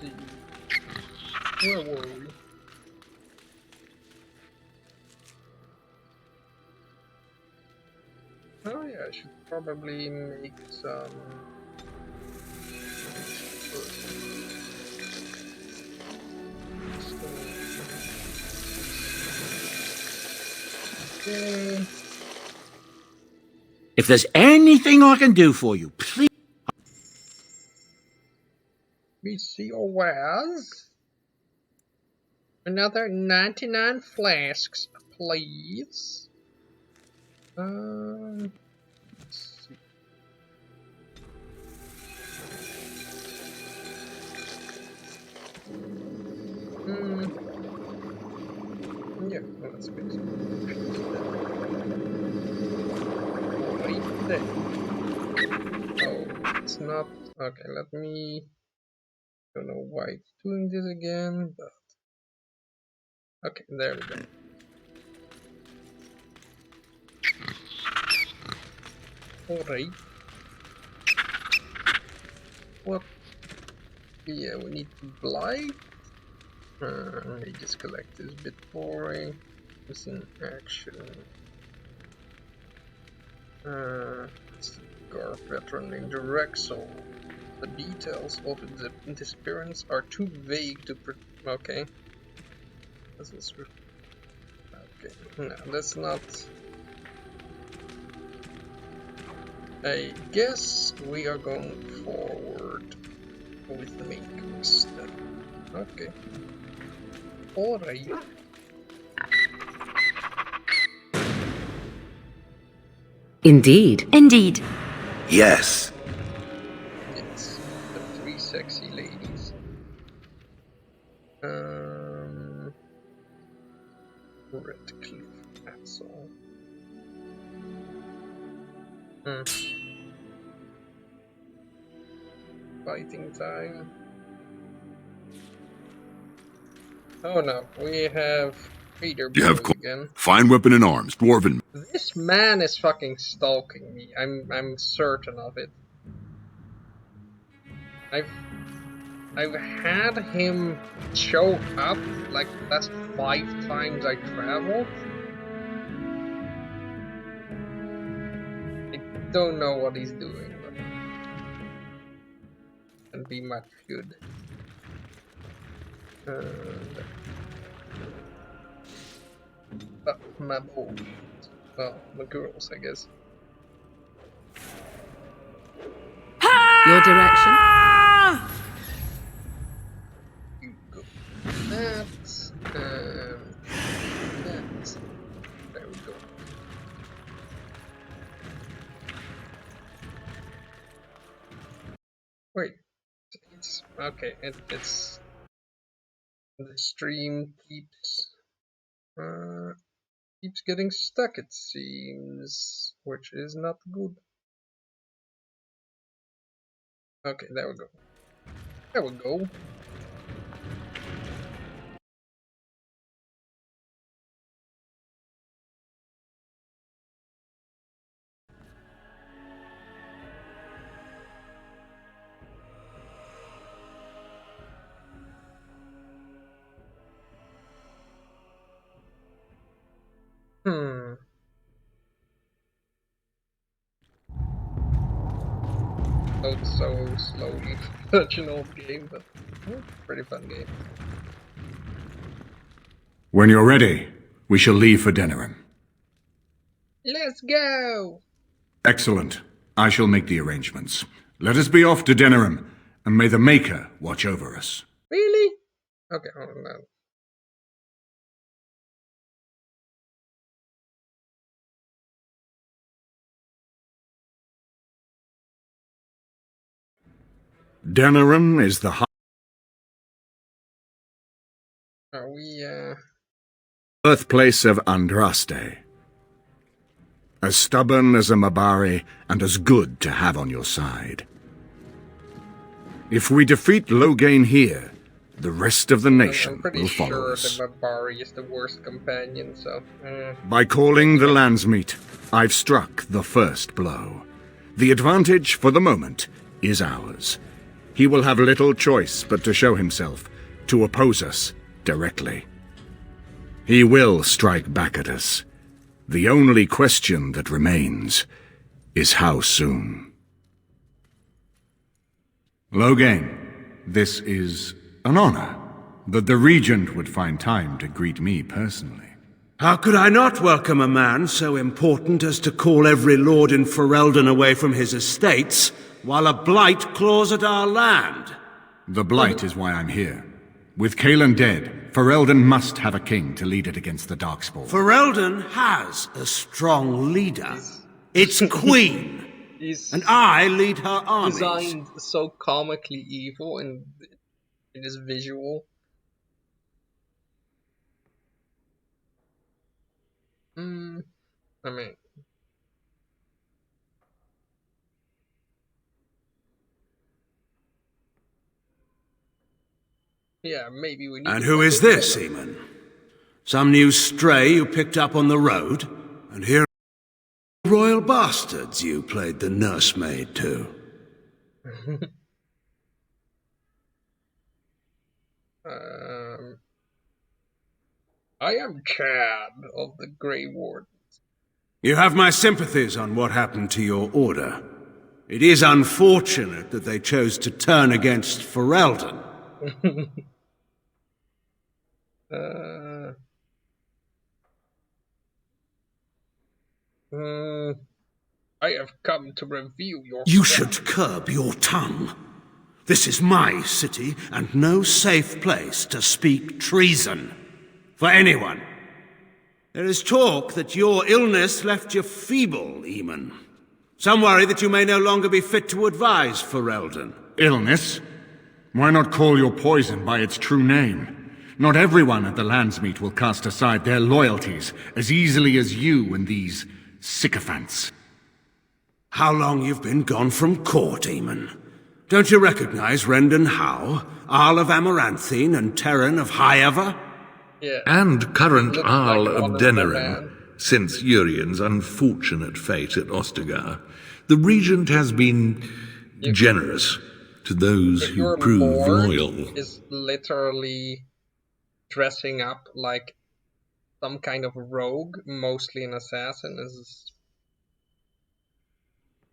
see. Where were we? Oh yeah, I should probably make some. Okay. If there's anything I can do for you, please. We see was another 99 flasks, please. Let's see. Yeah, let's make some potions right there. Oh, it's not. Okay, let me. Don't know why it's doing this again, but okay, there we go. Alright. What? Yeah, we need to blight. Let me just collect this bit boring. It's in action. It's Garf veteran named Rexel. The details of the disappearance are too vague to okay. This is okay. No, that's not. I guess we are going forward with the main quest then. Okay. Alright. Indeed. Indeed. Yes. It's the 3 sexy ladies. Redcliffe, that's all. Fighting time. Oh no, we have Peter again. Fine weapon and arms, dwarven. This man is fucking stalking me. I'm certain of it. I've had him show up like the last 5 times I traveled. I don't know what he's doing, but can be much good. My boy. Well, the girls, I guess. Your direction? You go. That. There we go. Wait. It's okay. It's the stream keeps getting stuck, it seems, which is not good. Okay, there we go. There we go. Loads so slowly. Such an old game, but pretty fun game. When you're ready, we shall leave for Denerim. Let's go! Excellent. I shall make the arrangements. Let us be off to Denerim, and may the Maker watch over us. Really? Okay, oh no. Denerim is the Are we, birthplace of Andraste. As stubborn as a Mabari, and as good to have on your side. If we defeat Loghain here, the rest of the nation will follow us. I'm pretty sure the Mabari is the worst companion, so... By calling the Landsmeet, I've struck the first blow. The advantage, for the moment, is ours. he will have little choice but to show himself, to oppose us directly. He will strike back at us. The only question that remains is how soon. Loghain, this is an honor that the Regent would find time to greet me personally. How could I not welcome a man so important as to call every lord in Ferelden away from his estates, while a blight claws at our land? The blight is why I'm here. With Cailan dead, Ferelden must have a king to lead it against the Darkspawn. Ferelden has a strong leader. Its queen. He's And I lead her armies. designed so comically evil in his visual. I mean, yeah, maybe we need. And who is this, Eamon? Some new stray you picked up on the road? And here are royal bastards you played the nursemaid to. I am Chad of the Grey Ward. You have my sympathies on what happened to your order. It is unfortunate that they chose to turn against Ferelden. I have come to review your... You should curb your tongue. This is my city, and no safe place to speak treason. For anyone. There is talk that your illness left you feeble, Eamon. Some worry that you may no longer be fit to advise Ferelden. Illness? Why not call your poison by its true name? Not everyone at the Landsmeet will cast aside their loyalties as easily as you and these sycophants. How long you've been gone from court, Eamon? Don't you recognize Rendon Howe, Arl of Amaranthine, and Terran of Highever? Yeah. And current Looks Arl like of one Denerim, since Urien's unfortunate fate at Ostagar. The Regent has been generous to those who Your prove lord loyal. is literally dressing up like some kind of rogue, mostly an assassin. Is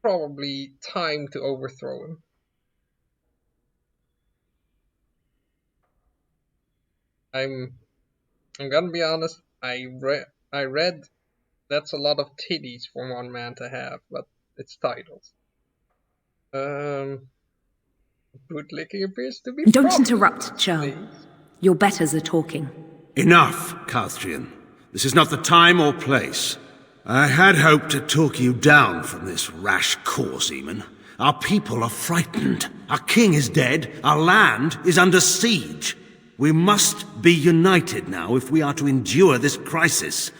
probably time to overthrow him. I'm gonna be honest. I read that's a lot of titties for one man to have, but it's titles. Bootlicking appears to be. Don't interrupt, Churl. Please. Your betters are talking. Enough, Carthrian. This is not the time or place. I had hoped to talk you down from this rash course, Eamon. Our people are frightened. Our king is dead. Our land is under siege. We must be united now if we are to endure this crisis.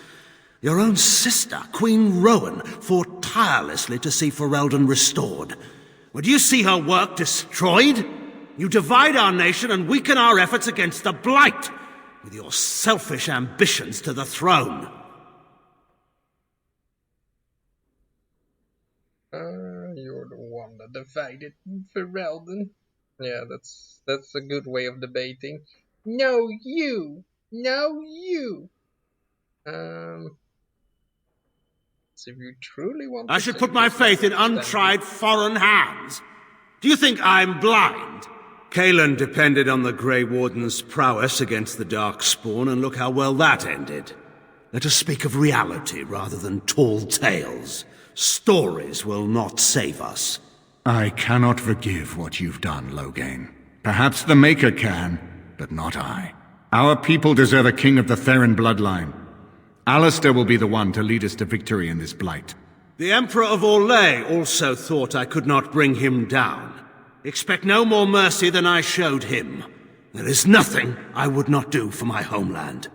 Your own sister, Queen Rowan, fought tirelessly to see Ferelden restored. Would you see her work destroyed? You divide our nation and weaken our efforts against the Blight, with your selfish ambitions to the throne. You're the one that divided Ferelden. Yeah, that's a good way of debating. No, you! No, you! So if you truly want I to should save put my yourself, faith in then- untried foreign hands. Do you think I'm blind? Cailan depended on the Grey Warden's prowess against the Darkspawn, and look how well that ended. Let us speak of reality rather than tall tales. Stories will not save us. I cannot forgive what you've done, Loghain. Perhaps the Maker can, but not I. Our people deserve a king of the Theron bloodline. Alistair will be the one to lead us to victory in this blight. The Emperor of Orlais also thought I could not bring him down. Expect no more mercy than I showed him. There is nothing I would not do for my homeland.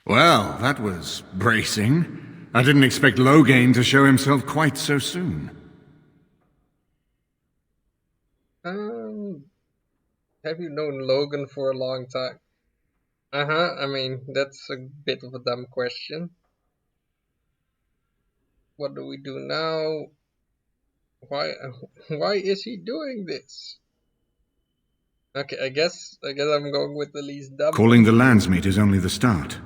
Well, that was bracing. I didn't expect Loghain to show himself quite so soon. Have you known Logan for a long time? I mean, that's a bit of a dumb question. what do we do now? Why is he doing this? Okay, I guess I'm going with the least dumb. Calling the landsmeet is only the start.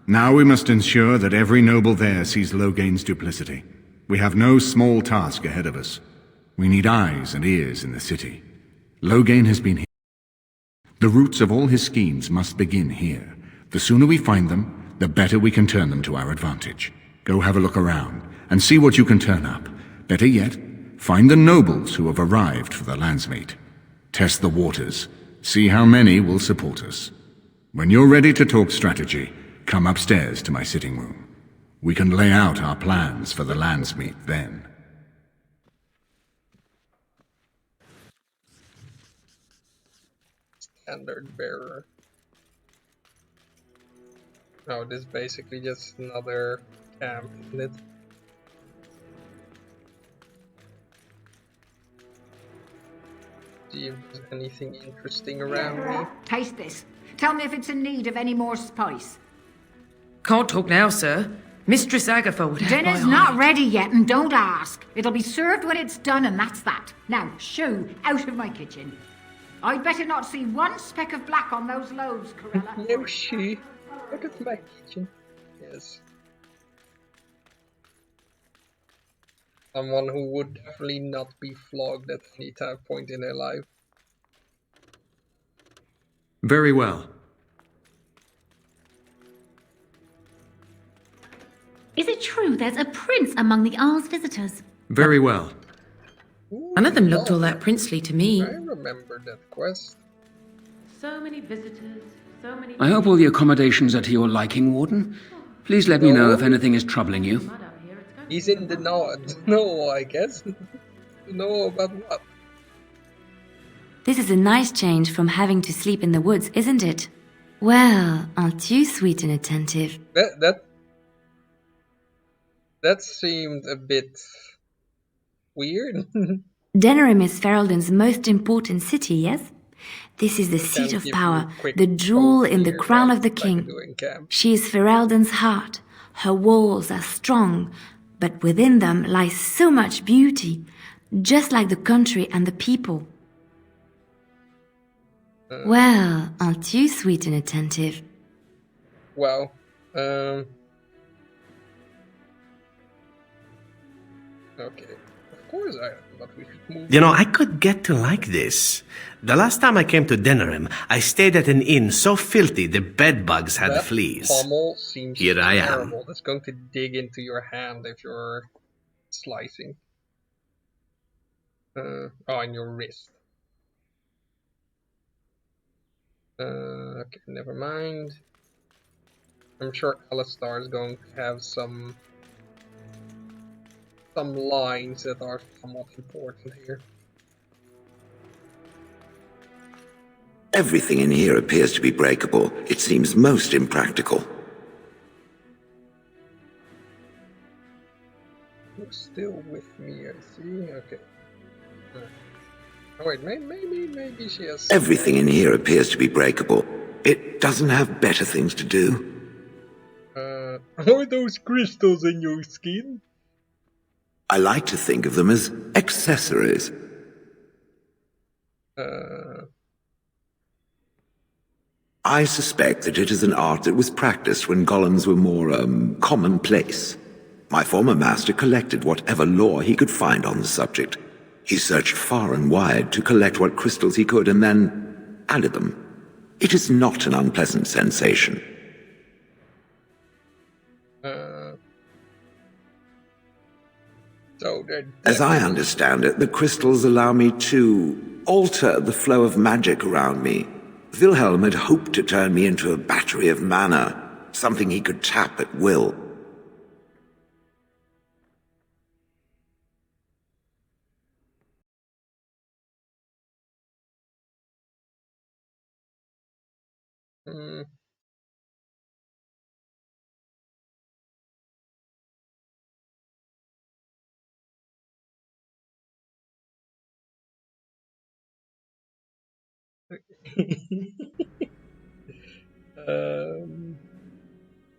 Now we must ensure that every noble there sees Logain's duplicity. We have no small task ahead of us. We need eyes and ears in the city. Logain has been here. The roots of all his schemes must begin here. The sooner we find them, the better we can turn them to our advantage. Go have a look around, and see what you can turn up. Better yet, find the nobles who have arrived for the landsmeet. Test the waters. See how many will support us. When you're ready to talk strategy, come upstairs to my sitting room. We can lay out our plans for the landsmeet then. Standard bearer. Oh, this is basically just another camp, isn't it? See if there's anything interesting around me. Taste this. Tell me if it's in need of any more spice. Can't talk now, sir. Mistress Agatha would have Dinner's my not eye. ready yet, and don't ask. It'll be served when it's done, and that's that. Now, shoo, out of my kitchen. I'd better not see one speck of black on those loaves, Corella. No, she. Look at my kitchen. Yes. Someone who would definitely not be flogged at any point in their life. Very well. Is it true there's a prince among the Isle's visitors? Very well. Ooh, None of them looked all oh, that princely to me. I remember that quest. So many visitors, so many... I hope all the accommodations are to your liking, Warden. Please let me know if anything is troubling you. mud up here, it's going He's in the know, I guess. Know about what? This is a nice change from having to sleep in the woods, isn't it? Well, aren't you sweet and attentive? That seemed a bit weird. Denerim is Ferelden's most important city, yes? This is the seat of power, the jewel in the crown of the king. She is Ferelden's heart. Her walls are strong, but within them lies so much beauty, just like the country and the people. Well, aren't you sweet and attentive? Well, okay. Of course I am, but we should move. You know, I could get to like this. The last time I came to Denerim, I stayed at an inn so filthy the bedbugs had the That fleas. pommel seems Here I am. terrible. That's going to dig into your hand if you're slicing. Oh, and your wrist. Okay, never mind. I'm sure Alistar is going to have some lines that are somewhat important here. Everything in here appears to be breakable. It seems most impractical. You're still with me, I see. Okay. Oh wait, maybe she has... Everything in here appears to be breakable. It doesn't have better things to do. Are those crystals in your skin? I like to think of them as accessories. I suspect that it is an art that was practiced when golems were more, commonplace. My former master collected whatever lore he could find on the subject. He searched far and wide to collect what crystals he could and then added them. It is not an unpleasant sensation. As I understand it, the crystals allow me to alter the flow of magic around me. Wilhelm had hoped to turn me into a battery of mana, something he could tap at will.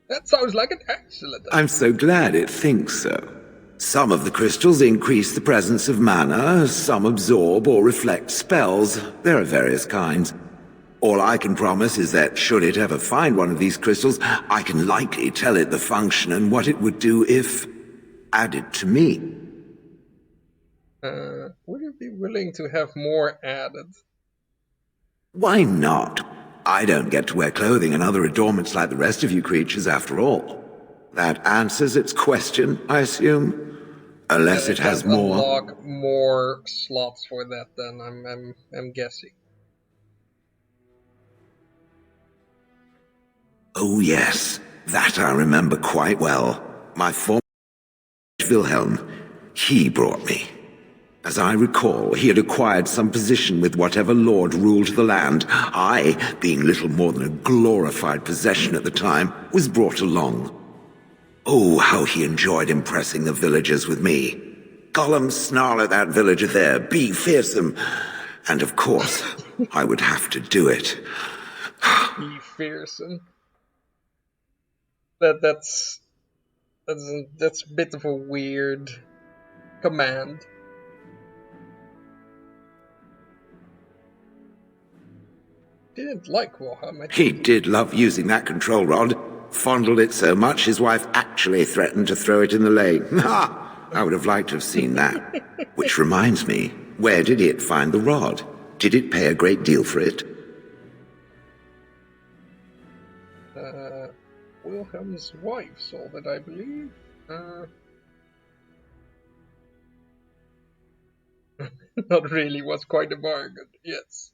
That sounds like an excellent idea. I'm so glad it thinks so. Some of the crystals increase the presence of mana, some absorb or reflect spells. There are various kinds. All I can promise is that should it ever find one of these crystals, I can likely tell it the function and what it would do if added to me. Would you be willing to have more added? Why not? I don't get to wear clothing and other adornments like the rest of you creatures after all. That answers its question, I assume? Unless it has more. Unlock more slots for that, then I'm guessing. Oh yes, that I remember quite well. My former Wilhelm, he brought me. As I recall, he had acquired some position with whatever lord ruled the land. I, being little more than a glorified possession at the time, was brought along. Oh, how he enjoyed impressing the villagers with me. Gollum, snarl at that villager there, be fearsome. And of course, I would have to do it. Be fearsome. That's a bit of a weird command. Didn't like Wilhelm. He did love using that control rod. Fondled it so much his wife actually threatened to throw it in the lake. Ha! I would have liked to have seen that. Which reminds me, where did it find the rod? Did it pay a great deal for it? Wilhelm's wife sold it, I believe. Not really, was quite a bargain, yes.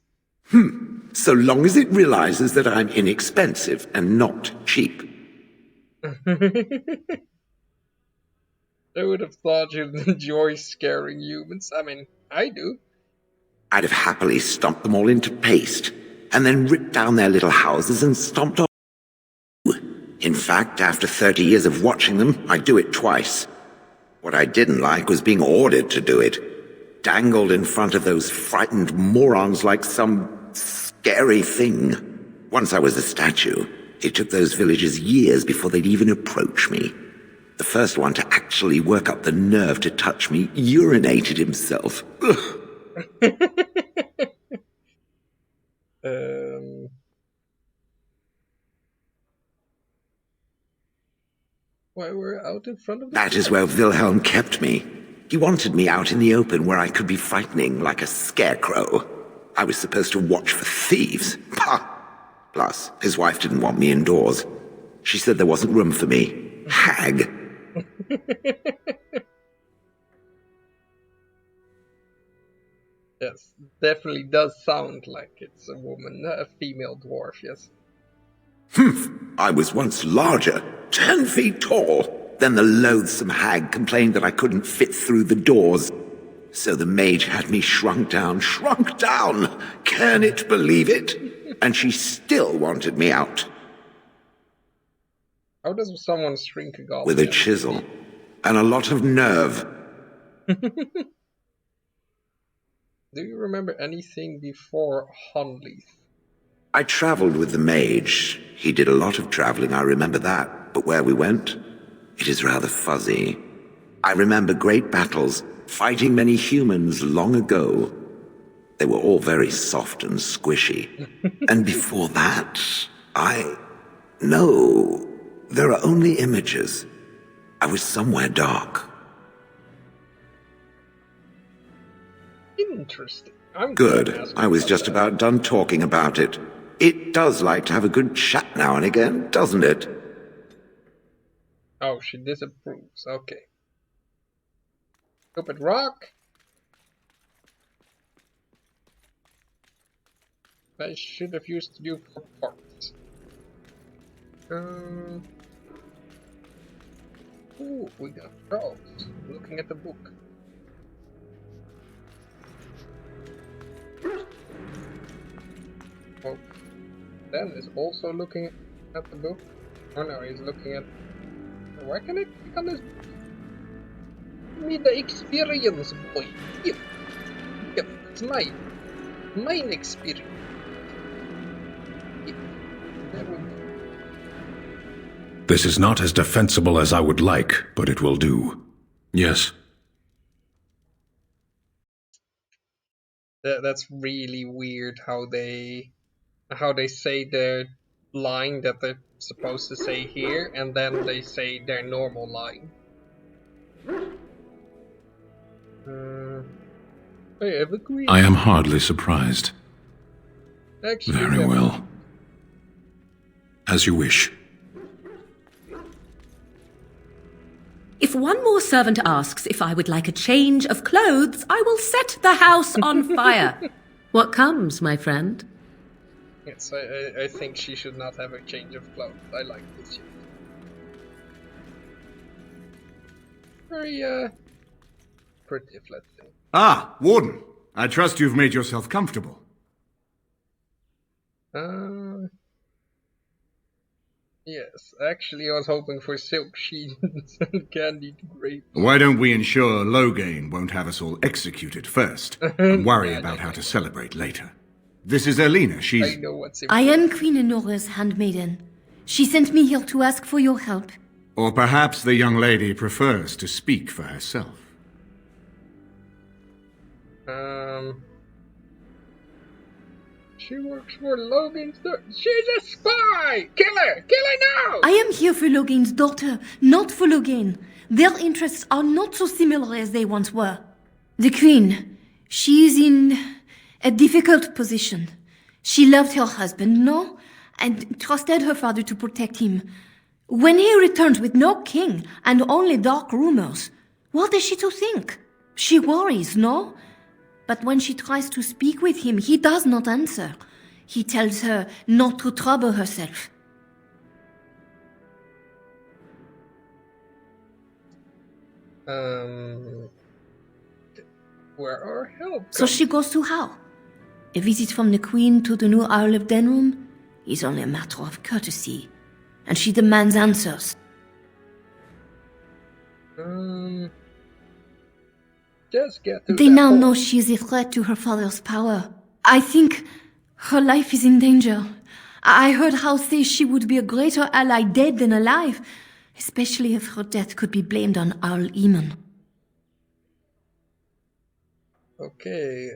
So long as it realizes that I'm inexpensive and not cheap. I would have thought you'd enjoy scaring humans. I mean, I do. I'd have happily stomped them all into paste, and then ripped down their little houses and stomped on. In fact, after 30 years of watching them, I'd do it twice. What I didn't like was being ordered to do it. Dangled in front of those frightened morons like some scary thing. Once I was a statue, it took those villagers years before they'd even approach me. The first one to actually work up the nerve to touch me urinated himself. Why we're out in front of the That is where Wilhelm kept me. He wanted me out in the open where I could be frightening like a scarecrow. I was supposed to watch for thieves. Pah! Plus, his wife didn't want me indoors. She said there wasn't room for me. Hag! Yes, definitely does sound like it's a woman, a female dwarf, yes. Humph! I was once larger, 10 feet tall. Then the loathsome hag complained that I couldn't fit through the doors. So the mage had me shrunk down. Can it believe it? And she still wanted me out. How does someone shrink a goblin? With a chisel. And a lot of nerve. Do you remember anything before Hunleith? I traveled with the mage. He did a lot of traveling, I remember that. But where we went, it is rather fuzzy. I remember great battles, fighting many humans long ago. They were all very soft and squishy. And before that, No, there are only images. I was somewhere dark. Interesting. Good. I was just about done talking about it. It does like to have a good chat now and again, doesn't it? Oh, she disapproves. Okay. Stupid rock. I should have used you for parts. Ooh, we got Charles looking at the book. Oh, Dan is also looking at the book. Oh no, he's looking at... Why can I click on this? Give me the experience, boy. Give. It's mine. Mine experience. There we go. This is not as defensible as I would like, but it will do. Yes. That's really weird how they say their line that they're supposed to say here, and then they say their normal line. I have a queen. I am hardly surprised. Actually, Very well. As you wish. If one more servant asks if I would like a change of clothes, I will set the house on fire. What comes, my friend? Yes, I think she should not have a change of clothes. I like this shit. Very, pretty, let's say. Ah, Warden. I trust you've made yourself comfortable. Yes, actually I was hoping for silk sheets and candied grapes. Why don't we ensure Loghain won't have us all executed first, and worry about how to celebrate later? This is Elena, she's... I know what's I am Queen Enora's handmaiden. She sent me here to ask for your help. Or perhaps the young lady prefers to speak for herself. She works for Logan's daughter. She's a spy! Kill her! Kill her now! I am here for Loghain's daughter, not for Loghain. Their interests are not so similar as they once were. The Queen, she is in a difficult position. She loved her husband, no, and trusted her father to protect him. When he returns with no king and only dark rumors, what is she to think? She worries, no? But when she tries to speak with him, he does not answer. He tells her not to trouble herself. Where are help? So she goes to how? A visit from the Queen to the new Earl of Denrum is only a matter of courtesy, and she demands answers. Just get to They now know she is a threat to her father's power. I think her life is in danger. I heard House say she would be a greater ally dead than alive, especially if her death could be blamed on Earl Eamon. Okay,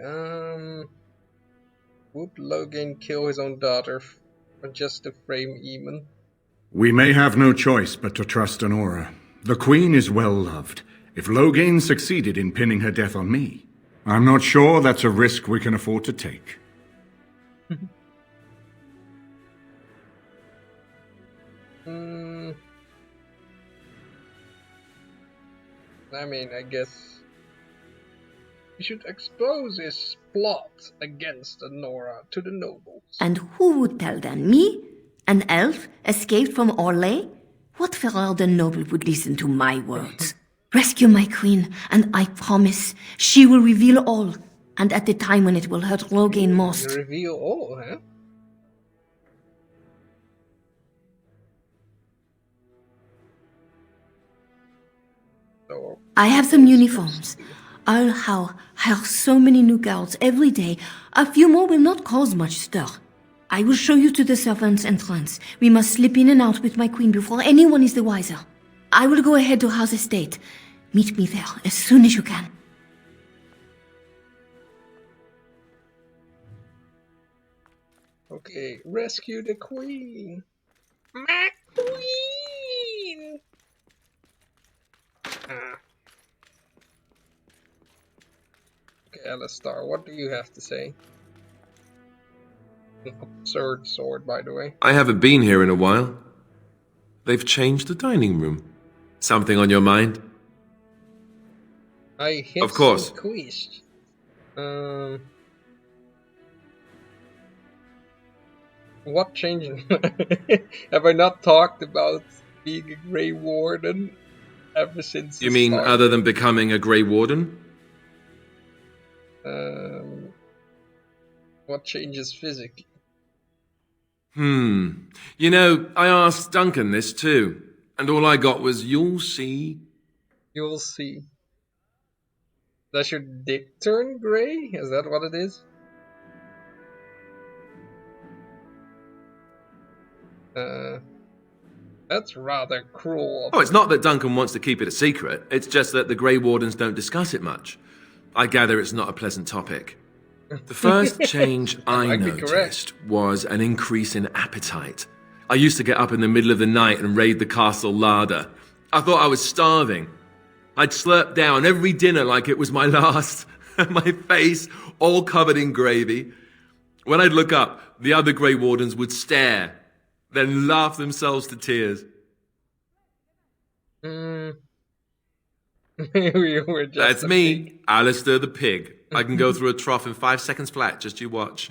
would Loghain kill his own daughter just to frame Eamon? We may have no choice but to trust Honora. The Queen is well loved. If Loghain succeeded in pinning her death on me, I'm not sure that's a risk we can afford to take. I mean, I guess we should expose his plot against Honora to the nobles. And who would tell them? Me? An elf escaped from Orlais? What Ferelden noble would listen to my words? Rescue my queen, and I promise she will reveal all, and at the time when it will hurt Loghain most. Reveal all, huh? So, I have some uniforms. Earl Howe hires so many new guards every day. A few more will not cause much stir. I will show you to the servants' entrance. We must slip in and out with my queen before anyone is the wiser. I will go ahead to House Estate. Meet me there as soon as you can. Okay, rescue the queen! My queen! Okay, Alistar, what do you have to say? Absurd sword, by the way. I haven't been here in a while. They've changed the dining room. Something on your mind? I hit of course. Squeezed. What changed? Have I not talked about being a Grey Warden ever since? You mean start? other than becoming a Grey Warden? What changes physically? You know, I asked Duncan this too, and all I got was, "You'll see." You'll see. Does your dick turn grey? Is that what it is? That's rather cruel. Oh, it's not that Duncan wants to keep it a secret. It's just that the Grey Wardens don't discuss it much. I gather it's not a pleasant topic. The first change I noticed was an increase in appetite. I used to get up in the middle of the night and raid the castle larder. I thought I was starving. I'd slurp down every dinner like it was my last, my face all covered in gravy. When I'd look up, the other Grey Wardens would stare, then laugh themselves to tears. That's me, Alistair the pig. I can go through a trough in 5 seconds flat, just you watch.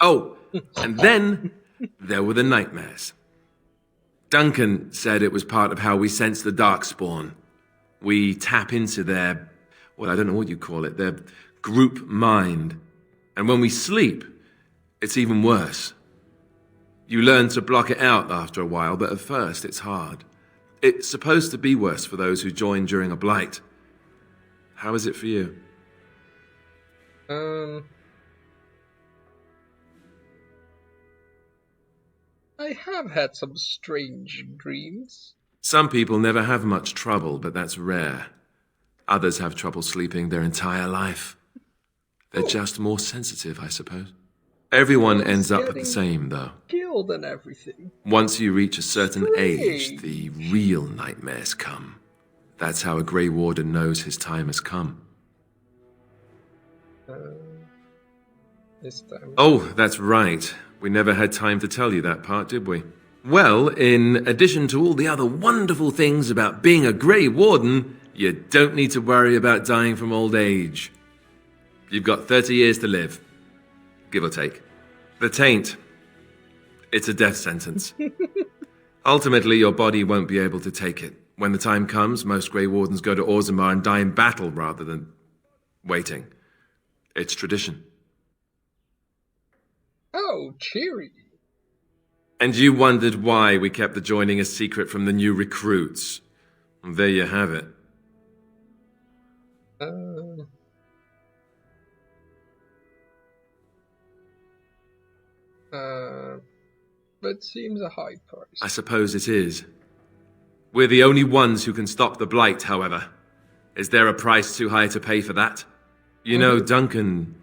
Oh, and then there were the nightmares. Duncan said it was part of how we sense the Darkspawn. We tap into their, well, I don't know what you call it, their group mind. And when we sleep, it's even worse. You learn to block it out after a while, but at first it's hard. It's supposed to be worse for those who join during a blight. How is it for you? I have had some strange dreams. Some people never have much trouble, but that's rare. Others have trouble sleeping their entire life. They're just more sensitive, I suppose. Everyone ends up the same, though. Killed and everything. Once you reach a certain age, the real nightmares come. That's how a Grey Warden knows his time has come. This time. Oh, that's right. We never had time to tell you that part, did we? Well, in addition to all the other wonderful things about being a Grey Warden, you don't need to worry about dying from old age. You've got 30 years to live. Give or take. The taint. It's a death sentence. Ultimately, your body won't be able to take it. When the time comes, most Grey Wardens go to Orzammar and die in battle rather than waiting. It's tradition. Oh, cheery. And you wondered why we kept the joining a secret from the new recruits. And there you have it. That seems a high price. I suppose it is. We're the only ones who can stop the blight, however. Is there a price too high to pay for that? You know, Duncan,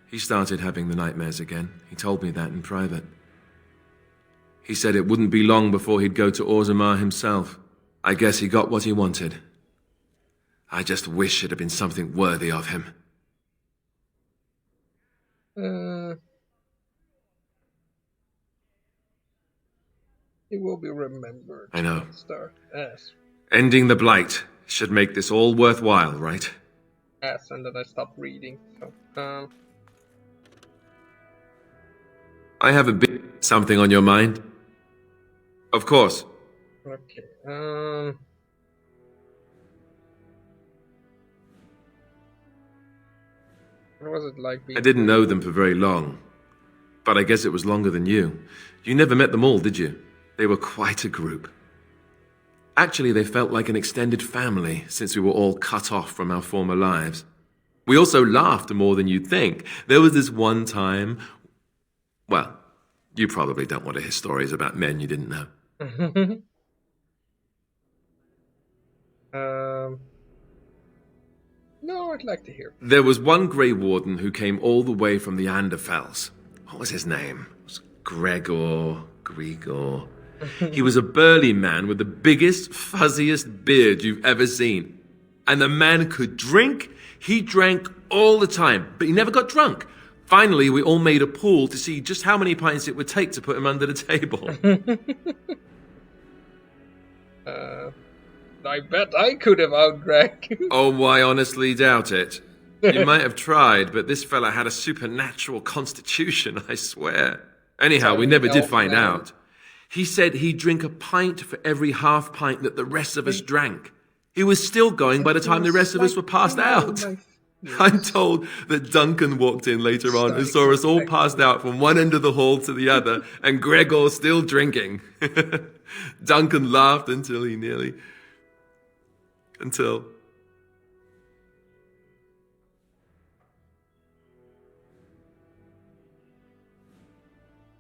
he started having the nightmares again. He told me that in private. He said it wouldn't be long before he'd go to Orzammar himself. I guess he got what he wanted. I just wish it had been something worthy of him. He will be remembered. I know. Yes. Ending the blight should make this all worthwhile, right? Yes, and then I stopped reading. So, I have a bit something on your mind. Of course. Okay. What was it like being... I didn't know them for very long, but I guess it was longer than you. You never met them all, did you? They were quite a group. Actually, they felt like an extended family since we were all cut off from our former lives. We also laughed more than you'd think. There was this one time... Well, you probably don't want to hear stories about men you didn't know. No, I'd like to hear. There was one Grey Warden who came all the way from the Anderfells. What was his name? It was Gregor. He was a burly man with the biggest, fuzziest beard you've ever seen. And the man could drink. He drank all the time, but he never got drunk. Finally, we all made a pool to see just how many pints it would take to put him under the table. I bet I could have outdrank. Oh, I honestly doubt it. You might have tried, but this fella had a supernatural constitution, I swear. Anyhow, we never did find out. He said he'd drink a pint for every half pint that the rest of us drank. He was still going by the time the rest of us were passed out. I'm told that Duncan walked in later on and saw us all passed out from one end of the hall to the other, and Gregor still drinking. Duncan laughed until he nearly... Until...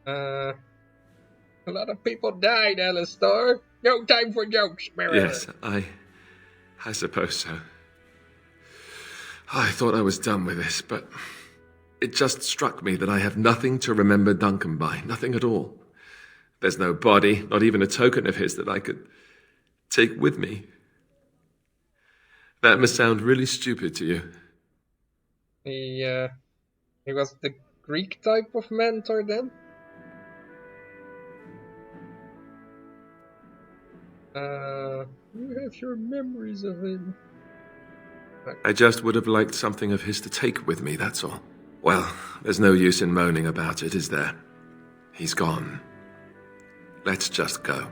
A lot of people died, Alistair. No time for jokes. Yes, I suppose so. I thought I was done with this, but it just struck me that I have nothing to remember Duncan by. Nothing at all. There's no body, not even a token of his that I could take with me. That must sound really stupid to you. He was the Greek type of mentor then? You have your memories of him. I just would have liked something of his to take with me, that's all. Well, there's no use in moaning about it, is there? He's gone. Let's just go.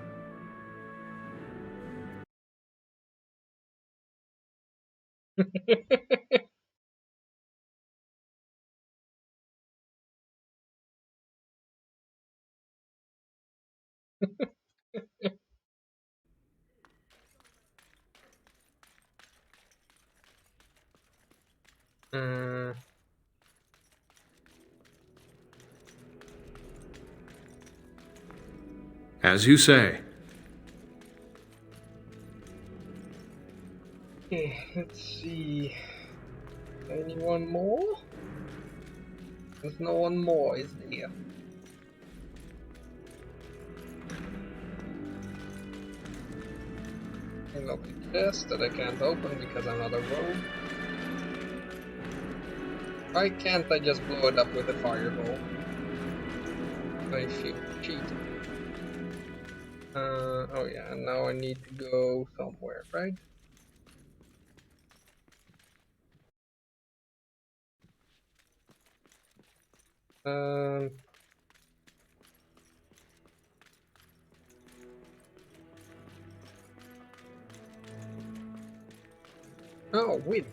As you say. Okay, let's see. Anyone more? There's no one more, is there? A lovely chest that I can't open because I'm not a rogue. Why can't I just blow it up with a fireball? I feel cheated. Oh yeah, now I need to go somewhere, right? Oh, win.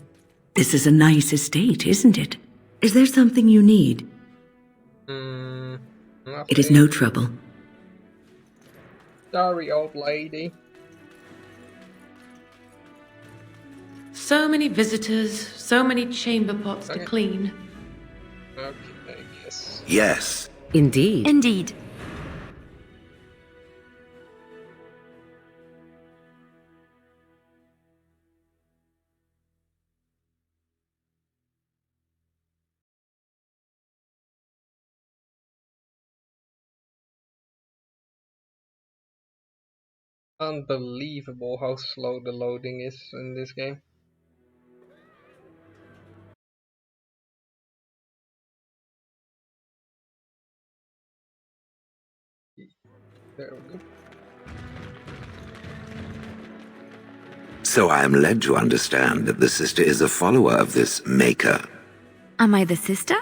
This is a nice estate, isn't it? Is there something you need? It is no trouble. Sorry, old lady. So many visitors, so many chamber pots to clean. Okay, I guess. Yes. Indeed. Indeed. Unbelievable how slow the loading is in this game. There we go. So I am led to understand that the sister is a follower of this maker. Am I the sister?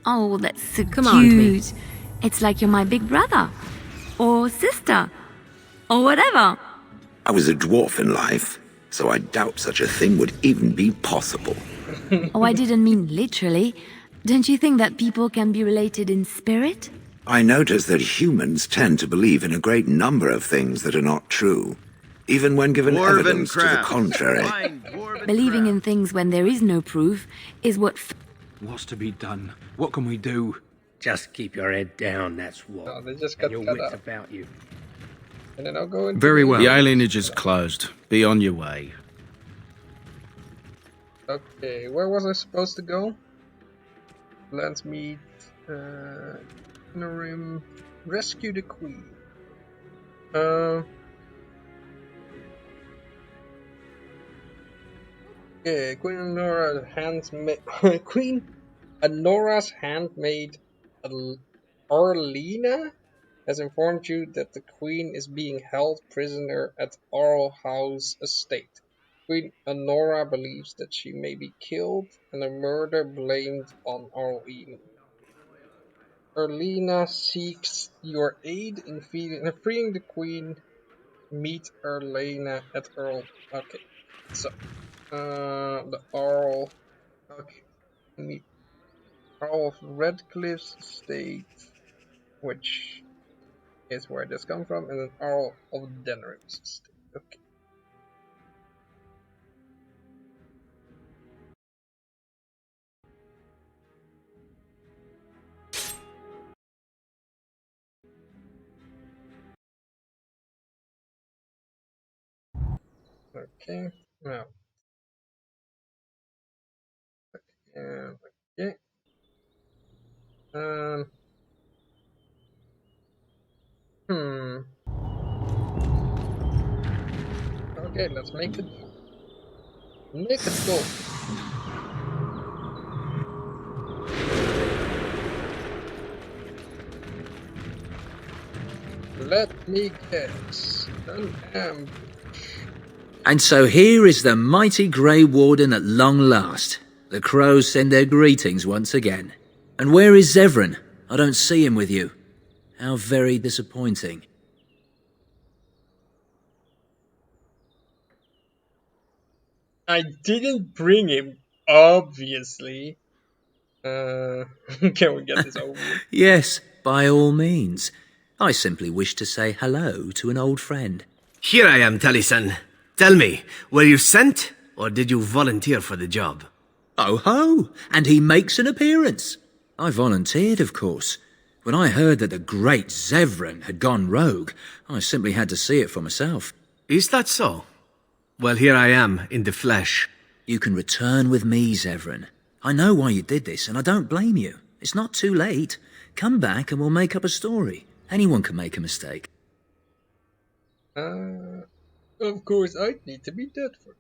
Oh, that's so Come cute. on, me. It's like you're my big brother. Or sister. Or whatever. I was a dwarf in life, so I doubt such a thing would even be possible. Oh, I didn't mean literally. Don't you think that people can be related in spirit? I notice that humans tend to believe in a great number of things that are not true, even when given evidence to the contrary. Believing in things when there is no proof is what... What's to be done? What can we do? Just keep your head down, that's what. Oh, they just And got your cut wits out. about you. And then I'll go into Very well. the The alienage is closed. Be on your way. Okay, where was I supposed to go? Let's meet Rim. Rescue the Queen. Yeah, Queen Anora's handmaid Arlena has informed you that the Queen is being held prisoner at Arl House Estate. Queen Anora believes that she may be killed and a murder blamed on Arlene. Arlena seeks your aid in freeing the Queen. Meet Arlena at Earl. Okay, so the Earl. Okay, meet Earl of Redcliffe's estate, which is where this comes from, and then Earl of Denrim's estate. Okay. Okay, now. Okay. Okay, let's make it. Make it go. Let me guess. An ambush. And so here is the mighty Grey Warden at long last. The crows send their greetings once again. And where is Zevran? I don't see him with you. How very disappointing. I didn't bring him, obviously. Can we get this over with? Yes, by all means. I simply wish to say hello to an old friend. Here I am, Taliesin. Tell me, were you sent, or did you volunteer for the job? Oh ho! And he makes an appearance. I volunteered, of course. When I heard that the great Zevran had gone rogue, I simply had to see it for myself. Is that so? Well, here I am, in the flesh. You can return with me, Zevran. I know why you did this, and I don't blame you. It's not too late. Come back and we'll make up a story. Anyone can make a mistake. Of course, I need to be dead for.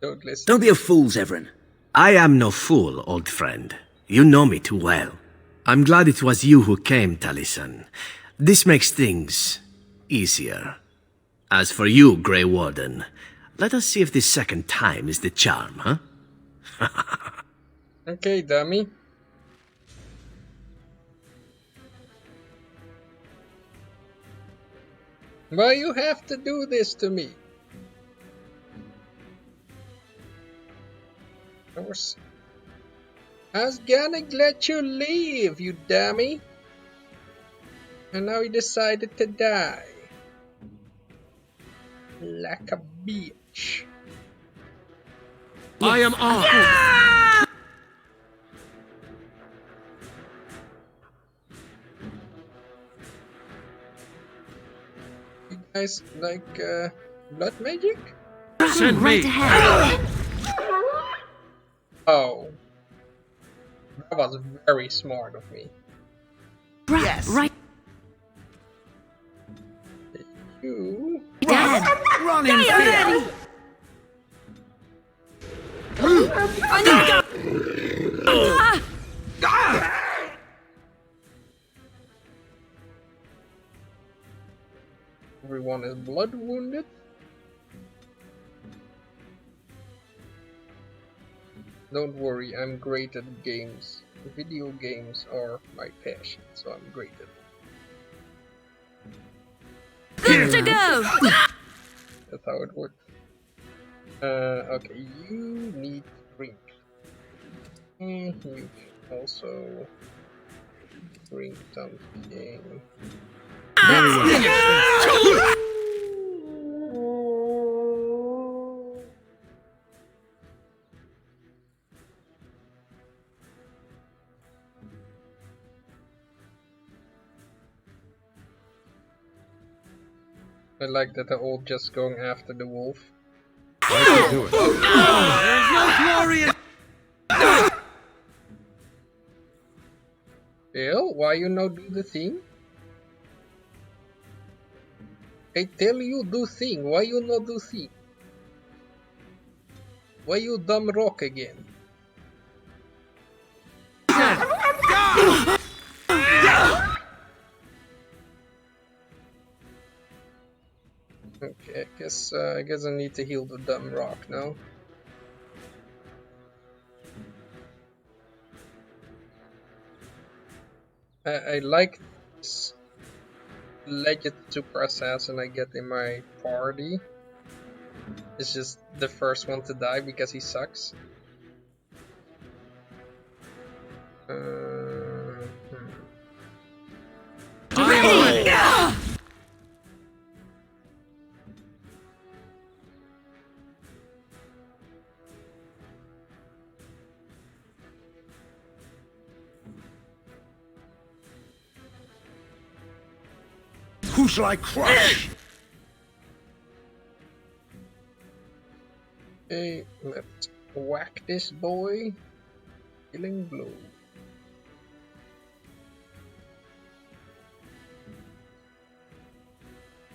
Don't listen. Don't be a fool, Zevran. I am no fool, old friend. You know me too well. I'm glad it was you who came, Taliesin. This makes things easier. As for you, Grey Warden, let us see if this second time is the charm, huh? Okay, dummy. Why you have to do this to me? I was gonna let you leave, you dummy. And now you decided to die. Like a bitch. I am on. You guys like blood magic? Send me. Oh. That was very smart of me. Yes. Right. You. Dad. Run in fear. Everyone is blood wounded. Don't worry, I'm great at games. Video games are my passion, so I'm great at it. Good to go! That's how it works. Okay, you need drink. You can also drink something. Very well. I like that they're all just going after the wolf. I can do it. There's no glory in... Bill, why you not do the thing? I tell you do thing, why you not do thing? Why you dumb rock again? Okay, I guess I need to heal the dumb rock now. I like this legend super assassin I get in my party. It's just the first one to die because he sucks. Who shall I crush? Okay, let's whack this boy. Killing blow.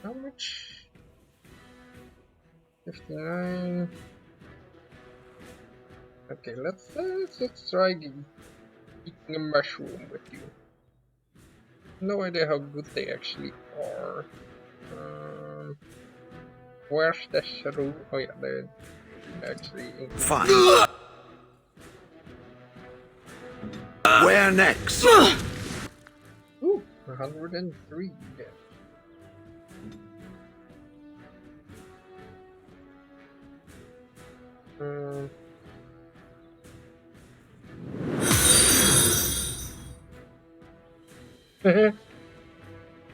How much? 59. Okay, let's try eating a mushroom with you. No idea how good they actually are. Where's the shrew? Oh yeah, they're actually Fine. Where next? Ooh, 103. Yeah.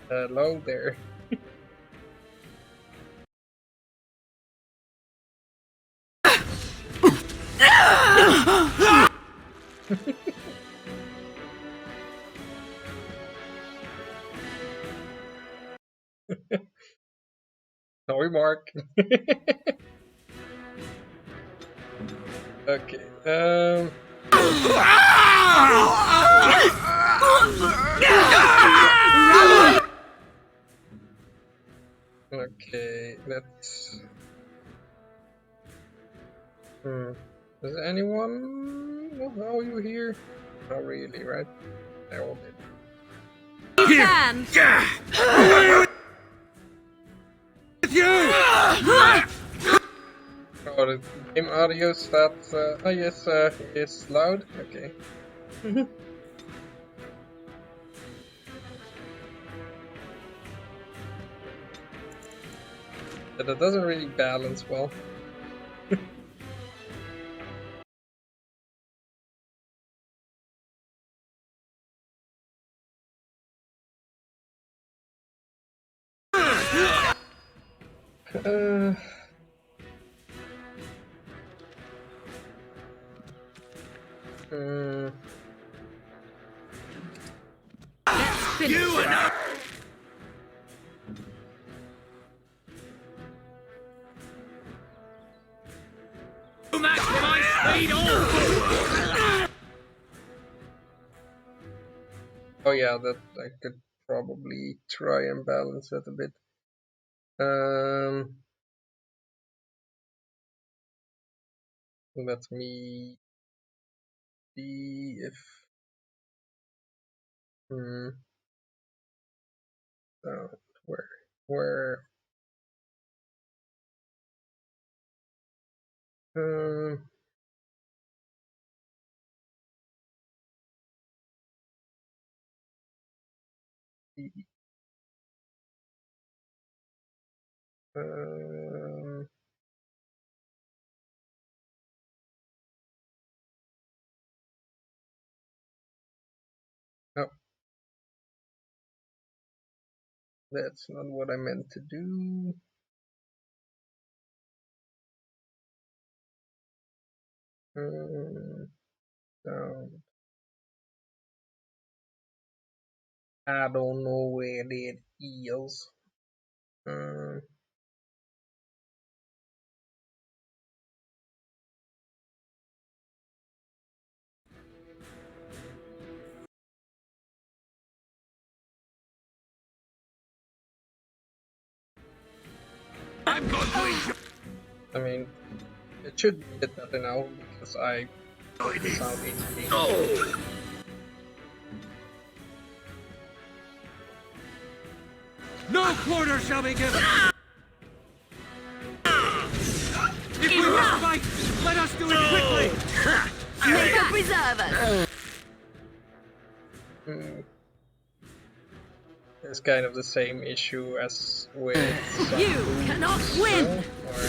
Hello there. Sorry, Mark. Okay. Okay, let's. Is anyone? How are you here? Not really, right? I all did. Here. With you! Oh, the game audio stats. Oh yes, is loud. Okay. But that doesn't really balance well. You and I. Oh yeah, that I could probably try and balance it a bit. Let me see if where oh, that's not what I meant to do. Sound. I don't know where that is. I'm going to enjoy. I mean, it should be better now because I sound in. Oh. No quarter shall be given. If we must fight, let us do it quickly. Make a preserver. It's kind of the same issue as with. You cannot win.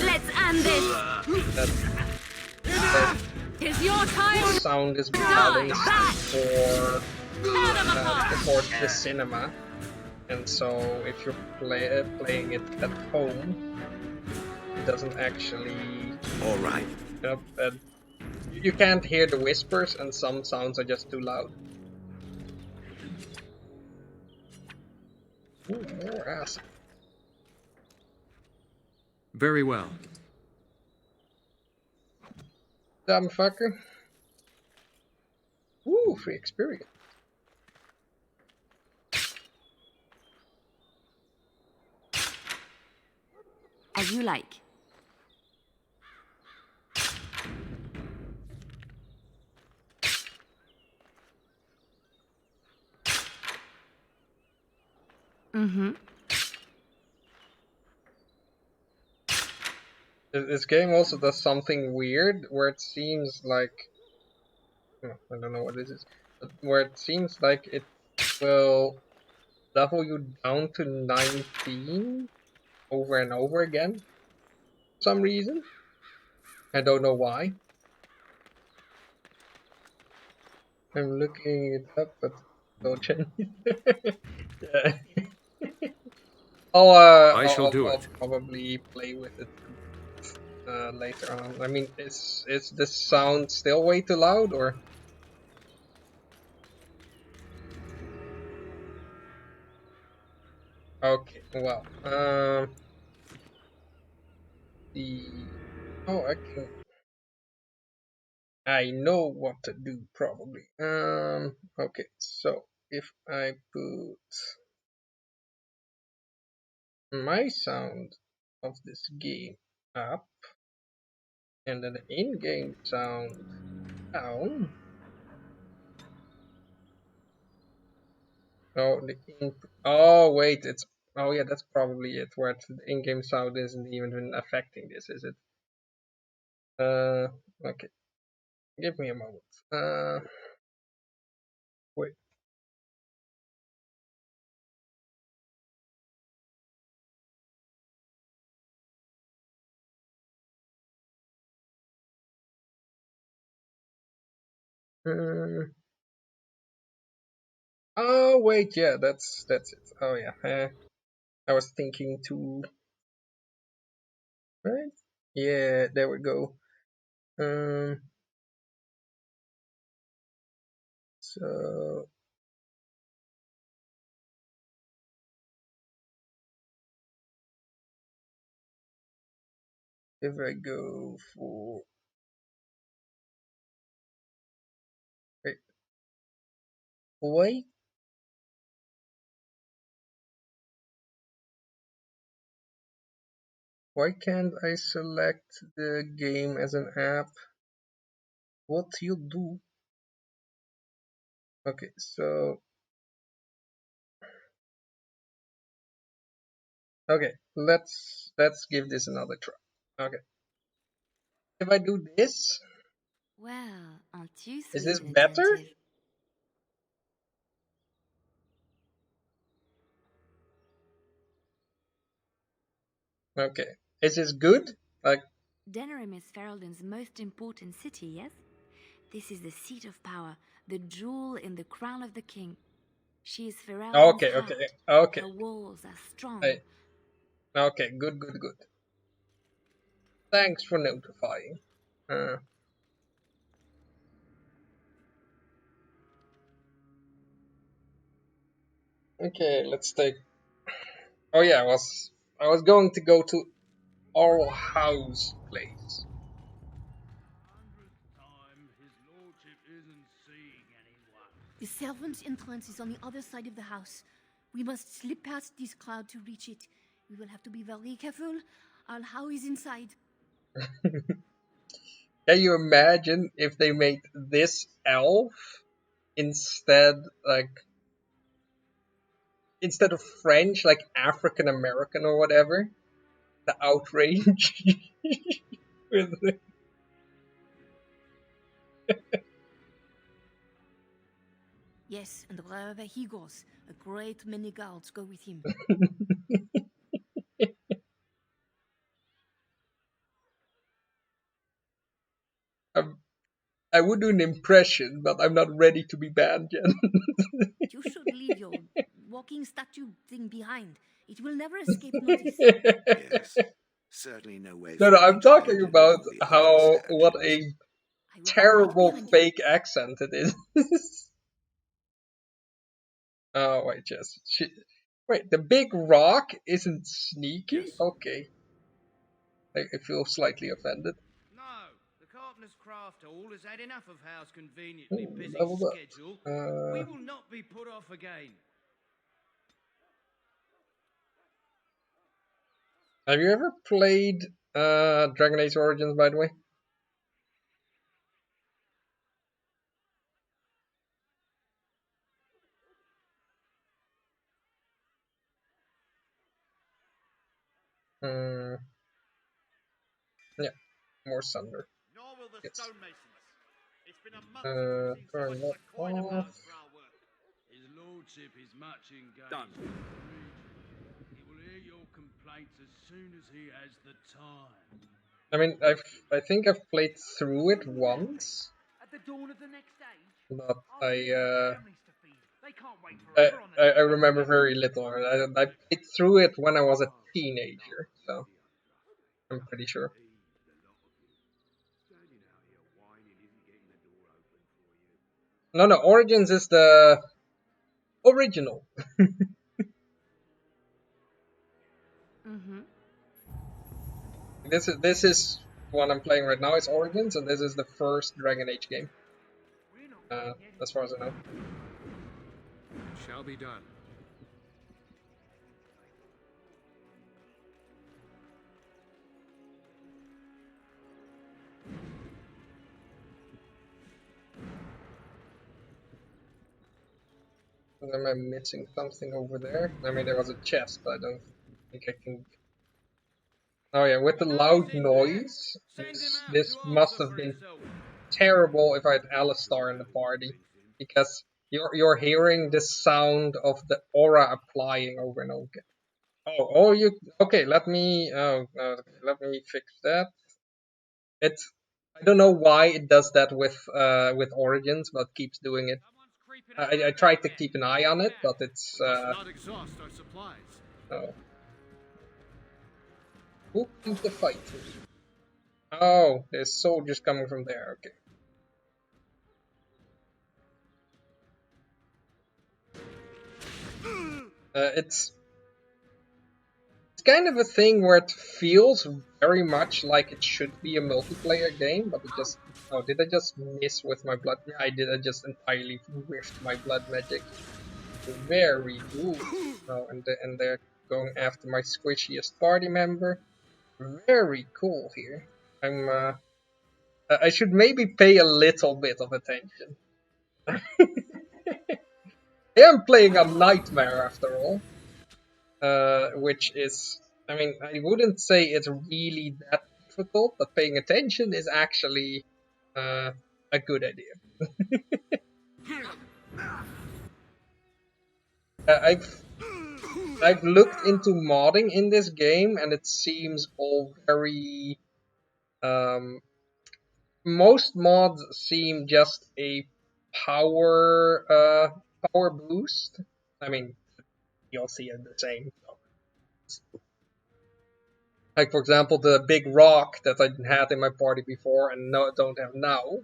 Let's end this. Tis your time. Sound is balanced for the cinema, and so if you're playing it at home, it doesn't actually. All right. You can't hear the whispers, and some sounds are just too loud. Ooh, more acid. Very well. Dumb fucker. Ooh, free experience. As you like. Mm-hmm. This game also does something weird where it seems like I don't know what this is, but where it seems like it will level you down to 19 over and over again for some reason. I don't know why. I'm looking it up, but no Chinese. Yeah. I shall do I'll it. probably play with it later on. I mean, is the sound still way too loud, or? Okay, well, I can. I know what to do probably. Okay, so if I put my sound of this game up and then the in-game sound down. Oh, oh wait, it's yeah, that's probably it. Where the in-game sound isn't even affecting this, is it? Okay, give me a moment. Wait. Oh wait, yeah, that's it. Oh yeah, I was thinking too. Right? Yeah, there we go. So if I go for wait, why can't I select the game as an app? What you do? Okay, so okay, let's give this another try. Okay, if I do this, Well, aren't you is sweet this and better? attentive? Okay, is this good? Like, Denerim is Ferelden's most important city, yes? This is the seat of power, the jewel in the crown of the king. She is Ferelden's okay, heart. okay, Her walls are strong. hey, okay, good. Thanks for notifying. Okay, let's take. Oh yeah, I was going to go to Oral House place. The servant's entrance is on the other side of the house. We must slip past this crowd to reach it. We will have to be very careful. Our How is inside. Can you imagine if they made this elf instead, like instead of French, like African American or whatever? The outrage. Yes, and wherever he goes, a great many guards go with him. I would do an impression, but I'm not ready to be banned yet. You should leave your walking statue thing behind. It will never escape notice. Yes. Certainly no way No, for me I'm to talking blend in with about all the other how what statues. a I will be right terrible behind you. fake accent it is. Oh wait, yes. Wait, the big rock isn't sneaky? Okay. I feel slightly offended. No, the Carpenter's Craft Hall has had enough of Howe's conveniently busy Leveled up. schedule. We will not be put off again. Have you ever played Dragon Age Origins, by the way? Yeah, more Sunder. Yes. Turn that off. His lordship is much engaged. Done. He will hear your complaints as soon as he has the time. I mean, I think I've played through it once, but I remember very little. I played through it when I was a teenager, so I'm pretty sure. No, Origins is the original. This is one I'm playing right now. It's Origins, and this is the first Dragon Age game, as far as I know. Shall be done. Am I missing something over there? I mean, there was a chest, but I don't think I can. Oh yeah, with the loud noise, this must have been terrible if I had Alistar in the party, because you're hearing the sound of the aura applying over and over again. Oh, you okay? Let me let me fix that. It's I don't know why it does that with Origins, but keeps doing it. I tried to keep an eye on it, but it's Not exhaust our supplies. oh. Who is the fight? Oh, there's soldiers coming from there. Okay. It's kind of a thing where it feels very much like it should be a multiplayer game, but it just... Oh, did I just miss with my blood? Yeah, I did. I just entirely whiffed my blood magic. Very good. Oh, and they're going after my squishiest party member. Very cool here. I should maybe pay a little bit of attention. I am playing a nightmare after all. Which is, I mean, I wouldn't say it's really that difficult, but paying attention is actually a good idea. I've looked into modding in this game, and it seems all very most mods seem just a power boost. I mean, you'll see it the same. Like, for example, the big rock that I had in my party before and don't have now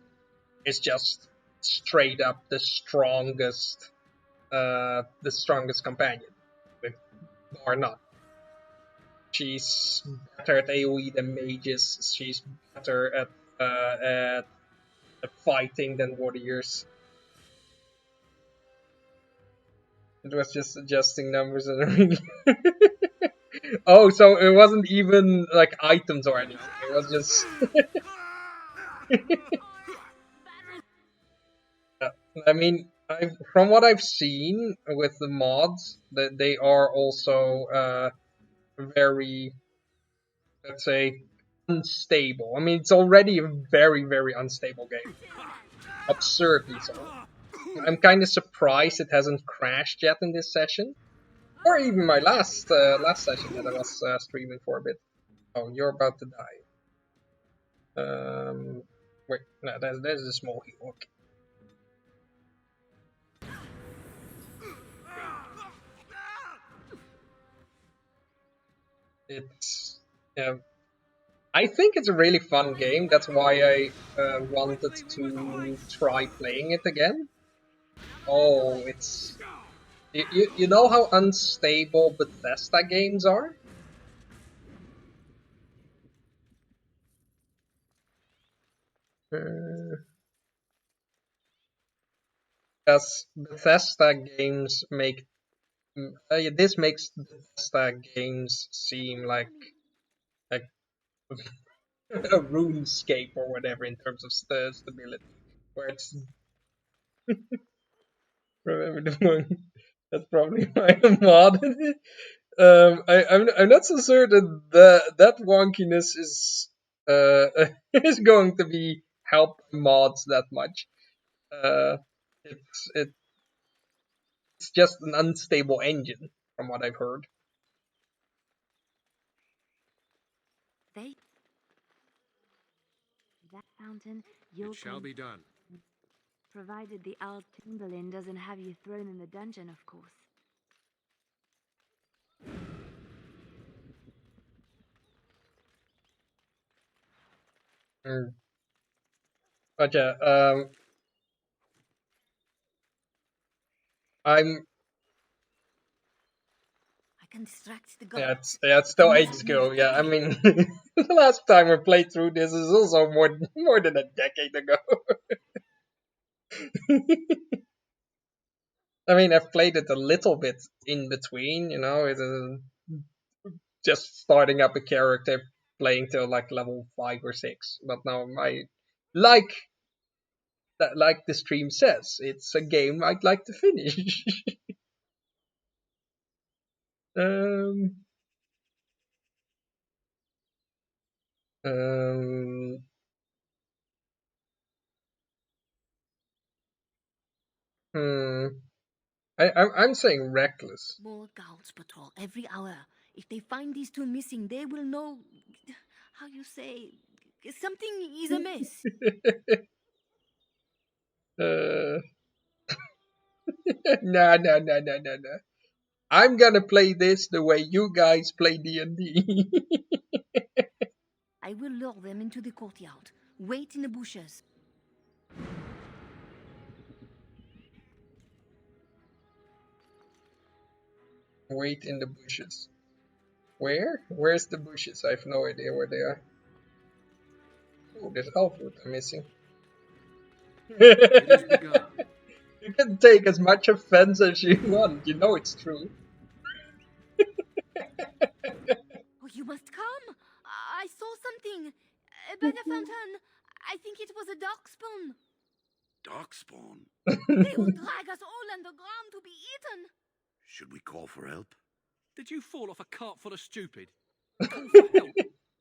is just straight up the strongest companion, bar none. She's better at AoE than mages. She's better at fighting than warriors. It was just adjusting numbers and everything. Oh, so it wasn't even like items or anything. It was just. I mean, from what I've seen with the mods, that they are also very, let's say, unstable. I mean, it's already a very, very unstable game. Absurdly so. I'm kind of surprised it hasn't crashed yet in this session, or even my last session that I was streaming for a bit. Oh, you're about to die. Wait, no, there's a small heal. Okay. It's I think it's a really fun game. That's why I wanted to try playing it again. Oh, it's You know how unstable Bethesda games are? Because Bethesda games make this makes Bethesda games seem like a RuneScape or whatever in terms of stability, where it's remember the one that's probably why I modded it. I'm not so certain that wonkiness is is going to be helped by mods that much. It's just an unstable engine, from what I've heard. That fountain, it shall be done. Provided the old Timberlin doesn't have you thrown in the dungeon, of course. But yeah, I'm. I can distract the Yeah, guards. it's still ages ago. Yeah, I mean, the last time I played through this is also more than a decade ago. I mean, I've played it a little bit in between. You know, it's just starting up a character, playing till like level 5 or 6. But now I like that, like the stream says, it's a game I'd like to finish. um, um, hmm. I'm saying reckless. More guards patrol every hour. If they find these two missing, they will know. How you say? Something is amiss. No, no, no, no, no, no. I'm gonna play this the way you guys play D&D. I will lure them into the courtyard. Wait in the bushes. Wait in the bushes. Where? Where's the bushes? I have no idea where they are. Oh, there's Alfred I'm missing. It is begun. You can take as much offense as you want. You know it's true. Oh, you must come. I saw something by the fountain. I think it was a darkspawn. Darkspawn? They will drag us all underground to be eaten. Should we call for help? Did you fall off a cart full of stupid? Call for help,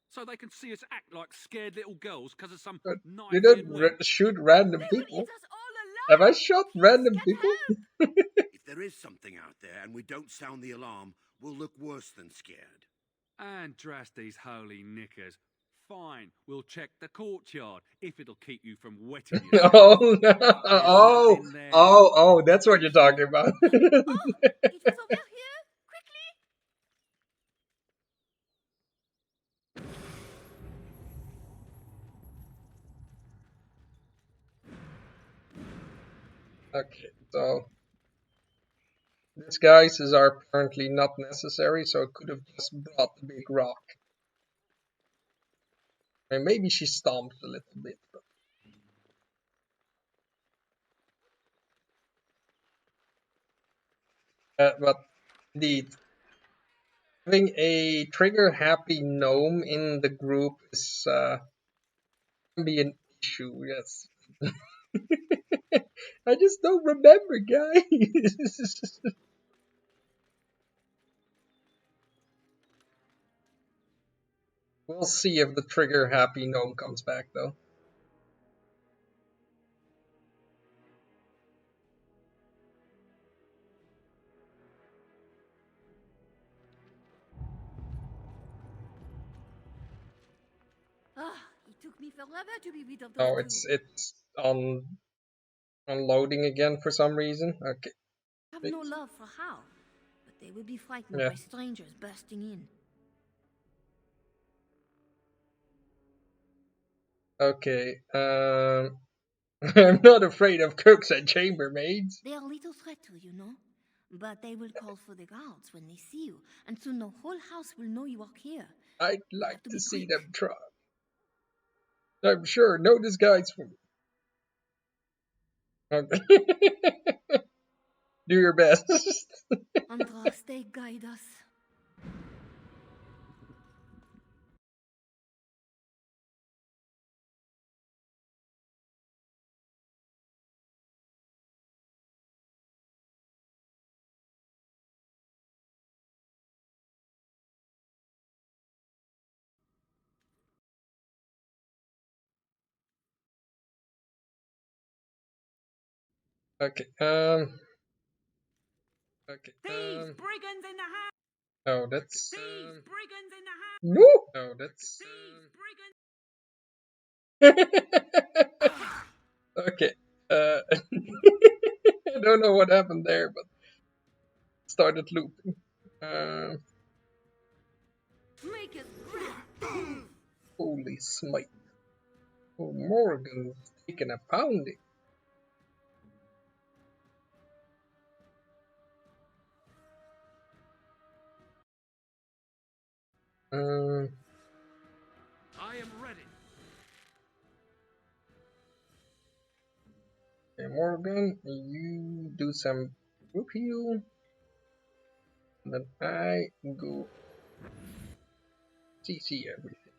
so they can see us act like scared little girls because of some You knife-eared don't shoot random people. Have I shot random people? If there is something out there and we don't sound the alarm, we'll look worse than scared. And dress these holy knickers. Fine, we'll check the courtyard if it'll keep you from wetting yourself. Oh, no. Oh, that's what you're talking about. It was over here. Quickly. Okay, so disguises are apparently not necessary, so I could have just brought the big rock. And maybe she stomped a little bit. But indeed, having a trigger-happy gnome in the group is can be an issue. Yes. I just don't remember, guys. We'll see if the trigger-happy gnome comes back, though. It took me forever to be rid of those Oh, two. it's on unloading again for some reason. Okay. I have no love for Hal, but they will be frightened Yeah. by strangers bursting in. Okay. I'm not afraid of cooks and chambermaids. They are a little threat to you, no? But they will call for the guards when they see you, and soon the whole house will know you are here. I'd like to see them try. I'm sure no disguise for me. Okay. Do your best. Andraste, guide us. Okay. Okay. Thieves, brigands in the house. Oh, that's. Thieves, brigands in the house. Woo! Oh, that's. Okay. I don't know what happened there, but started looping. Holy smite. Oh, Morgan's taking a pounding. I am ready. Okay, Morgan, you do some group heal. And then I go CC everything.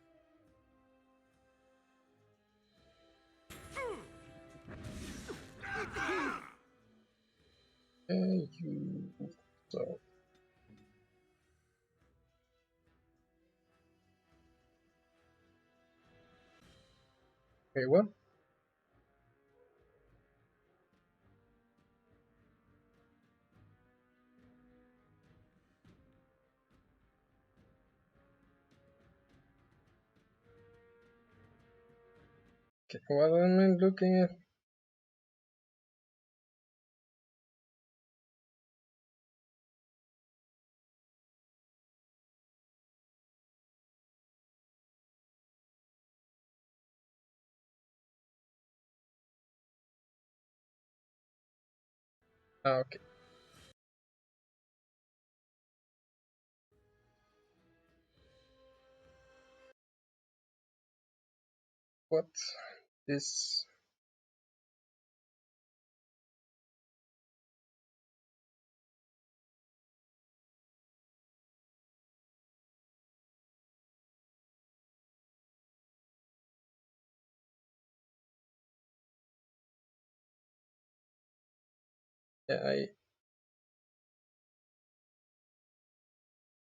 And you. So. Okay, what? Okay, what am I looking at? Okay. What? This.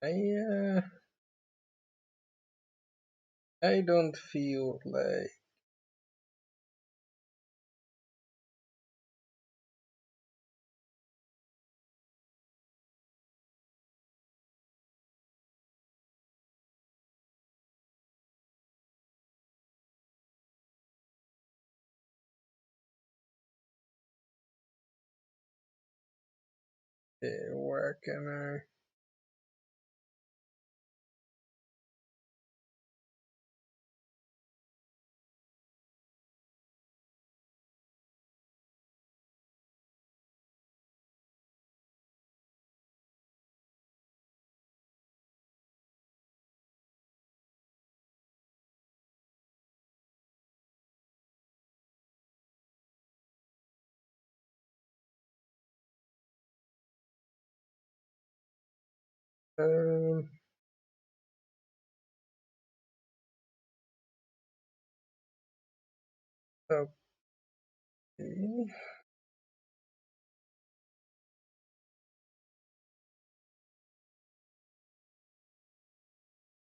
Yeah, I don't feel like where can I? Um, okay.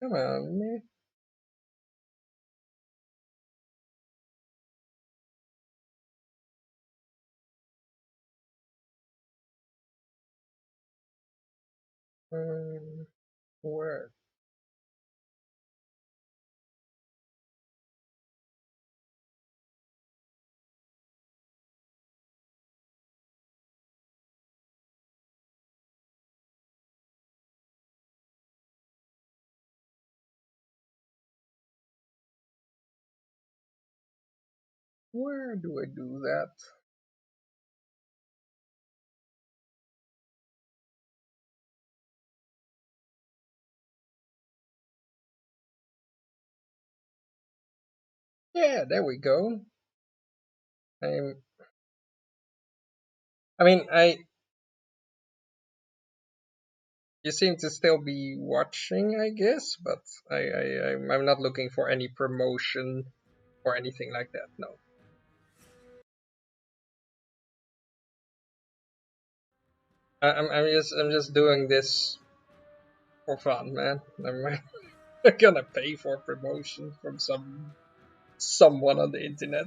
Come on, man. Where? Where do I do that? Yeah, there we go. I mean, you seem to still be watching, I guess, but I'm not looking for any promotion or anything like that. No. I'm just doing this for fun, man. I'm not gonna pay for promotion from someone on the internet.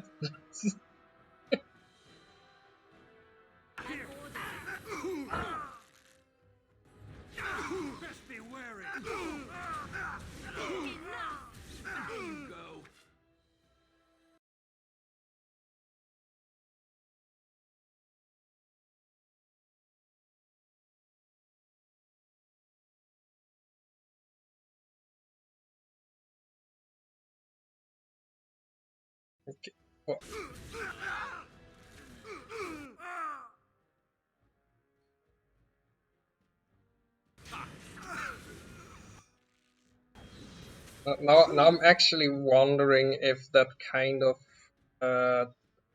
Best be wary. Go. Okay. Well, now I'm actually wondering if that kind of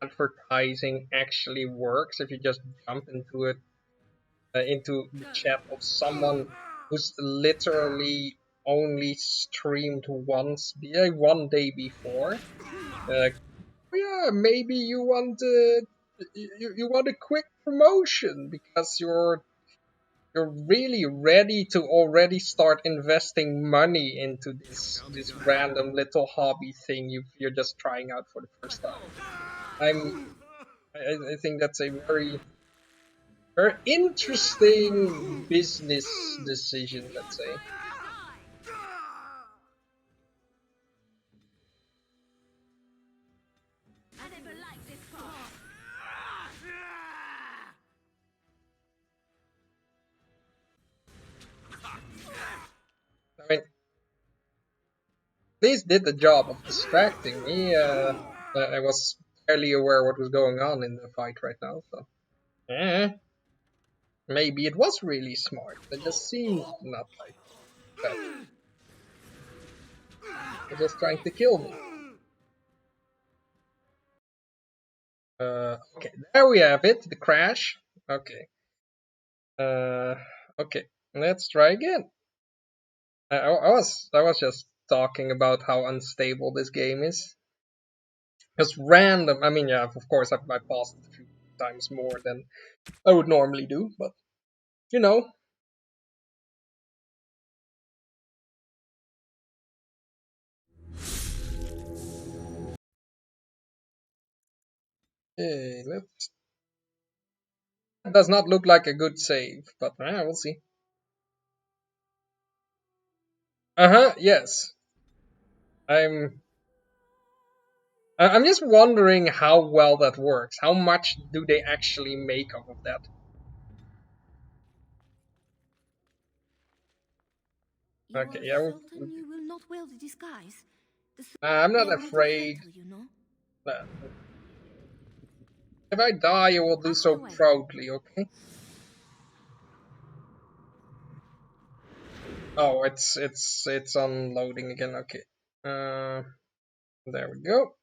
advertising actually works. If you just jump into it, into the chat of someone who's literally only streamed once, one day before. Yeah, maybe you want you want a quick promotion because you're really ready to already start investing money into this random little hobby thing you're just trying out for the first time. I think that's a very interesting business decision, let's say. I mean, these did the job of distracting me. I was barely aware what was going on in the fight right now, so maybe it was really smart. It just seemed not like that. They're just trying to kill me. Okay, there we have it. The crash. Okay. Okay. Let's try again. I was just talking about how unstable this game is. It's random. I mean, yeah, of course, I paused it a few times more than I would normally do, but you know. Okay, let's. That does not look like a good save, but we'll see. Yes. I'm just wondering how well that works. How much do they actually make off of that? Okay, yeah. Certain you will not wear the disguise. I'm not afraid. If I die, I will do so proudly, okay? Oh, it's unloading again. Okay. There we go.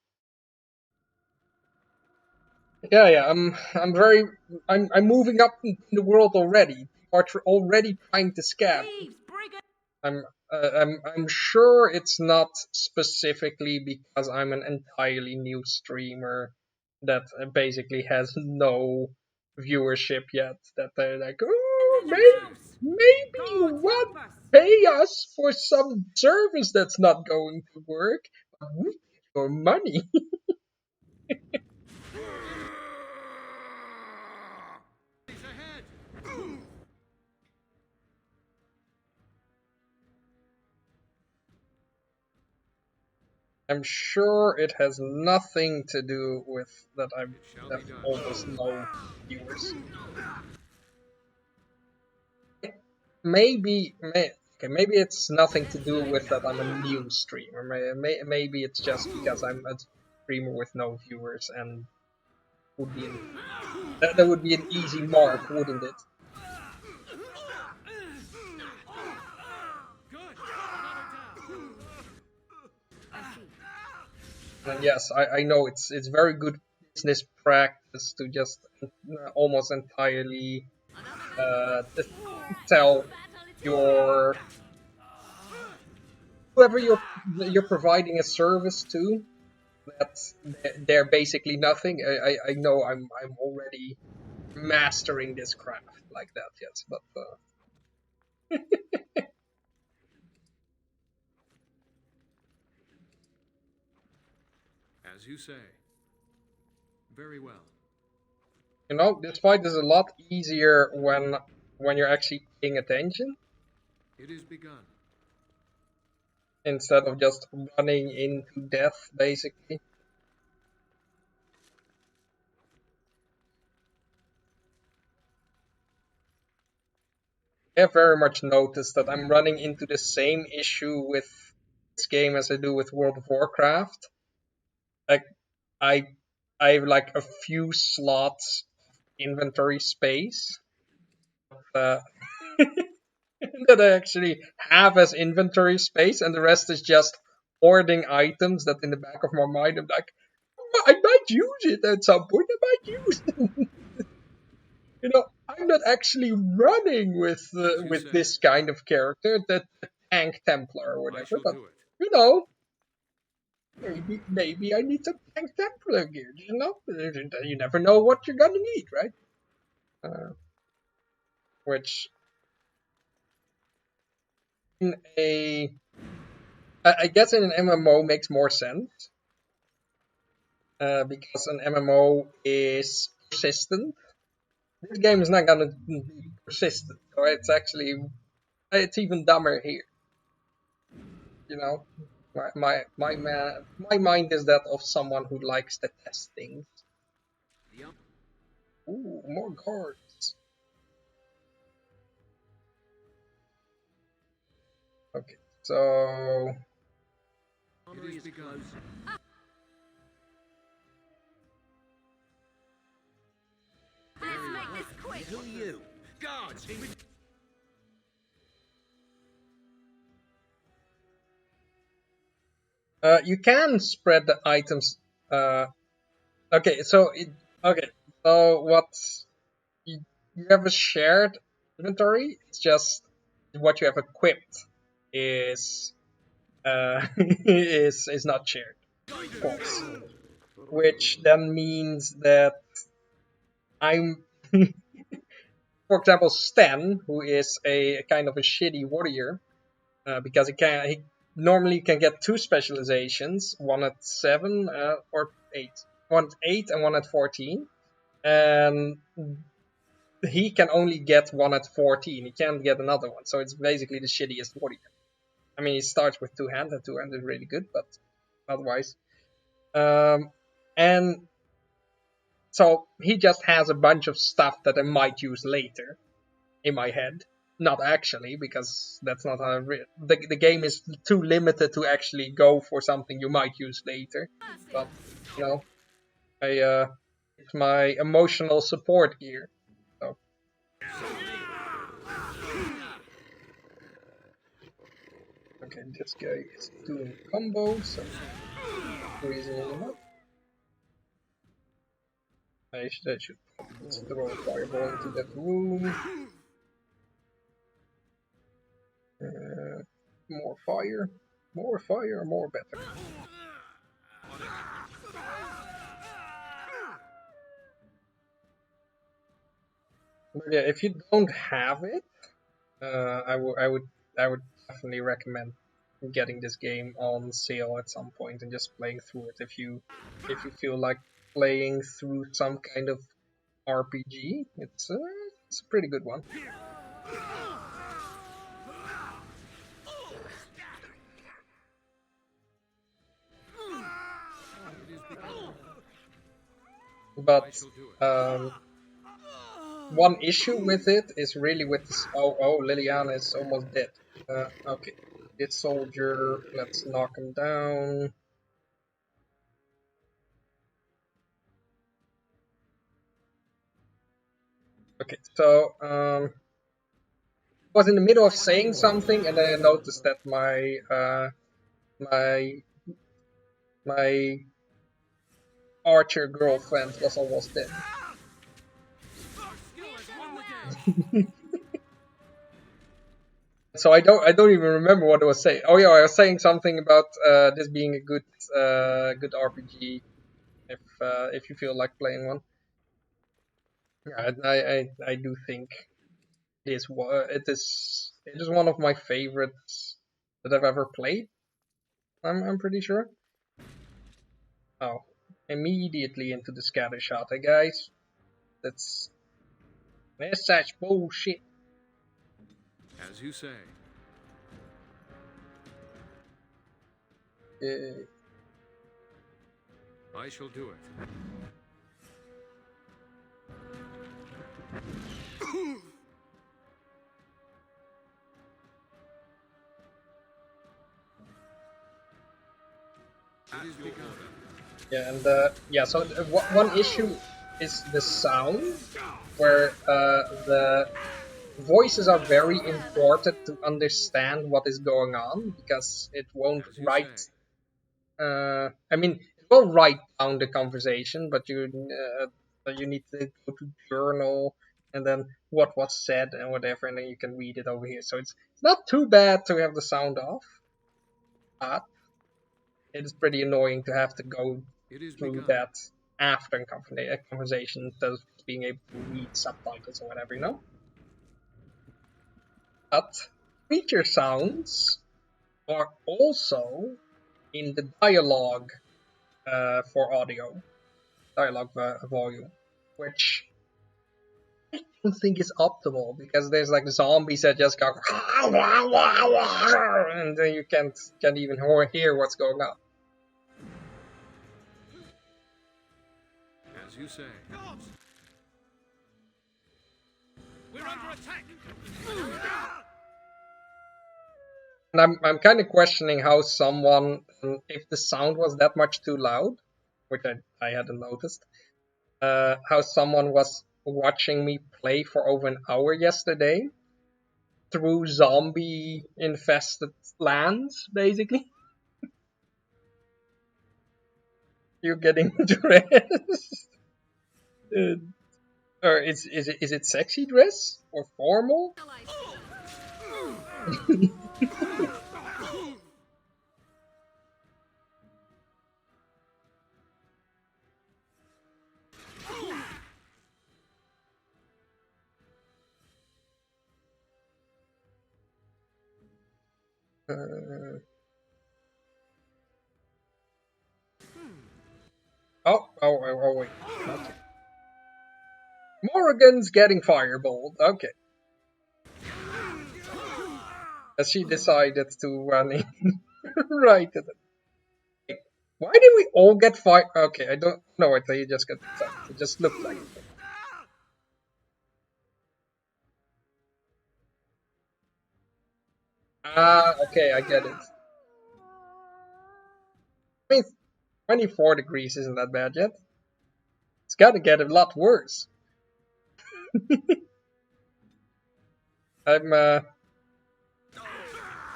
Yeah. I'm moving up in the world already. Are already trying to scam. I'm sure it's not specifically because I'm an entirely new streamer that basically has no viewership yet. That they're like, oh, maybe you won't pay us for some service that's not going to work, but we get your money. I'm sure it has nothing to do with that I have almost no viewers. Maybe it's nothing to do with that I'm a new streamer. Maybe it's just because I'm a streamer with no viewers, and would be that would be an easy mark, wouldn't it? And yes, I know it's very good business practice to just almost entirely tell your whoever you're providing a service to that they're basically nothing. I know I'm already mastering this craft like that yet, but As you say. Very well. you know, this fight is a lot easier when you're actually paying attention It is begun. instead of just running into death, basically. I have very much noticed that I'm running into the same issue with this game as I do with World of Warcraft. Like, I I have like a few slots inventory space uh, that I actually have as inventory space, and the rest is just hoarding items that in the back of my mind I'm like, I might use it at some point. I might use it. You know, I'm not actually running with this kind of character, the tank Templar or whatever. But you know, maybe I need some tank Templar gear. You know, you never know what you're gonna need, right? Which in I guess in an MMO makes more sense because an MMO is persistent. This game is not gonna be persistent, so it's even dumber here. You know, my mind is that of someone who likes to test things. Ooh, more guards. Okay, so It is begun. Let's make this quick. Who are you? Guards! you can spread the items. Okay, so what you have a shared inventory. It's just what you have equipped is is not shared, of course. Which then means that I'm, for example, Stan, who is a kind of a shitty warrior, because he normally can get two specializations, one at 7 or 8, one at 8 and one at 14, and he can only get one at 14. He can't get another one, so it's basically the shittiest warrior. I mean, he starts with two hand, and two hand is really good, but otherwise, and so he just has a bunch of stuff that I might use later in my head. Not actually, because that's not how the game is too limited to actually go for something you might use later. But you know, it's my emotional support gear. So. Okay, this guy is doing combos, so reasonable enough. I should throw a fireball into that room. More fire, more better. But yeah, if you don't have it, I would definitely recommend getting this game on sale at some point and just playing through it if you feel like playing through some kind of RPG. It's a pretty good one. But one issue with it is really with this. Oh, Liliana is almost dead. Okay, this soldier, let's knock him down. Okay, so I was in the middle of saying something, and then I noticed that my archer girlfriend was almost dead. So I don't even remember what I was saying. Oh yeah, I was saying something about this being a good RPG if you feel like playing one. Yeah, I do think it is one of my favorites that I've ever played. I'm pretty sure. Oh, immediately into the scatter shot, guys. That's such bullshit. As you say. I shall do it. Yeah, and yeah, so one issue is the sound, where the voices are very important to understand what is going on, because it won't write. I mean, it will write down the conversation, but you need to go to journal and then what was said and whatever, and then you can read it over here. So it's not too bad to have the sound off, but it is pretty annoying to have to go through that after a conversation instead of just being able to read subtitles or whatever, you know? But creature sounds are also in the dialogue for audio, dialogue volume, which I don't think is optimal, because there's like zombies that just go and then you can't even hear what's going on. As you say. We're under attack! And I'm kind of questioning how someone, if the sound was that much too loud, which I hadn't noticed, how someone was watching me play for over an hour yesterday through zombie infested lands, basically. You're getting dressed. Or is it sexy dress or formal? Oh, wait. Okay. Morrigan's getting fireballed. Okay. As she decided to run in right at it. Why did we all get fired? Okay, I don't know what they just got attacked. It just looked like it. Ah, okay, I get it. I mean, 24 degrees isn't that bad yet. It's gotta get a lot worse.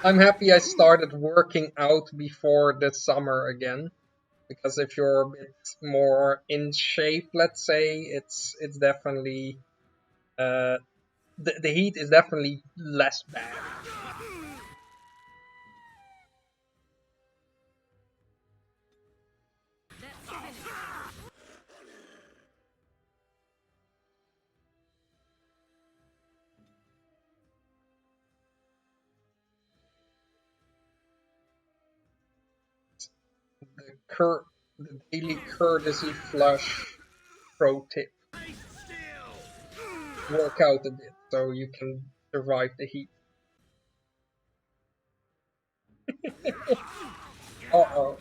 I'm happy I started working out before the summer again, because if you're a bit more in shape, let's say, it's definitely the heat is definitely less bad. The daily courtesy flush pro tip: work out a bit so you can survive the heat. Uh-oh.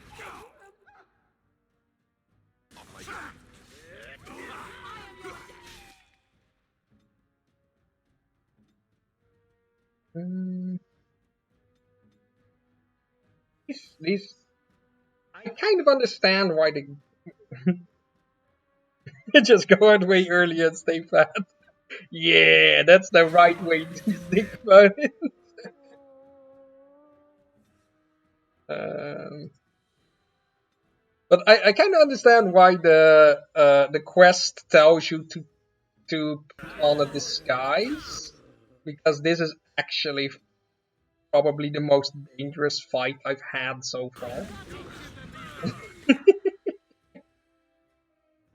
These I kind of understand why they just go out way early and stay fat. Yeah, that's the right way to think about it. But I kind of understand why the quest tells you to put on a disguise, because this is actually probably the most dangerous fight I've had so far.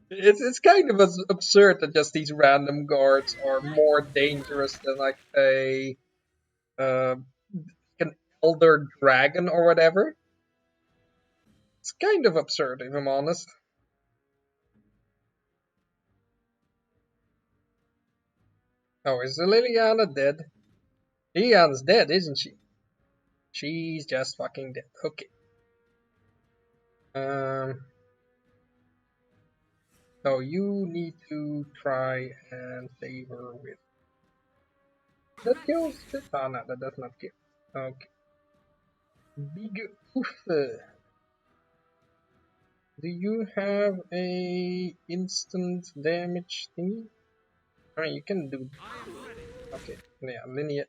It's kind of absurd that just these random guards are more dangerous than like uh, an elder dragon or whatever. It's kind of absurd, if I'm honest. Oh, is Liliana dead? Liliana's dead, isn't she? She's just fucking dead. Okay. So you need to try and save her with. That kills it. Oh no, that does not kill. Okay. Big oof. Do you have a instant damage thingy? Alright, you can do. Okay, yeah, linear.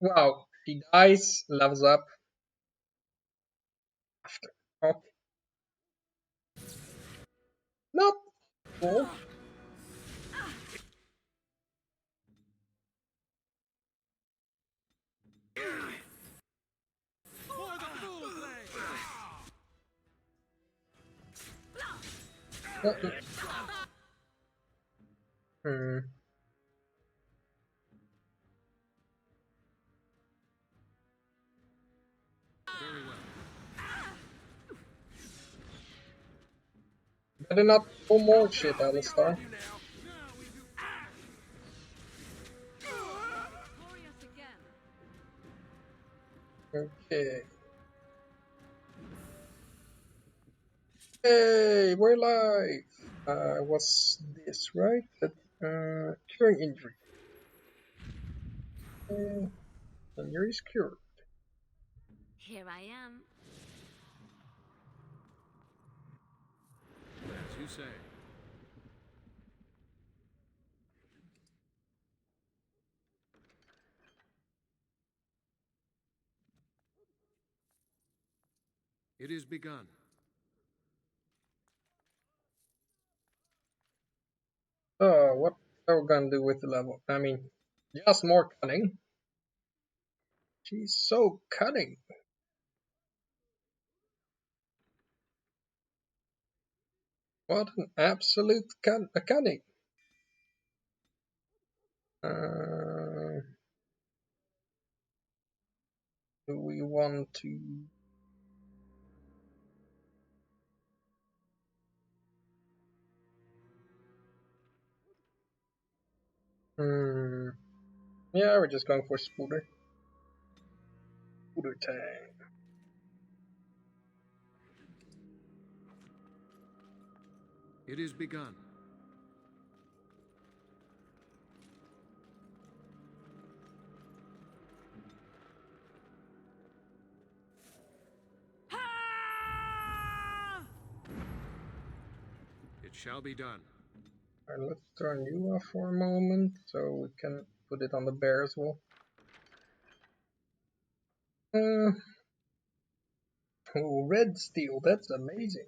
Wow, she dies, levels up after. Okay, not cool. Hmm. Better not pull more shit, Alistar. Okay. Hey, we're live! What's this, right? Curing injury. Injury is cured. Here I am. As you say. It is begun. Oh, what are we gonna do with the level? I mean, just more cunning. She's so cunning. What an absolute cunning. Do we want to? Yeah, we're just going for Spooder. Spooder time. It is begun. It shall be done. Alright, let's turn you off for a moment so we can put it on the bear as well. Oh, red steel, that's amazing.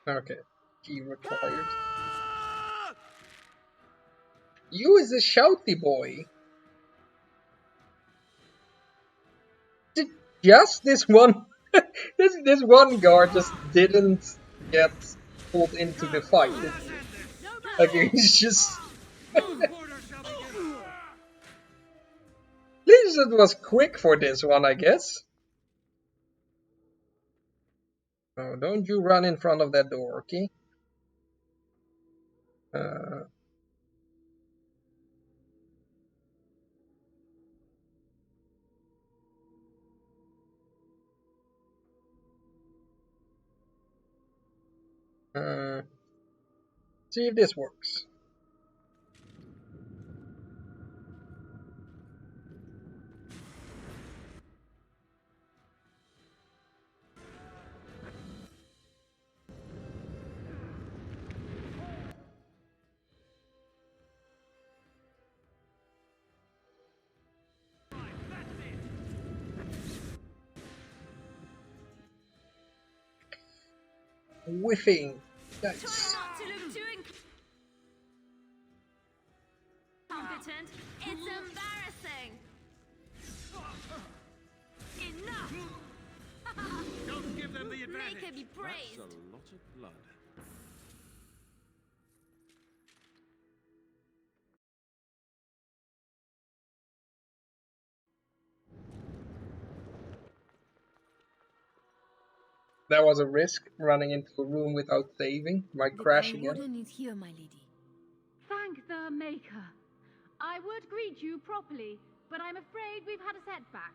Okay, key required. You is a shouty boy. Just this one, this one guard just didn't get pulled into the fight, did he? Like he's just. At least it was quick for this one, I guess. Oh, don't you run in front of that door, okay? See if this works. Whiffing. Yikes. Competent. It's embarrassing. Enough. Don't give them the advantage. Make her be praised. That's a lot of blood. That was a risk, running into a room without saving. Might crash again. Warden is here, my lady. Thank the Maker. I would greet you properly, but I'm afraid we've had a setback.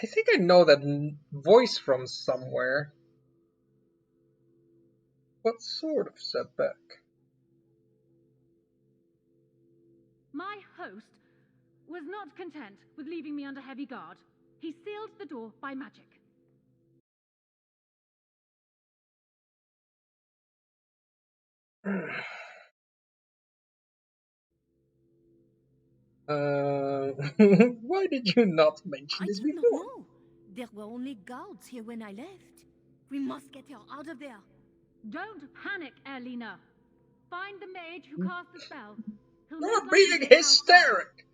I think I know that voice from somewhere. What sort of setback? My host was not content with leaving me under heavy guard. He sealed the door by magic. Why did you not mention this I did before? not know. There were only guards here when I left. We must get her out of there. Don't panic, Erlina. Find the mage who cast the spell. He'll You're most likely being be outside. hysteric!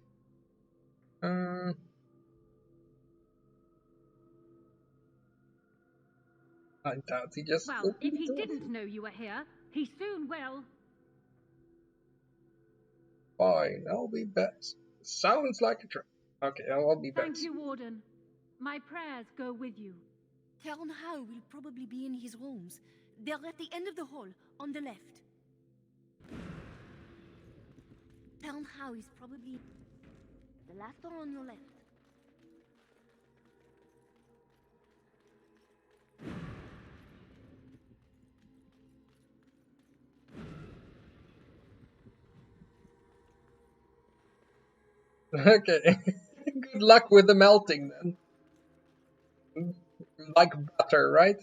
I doubt he just Well, opened if the he door. didn't know you were here, he soon will. Fine, I'll be back. Sounds like a trap. Okay, I'll be back. Thank you, Warden. My prayers go with you. Count Howe will probably be in his rooms. They're at the end of the hall, on the left. Count Howe is probably the last door on your left. Okay. Good luck with the melting then. Like butter, right?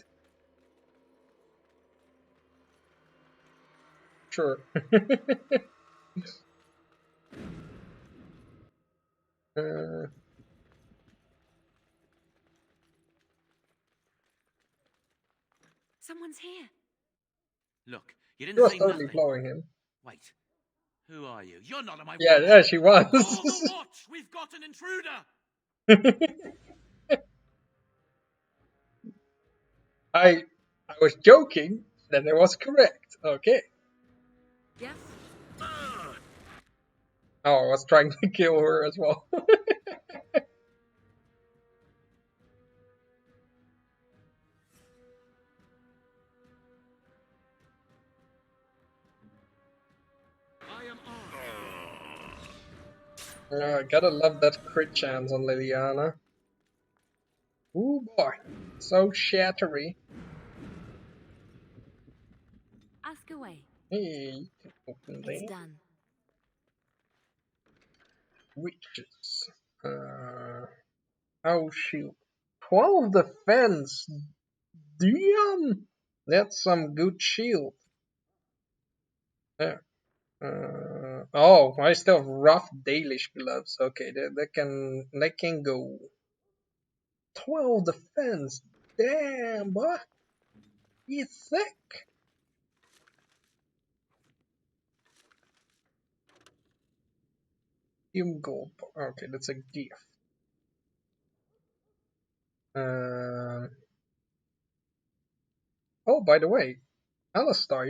Sure. Someone's here. Look, you She didn't was say totally nothing. blowing him. Wait. Who are you? You're not on my Yeah, watch. yeah, she was. Call the watch! We've got an intruder! I was joking, then it was correct. Okay. Yes. Oh, I was trying to kill her as well. Gotta love that crit chance on Liliana. Ooh boy, so shattery. Ask away. Hey, you can open It's that. done. Witches. Oh shield. 12 defense. Damn! That's some good shield. Yeah. Oh, I still have rough Dalish gloves. Okay, they can go. 12 defense. Damn, boy. He's sick. Gold. Okay, that's a gift. Oh, by the way, Alistar,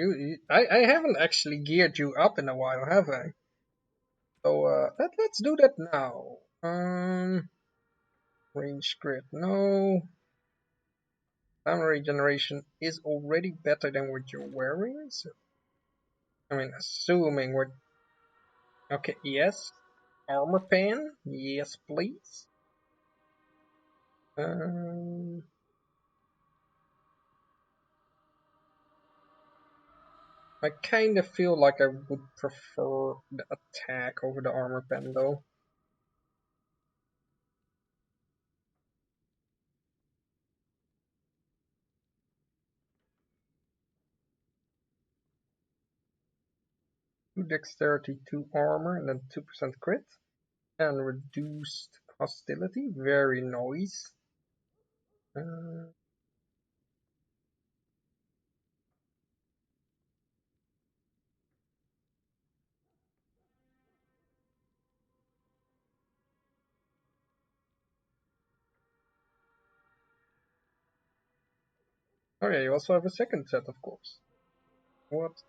I haven't actually geared you up in a while, have I? So let's do that now. Range crit, no. Armor regeneration is already better than what you're wearing. So, I mean, assuming we're okay. Yes, armor pen. Yes, please. I kind of feel like I would prefer the attack over the armor pen though. Two dexterity, 2 armor, and then 2% crit. And reduced hostility, very nice. Oh yeah, you also have a second set, of course. What?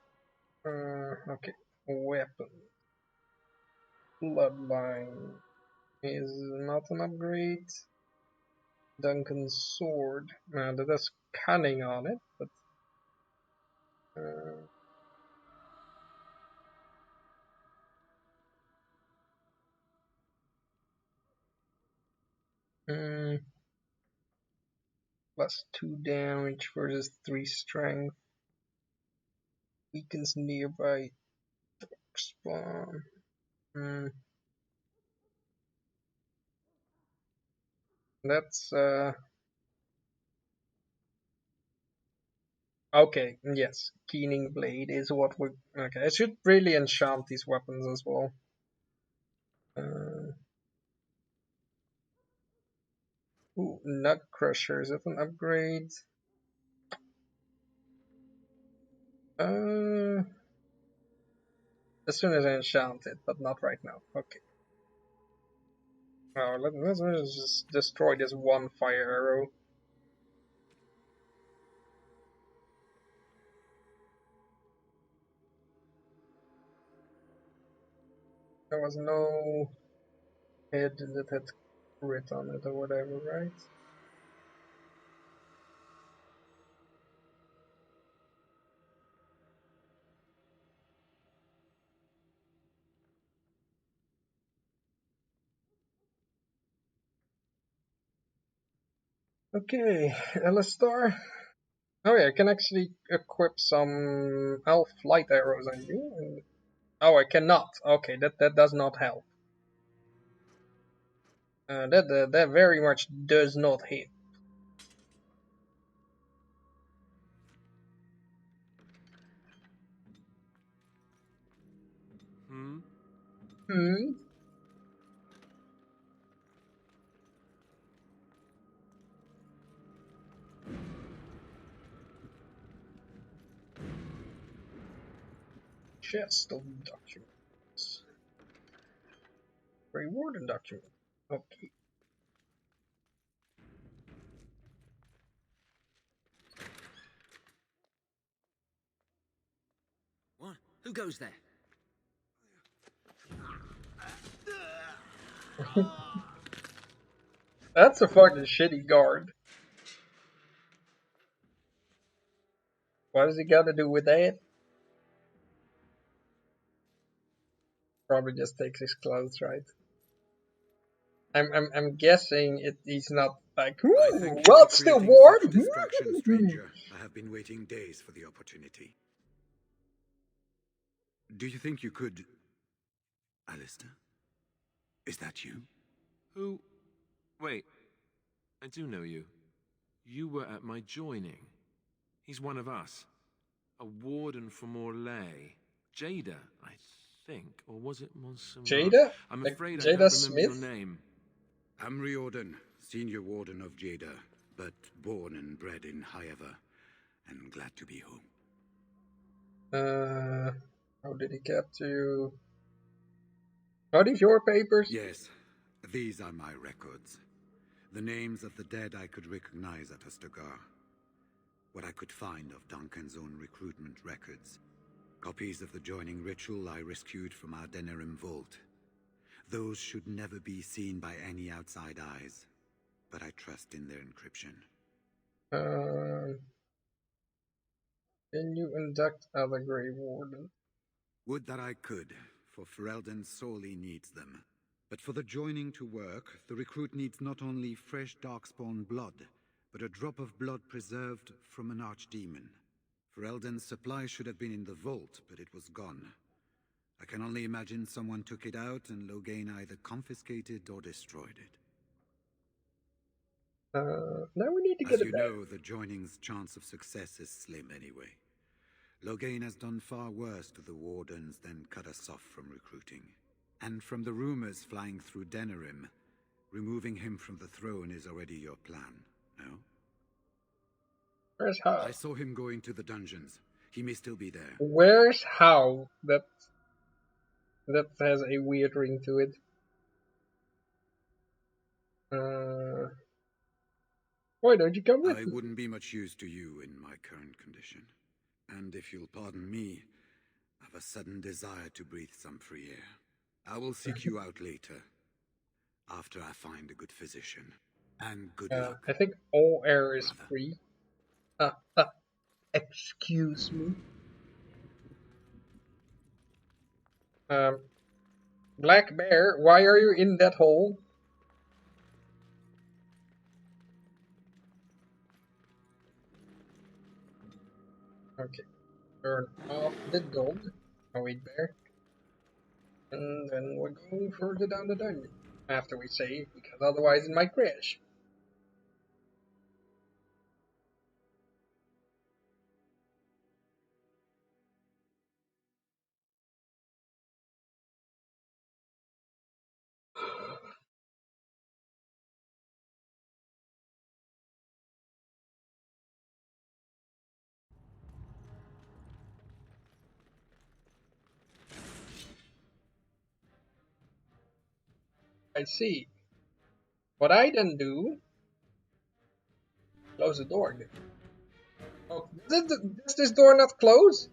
Okay. Weapon. Bloodline is not an upgrade. Duncan's sword. That has cunning on it, but +2 damage versus 3 strength. Weakens nearby spawn. That's okay. Yes, Keening Blade is what we. Okay, I should really enchant these weapons as well. Ooh, Nut Crusher, is it an upgrade? As soon as I enchant it, but not right now. Okay. Oh, let's just destroy this one fire arrow. There was no head that had crit on it or whatever, right? Okay, Alistar. Oh yeah, I can actually equip some elf light arrows on you. Oh, I cannot. Okay, that does not help. That very much does not hit. Chest of documents. Reward and document. Okay. What? Who goes there? That's a fucking shitty guard. What does he got to do with that? Probably just takes his clothes, right? I'm guessing he's not like, ooh, well, it's still warm. Distraction, stranger. I have been waiting days for the opportunity. Do you think you could... Alistair? Is that you? Who? Wait. I do know you. You were at my joining. He's one of us. A warden from Orlais. Jada, I think. Or was it Montserrat? Jada? I'm Like afraid Jada I don't Smith? remember your name. I'm Riordan, senior warden of Jada, but born and bred in Highever, and glad to be home. How did he get to you? Are these your papers? Yes, these are my records. The names of the dead I could recognize at Ostagar. What I could find of Duncan's own recruitment records. Copies of the joining ritual I rescued from our Denerim vault. Those should never be seen by any outside eyes, but I trust in their encryption. Can you induct other Grey Warden? Would that I could, for Ferelden sorely needs them. But for the joining to work, the recruit needs not only fresh darkspawn blood, but a drop of blood preserved from an archdemon. Ferelden's supply should have been in the vault, but it was gone. I can only imagine someone took it out and Loghain either confiscated or destroyed it. Now we need to get As it you back. know, the joining's chance of success is slim anyway. Loghain has done far worse to the Wardens than cut us off from recruiting. And from the rumors flying through Denerim, removing him from the throne is already your plan, no? Where's How? I saw him going to the dungeons. He may still be there. Where's How? That has a weird ring to it. Why don't you come with I me? wouldn't be much use to you in my current condition. And if you'll pardon me, I've a sudden desire to breathe some free air. I will seek you out later, after I find a good physician. And good luck. I think all air is free. Excuse me. Black Bear, why are you in that hole? Okay, turn off the dog. Oh wait, Bear. And then we're going further down the dungeon. After we save, because otherwise it might crash. I see. What I then do, close the door again. Oh, does this door not close?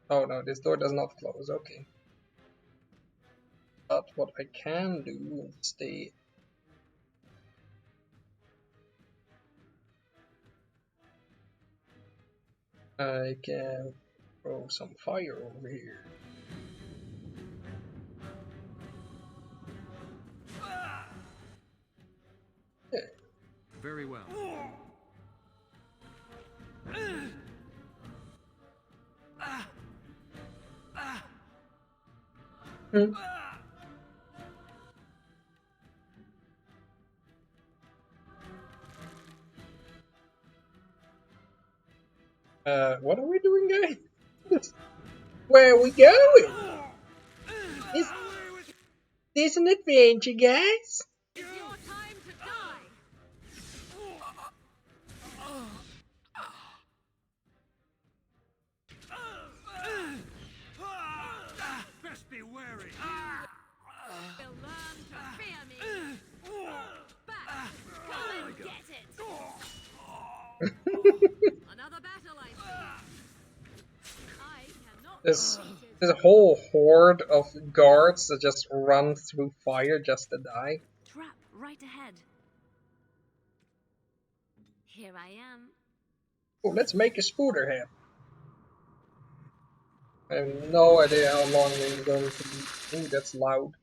Oh no, this door does not close, okay. But what I can do instead, I can throw some fire over here. Yeah. Very well. What are we doing, guys? Where are we going? Is this an adventure, guys? It's your time to die. Best be wary. Will learn to fear me. Back, come and get it. Another battle, I see. I cannot. There's a whole horde of guards that just run through fire just to die. Trap right ahead. Here I am. Oh, let's make a spooter head. I have no idea how long it's going to be. Ooh, that's loud.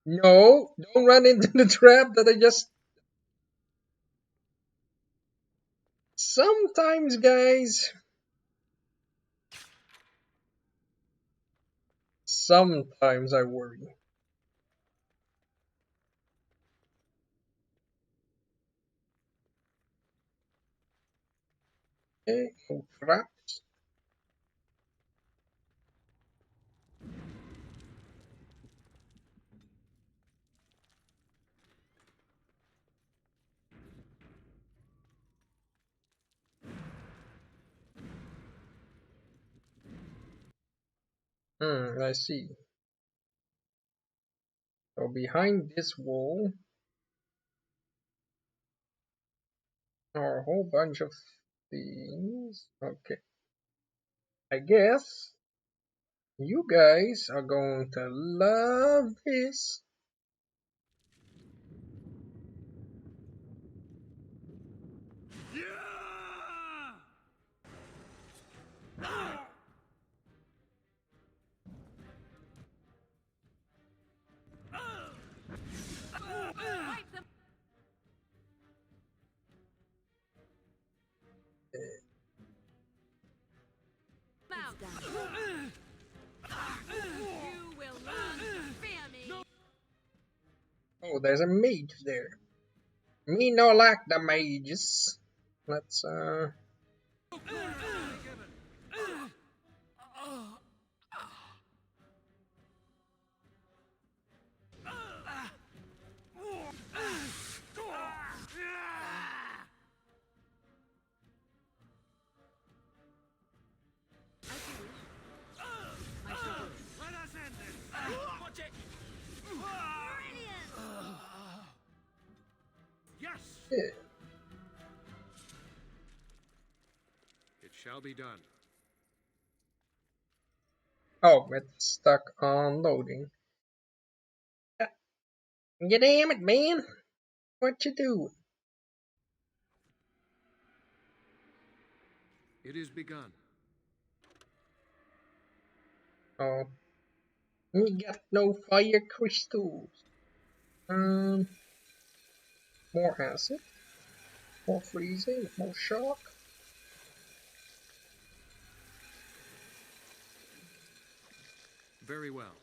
No, don't run into the trap that I just... Sometimes, guys... Sometimes I worry. Okay, no traps. I see. So behind this wall are a whole bunch of things. Okay. I guess you guys are going to love this. Oh, there's a mage there. Me no like the mages. Let's yeah. It shall be done. Oh, it's stuck on loading. God damn it, man! What you do? It is begun. Oh, we got no fire crystals. More acid, more freezing, more shock. Very well.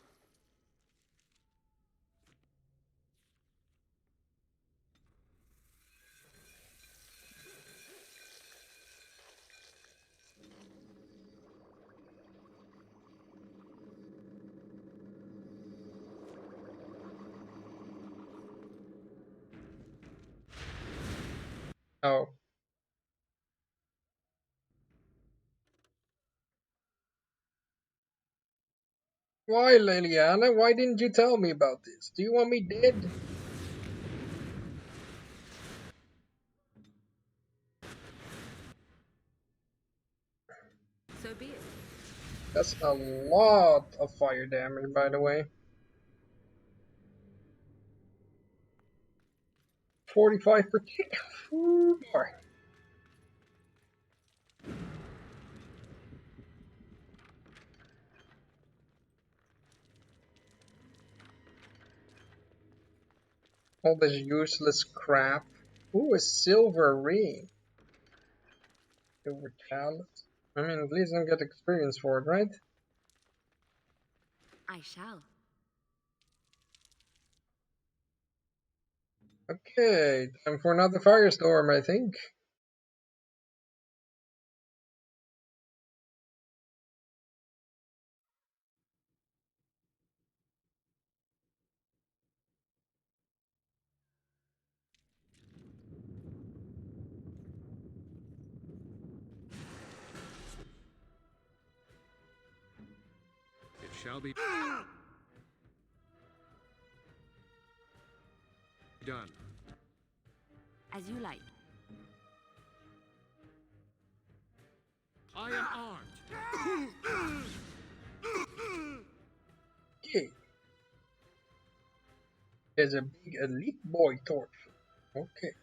Oh. Why, Liliana? Why didn't you tell me about this? Do you want me dead? So be it. That's a lot of fire damage, by the way. 45 per tick. Ooh, boy. All this useless crap. Ooh, a silver ring. Silver talent. I mean, at least I get experience for it, right? I shall. Okay, time for another firestorm, I think. It shall be done. As you like. I am armed. Okay. There's a big elite boy torch. Okay.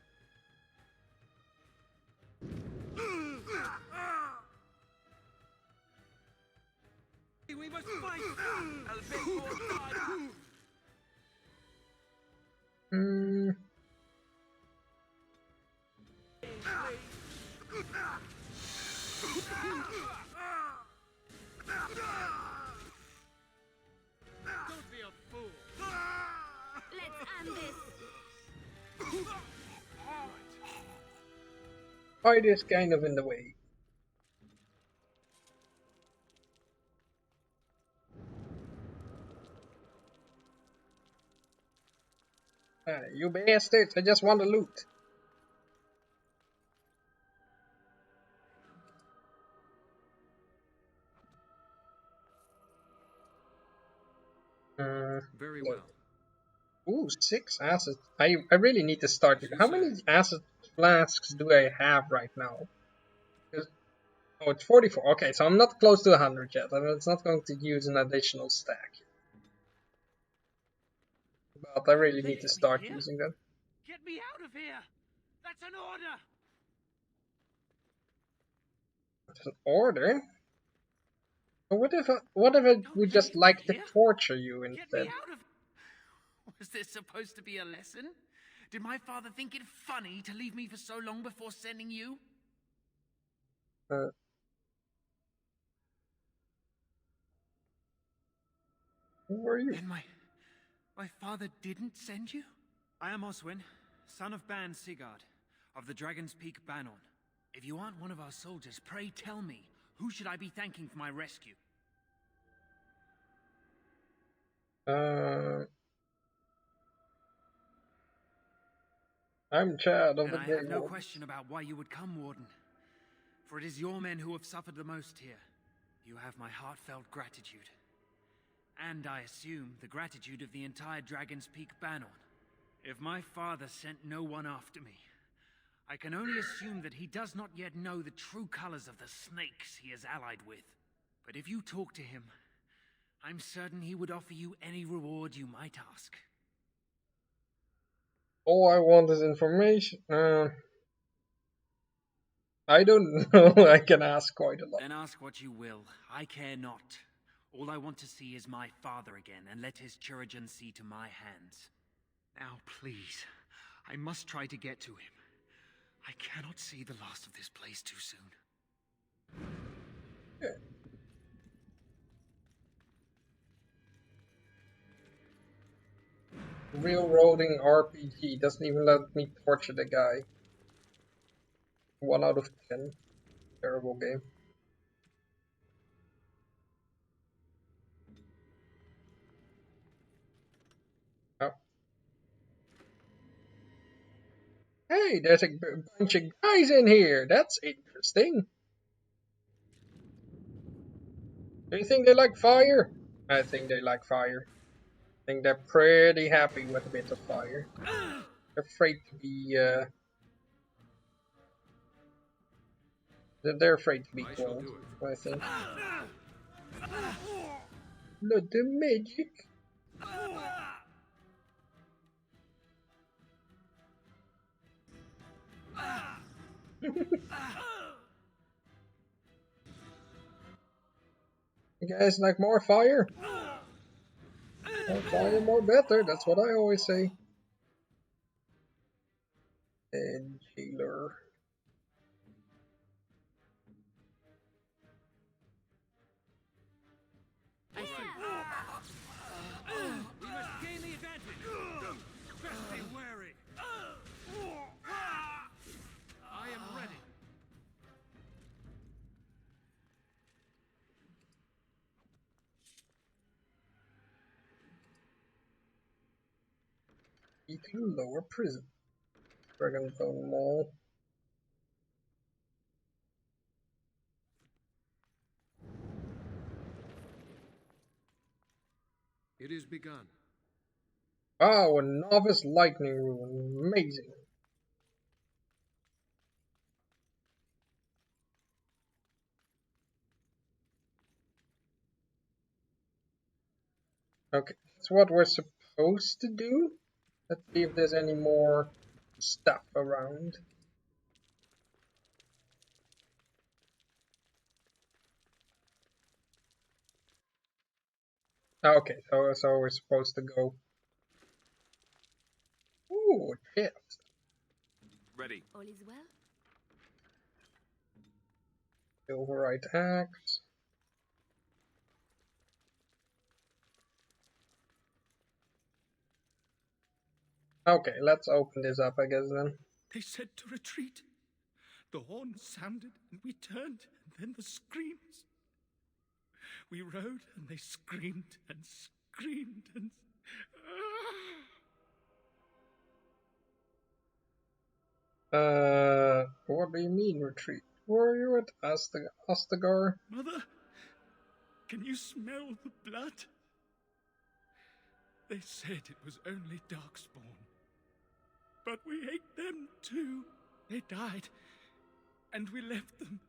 We must fight! El big boy Hmm. Don't be a fool! Let's end this. Fight is kind of in the way. You bastards, I just want to loot. Very well. Ooh, 6 acid. I really need to start. How many acid flasks do I have right now? Oh, it's 44. Okay, so I'm not close to 100 yet. I mean, it's not going to use an additional stack. But I really need to start using them. Get me out of here! That's an order! It's an order? But what if I would just like to torture you Get me instead? out of... Was this supposed to be a lesson? Did my father think it funny to leave me for so long before sending you? Who are you? Then my father didn't send you? I am Oswin, son of Ban Sigurd, of the Dragon's Peak Banon. If you aren't one of our soldiers, pray tell me, who should I be thanking for my rescue? I'm Chad of Then the I Grey have no Wolves. question about why you would come, Warden. For it is your men who have suffered the most here. You have my heartfelt gratitude. And I assume the gratitude of the entire Dragon's Peak Banon. If my father sent no one after me, I can only assume that he does not yet know the true colors of the snakes he is allied with. But if you talk to him, I'm certain he would offer you any reward you might ask. All I want is information. I don't know. I can ask quite a lot. Then ask what you will. I care not. All I want to see is my father again, and let his chirurgeon see to my hands. Now, please, I must try to get to him. I cannot see the last of this place too soon. Yeah. Railroading RPG doesn't even let me torture the guy. 1 out of 10. Terrible game. Oh. Hey, there's a bunch of guys in here. That's interesting. Do you think they like fire? I think they like fire. I think they're pretty happy with a bit of fire. They're afraid to be, they're afraid to be cold, I think. Blood the magic. You guys like more fire? More fire, more better. That's what I always say. And jailer. I see. We must gain the advantage. Best be wary. I am ready. Eating lower prison. Dragonstone Mall. It is begun. Wow, a novice lightning rune. Amazing. Okay, that's what we're supposed to do. Let's see if there's any more stuff around. Okay, so we're supposed to go. Ooh, chest. Ready. All is well? Silverite axe. Okay, let's open this up, I guess, then. They said to retreat. The horn sounded, and we turned, and then the screams. We rode, and they screamed, and screamed, and... What do you mean, retreat? Were you at Ostagar? Mother, can you smell the blood? They said it was only Darkspawn. But we ate them too. They died, and we left them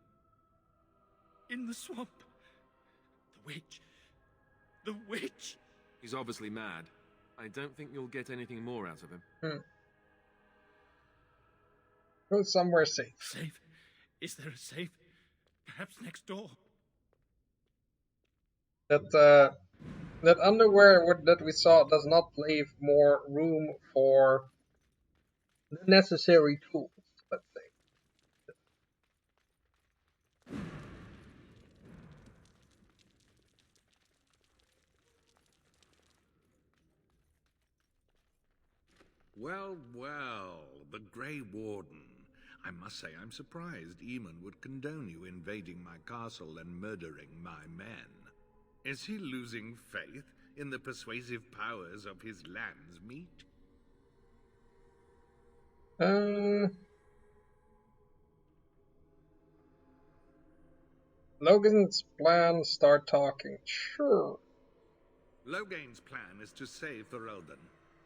in the swamp. The witch. The witch! He's obviously mad. I don't think you'll get anything more out of him. Go somewhere safe. Safe? Is there a safe? Perhaps next door. That underwear that we saw does not leave more room for the necessary tools, let's say. Well, well, the Grey Warden. I must say I'm surprised Eamon would condone you invading my castle and murdering my men. Is he losing faith in the persuasive powers of his lamb's meat? Logan's plan, start talking. Sure. Logain's plan is to save Ferelden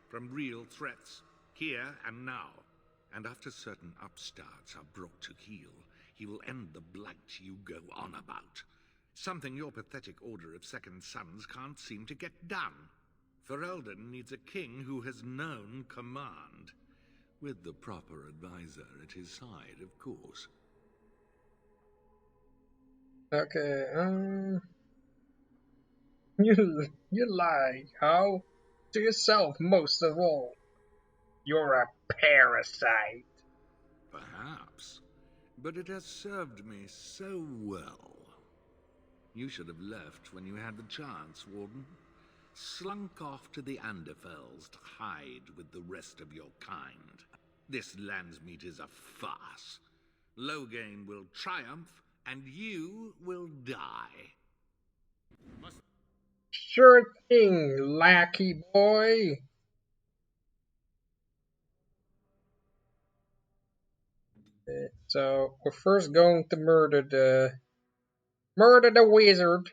from real threats, here and now. And after certain upstarts are brought to heel, he will end the blight you go on about. Something your pathetic Order of Second Sons can't seem to get done. Ferelden needs a king who has known command. With the proper advisor at his side, of course. Okay, you lie, how? To yourself, most of all. You're a parasite. Perhaps, but it has served me so well. You should have left when you had the chance, Warden. Slunk off to the Anderfells to hide with the rest of your kind. This Landsmeet is a farce. Logain will triumph, and you will die. Sure thing, lackey boy. Okay, so we're first going to murder the wizard.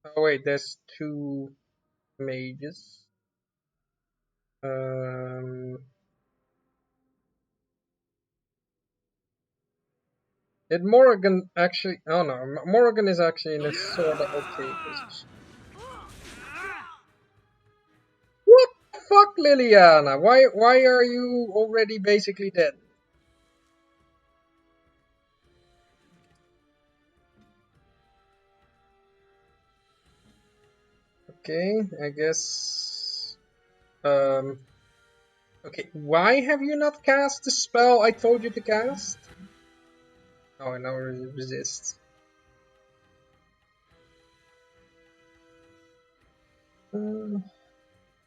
Oh wait, there's 2 mages. Did Morrigan actually? Oh no, Morrigan is actually in a sort of okay position. What the fuck, Liliana? Why are you already basically dead? Okay, I guess. Okay, why have you not cast the spell I told you to cast? Oh, I now resist.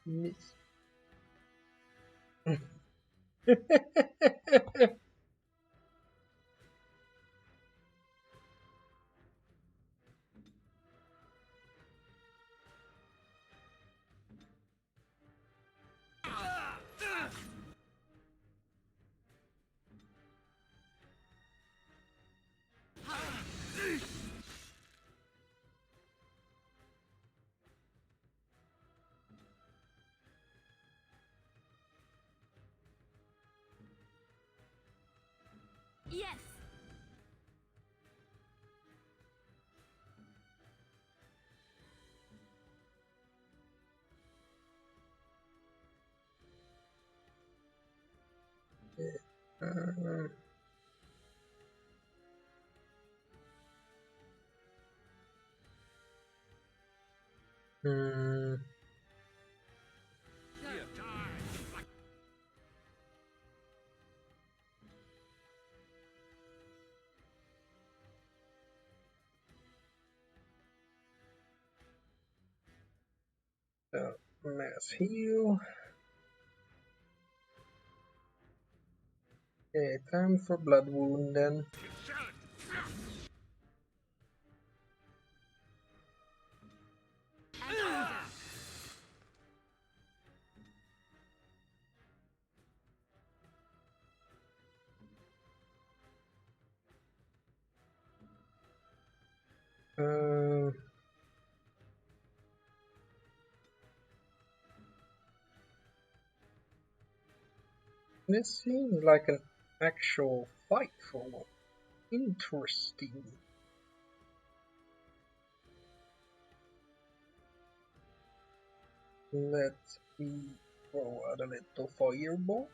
Miss. Yes. Mass heal. Okay, time for blood wound then. This seems like an actual fight for one. Interesting. Let me throw out a little fireball.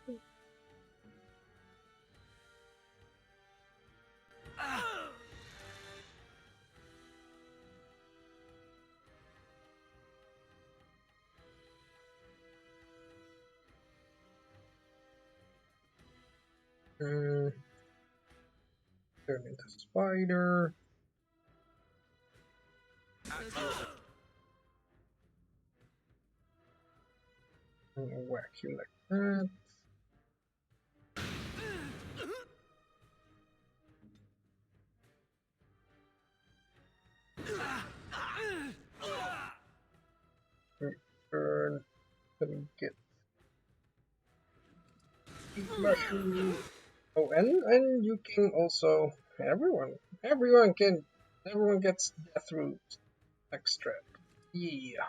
Turn into spider. I'll whack you like that. Oh, and you can also everyone gets death root extract. Yeah.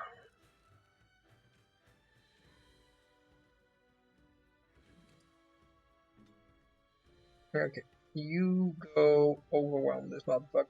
Okay, you go overwhelm this motherfucker.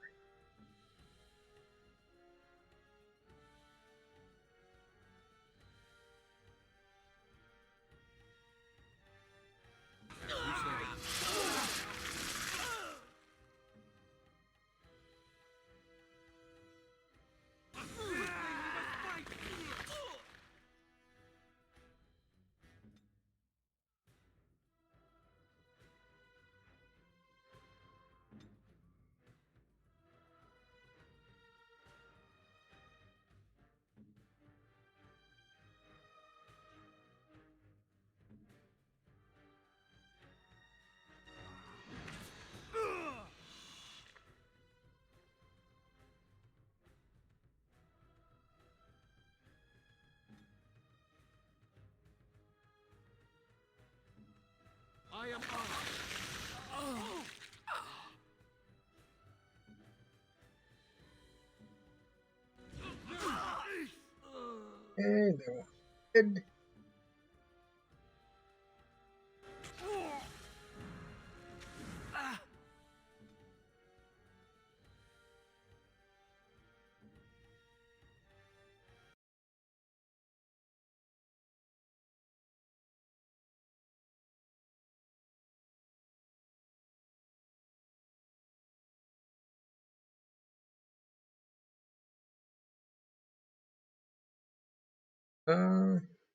I am armed. Oh. And dead.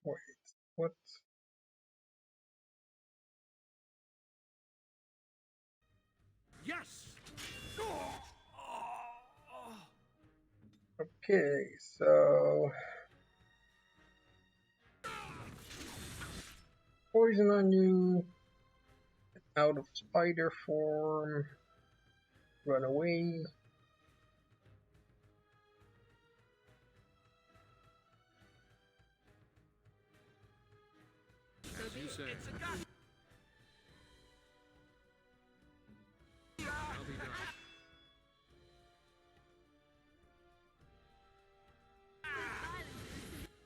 Wait, what? Yes. Okay, so poison on you, out of spider form, run away. As you say. I'll be done.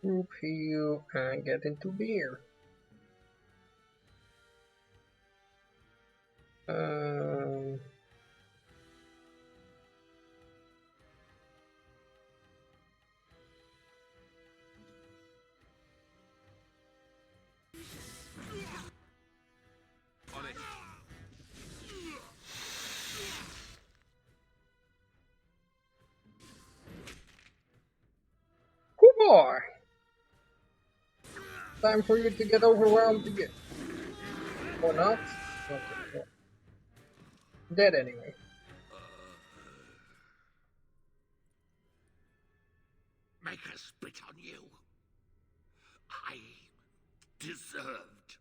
Group heal and get into beer. Um, On it. Good boy! Time for you to get overwhelmed again. Or not? Okay, well, dead anyway. Make us spit on you. I deserved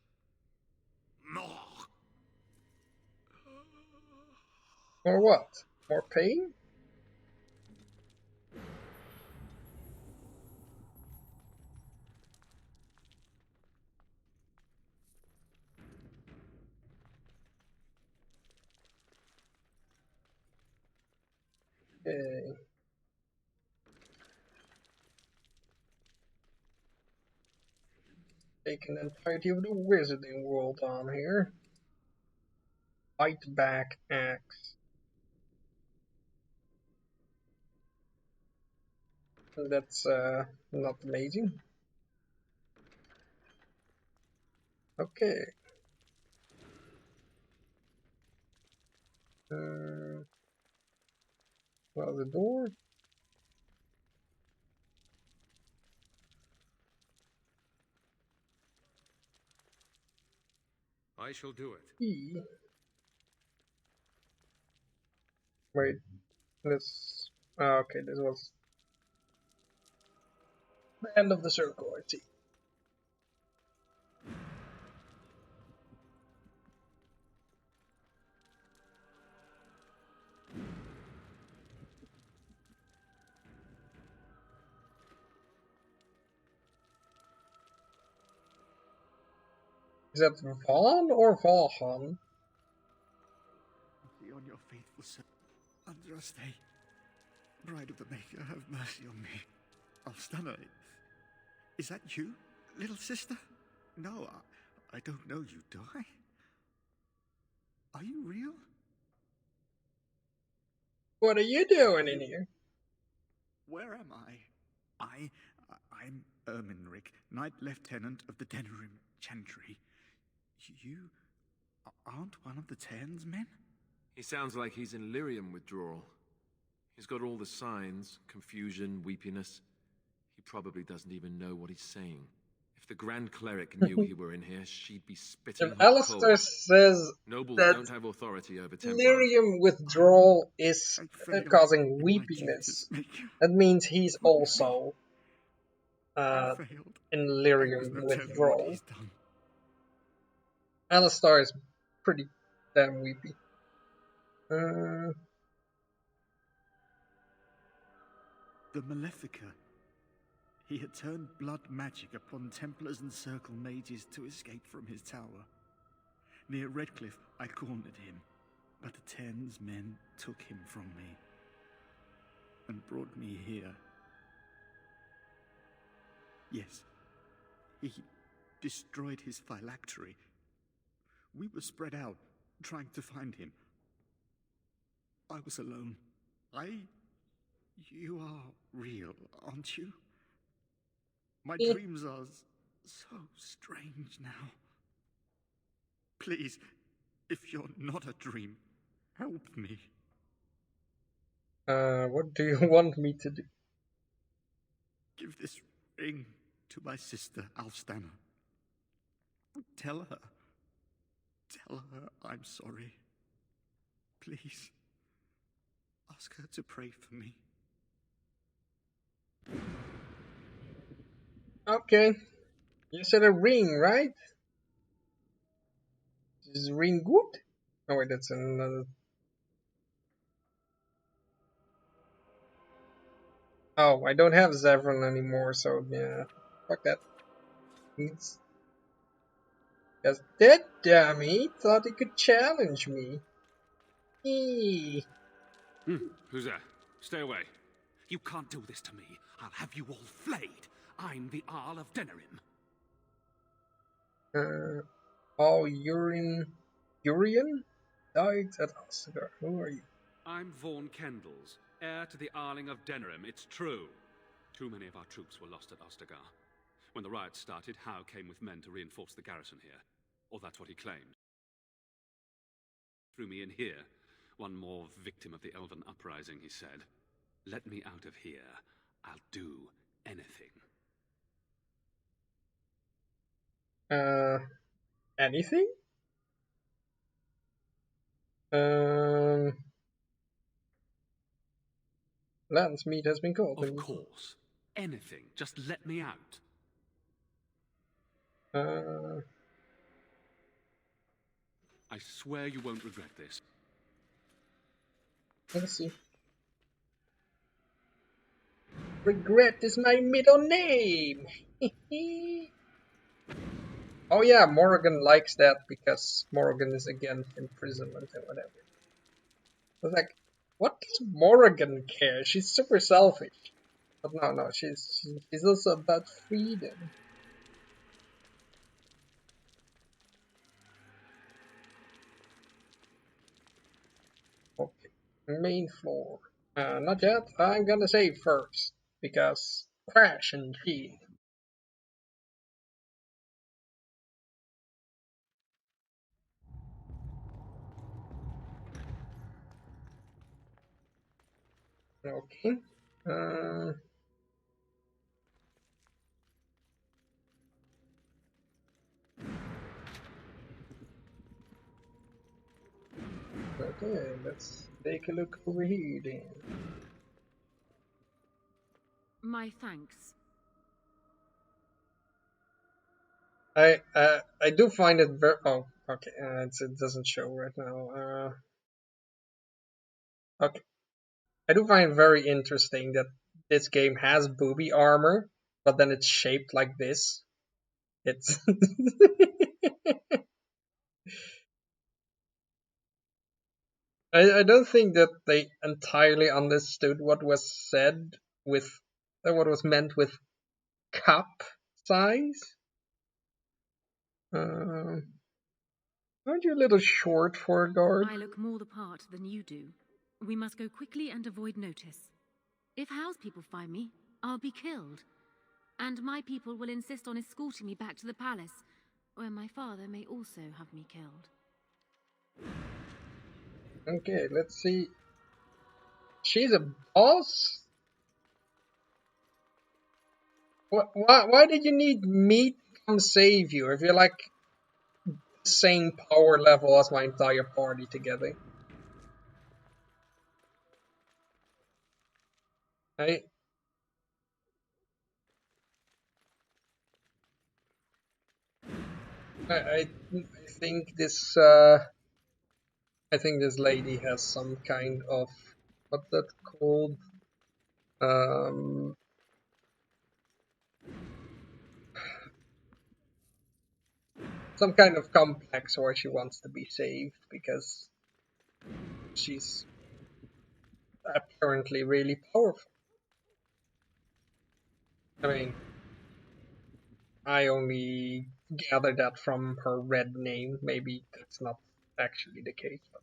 more. Or what? More pain? Okay. Taking the entirety of the wizarding world on here. Fight back axe. That's not amazing. Okay. Well, the door. I shall do it. E. Wait. This. Okay, this was the end of the circle, I see. Is that Vaughn or Vaughan? Be on your faithful servant, Andraste. Bride of the Maker, have mercy on me. Alstana, is that you, little sister? No, I don't know you, do I? Are you real? What are you doing in here? Where am I? I'm Erminric, Knight Lieutenant of the Denerim Chantry. You aren't one of the Tairn's men? He sounds like he's in lyrium withdrawal. He's got all the signs, confusion, weepiness. He probably doesn't even know what he's saying. If the Grand Cleric knew he were in here, she'd be spitting If hot Alistair coals. says Nobles that don't have authority over Templars. lyrium withdrawal is causing weepiness, that means he's also in lyrium withdrawal. Alistair is pretty damn weepy. The Malefica. He had turned blood magic upon Templars and Circle mages to escape from his tower. Near Redcliffe, I cornered him, but the Tairn's men took him from me and brought me here. Yes, he destroyed his phylactery. We were spread out, trying to find him. I was alone. You are real, aren't you? My dreams are so strange now. Please, if you're not a dream, help me. What do you want me to do? Give this ring to my sister, Alstana. Tell her I'm sorry. Please, ask her to pray for me. Okay. You said a ring, right? Is ring good? Oh wait, that's another. Oh, I don't have Zevran anymore, so yeah. Fuck that. Because that dummy thought he could challenge me. Eee. Who's there? Stay away. You can't do this to me. I'll have you all flayed. I'm the Arl of Denerim. Urian died at Ostagar. Who are you? I'm Vaughan Kendalls, heir to the Arling of Denerim. It's true. Too many of our troops were lost at Ostagar. When the riots started, Howe came with men to reinforce the garrison here. Or that's what he claimed. Threw me in here. One more victim of the Elven Uprising, he said. Let me out of here. I'll do anything. Anything? Lance meat has been called. Of course. Anything. Just let me out. I swear you won't regret this. Let's see. Regret is my middle name. Oh yeah, Morrigan likes that because Morrigan is against imprisonment and whatever. I was like, what does Morrigan care? She's super selfish. But no, she's also about freedom. Okay, main floor. Not yet. I'm gonna save first because crash and cheat. Okay. Okay, let's take a look over here then. My thanks. I do find it very. Oh, okay. It doesn't show right now. Okay. I do find it very interesting that this game has booby armor, but then it's shaped like this. It's I don't think that they entirely understood what was said with what was meant with cup size. Aren't you a little short for a guard? I look more the part than you do. We must go quickly and avoid notice. If House people find me, I'll be killed. And my people will insist on escorting me back to the palace, where my father may also have me killed. Okay, let's see. She's a boss? Why did you need me to come save you if you're like the same power level as my entire party together? I think this I think this lady has some kind of what's that called? Some kind of complex where she wants to be saved because she's apparently really powerful. I mean, I only gathered that from her red name. Maybe that's not actually the case, but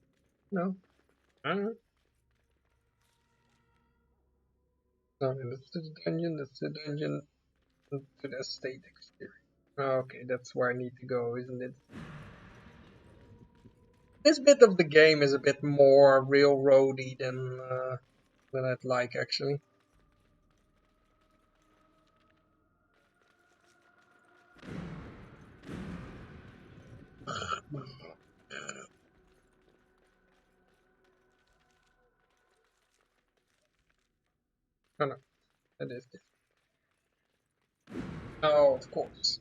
no. I don't know. No, that's the dungeon, that's the dungeon to the estate exterior. Okay, that's where I need to go, isn't it? This bit of the game is a bit more railroady than I'd like, actually. Oh no, that is this. Oh, of course.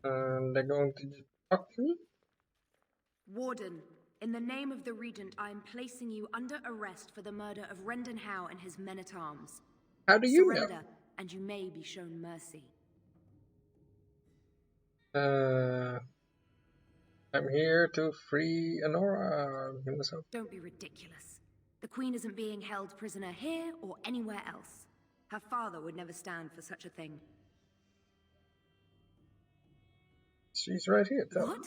They're going to just talk to me? Warden, in the name of the Regent, I am placing you under arrest for the murder of Rendon Howe and his men-at-arms. How do you Surrender, and you may be shown mercy. I'm here to free Honora. Don't be ridiculous. The Queen isn't being held prisoner here or anywhere else. Her father would never stand for such a thing. She's right here, tell What?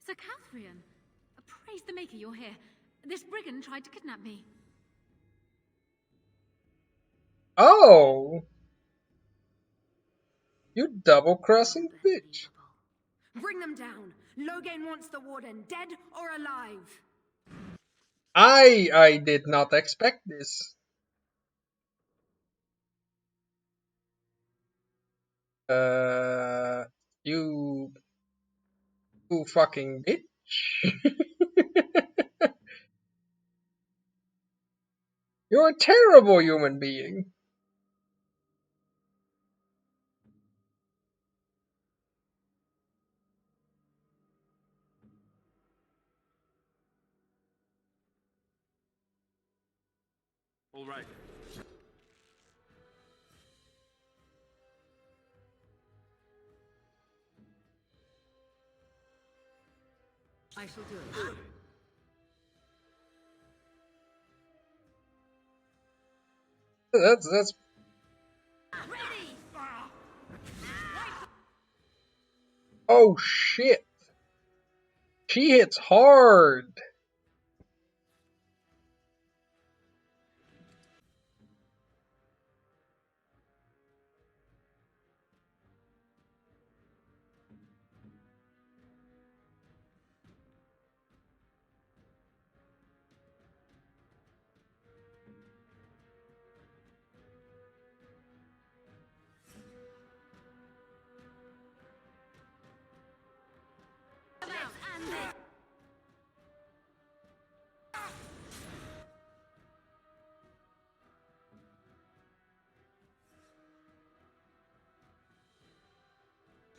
Sir Catherine? Praise the Maker you're here. This brigand tried to kidnap me. Oh! You double-crossing bitch. Bring them down. Loghain wants the Warden, dead or alive. I did not expect this. You fucking bitch. You're a terrible human being. All right. I shall do it. That's oh shit. She hits hard.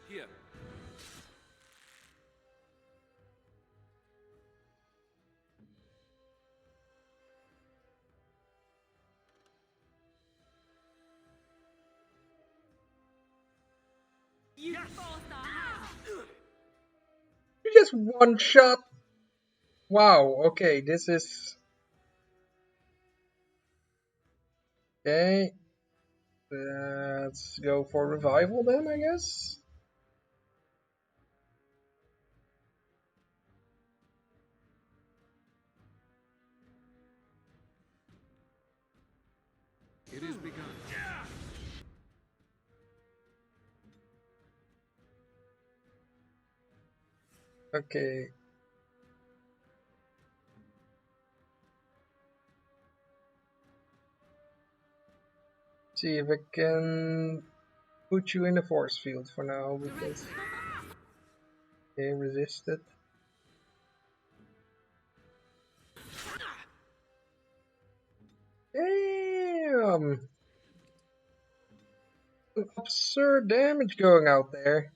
Here. You forced our hand. just one shot. Wow, okay, this is... Okay. Let's go for revival then, I guess. It is begun. Okay. See if I can put you in the force field for now, because... Okay, resisted. Damn! Absurd damage going out there.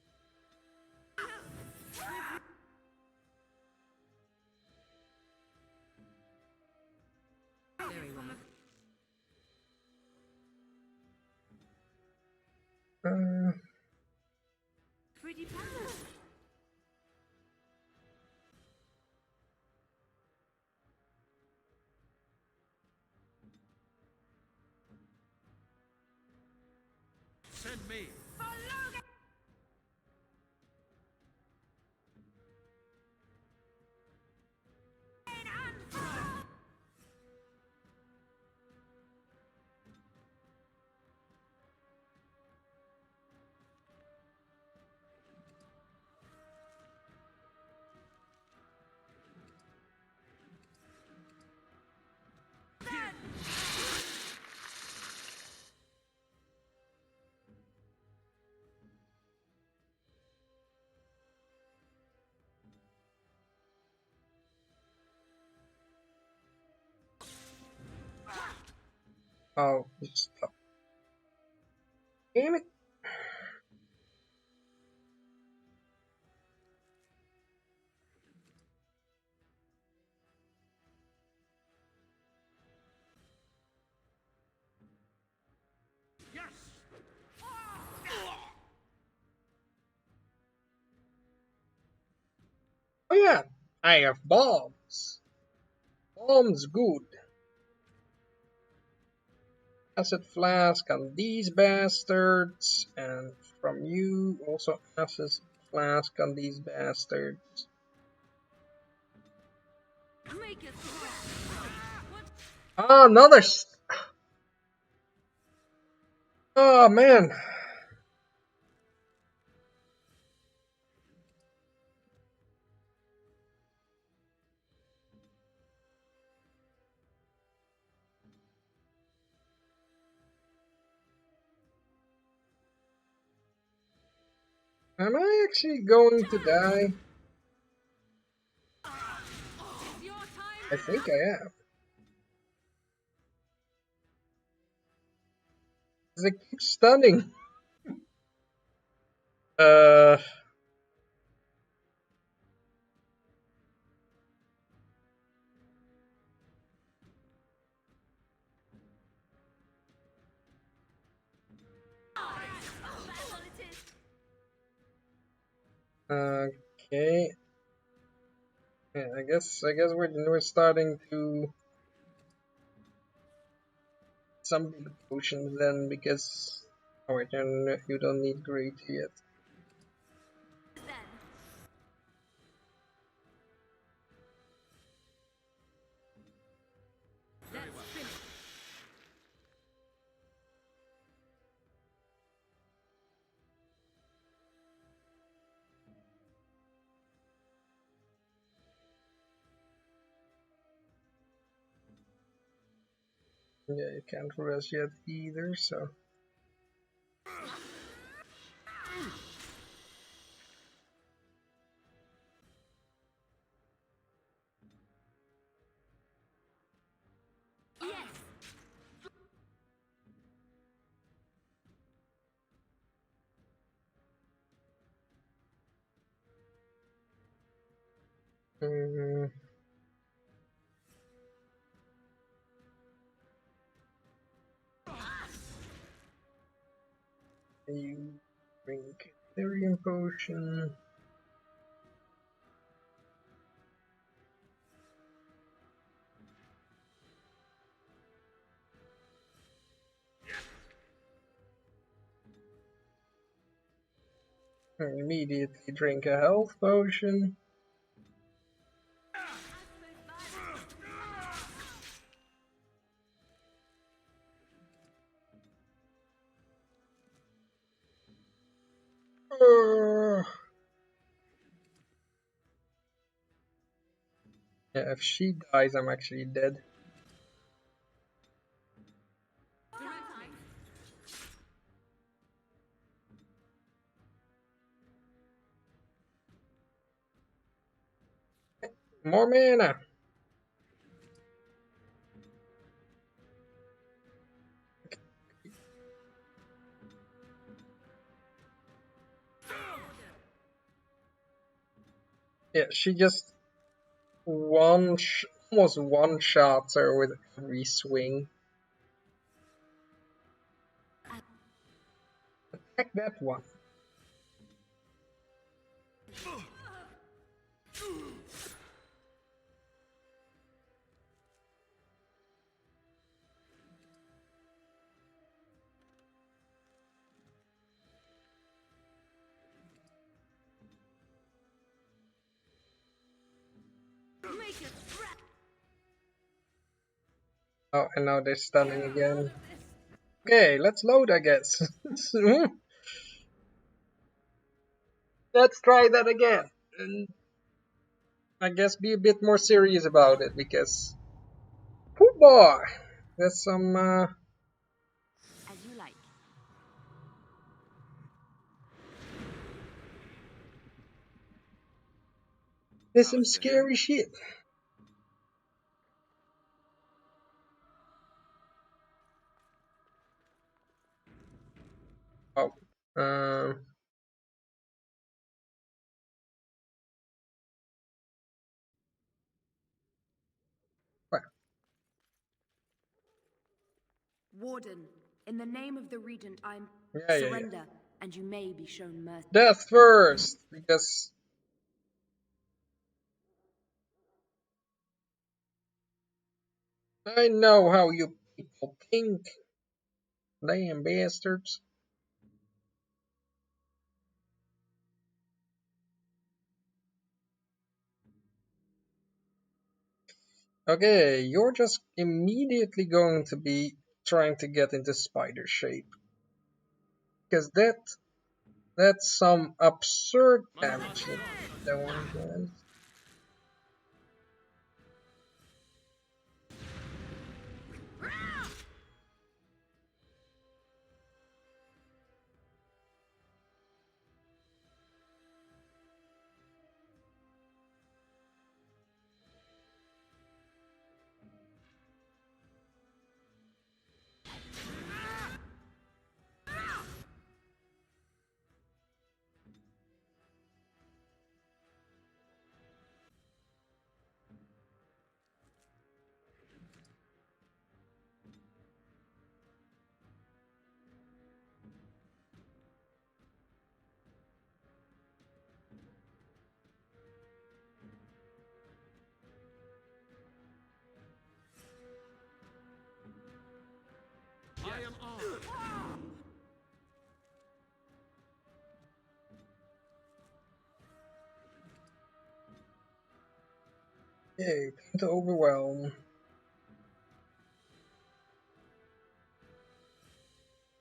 Send me. Oh, stop. Damn it. Oh yeah, I have bombs. Bombs good. Acid flask on these bastards, and from you also acid flask on these bastards. Ah, another. Oh man. Am I actually going to die? I think I am. Because I keep stunning. Okay. Yeah, I guess we're starting to some big potions then, because oh wait, you don't need great yet. Yeah, you can't rest yet either, so. Mm, you drink Ethereum potion. Immediately drink a health potion. Yeah, if she dies, I'm actually dead. More mana! Yeah, she just almost one-shots her with every swing. Attack that one. Oh, and now they're stunning again. Okay, let's load, I guess. Let's try that again. And I guess be a bit more serious about it, because... Oh boy! There's some, As you like. There's some scary shit. Oh. What? Warden, in the name of the Regent, I'm Yeah. and you may be shown mercy. Death first, because... I know how you people think. Damn bastards. Okay, you're just immediately going to be trying to get into spider shape. Because that's some absurd damage that one does. I am armed. Okay, time to overwhelm.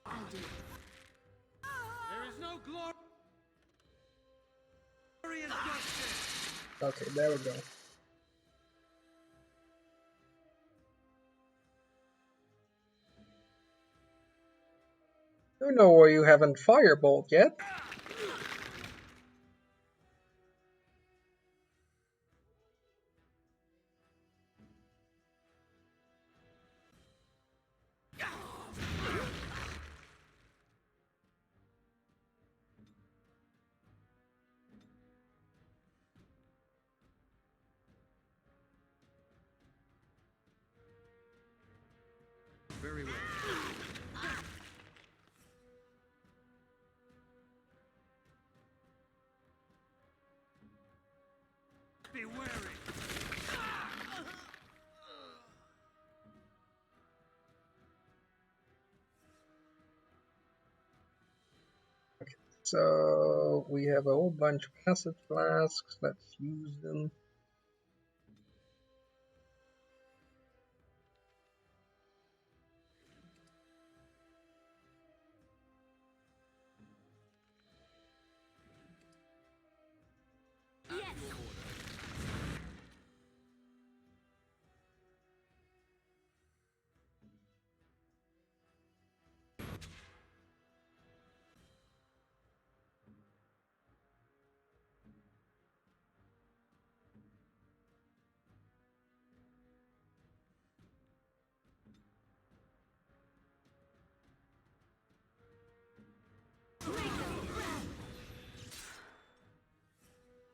There is no glory in justice. Okay, there we go. You know where you haven't firebolt yet. Very well. Be wary. So we have a whole bunch of acid flasks. Let's use them.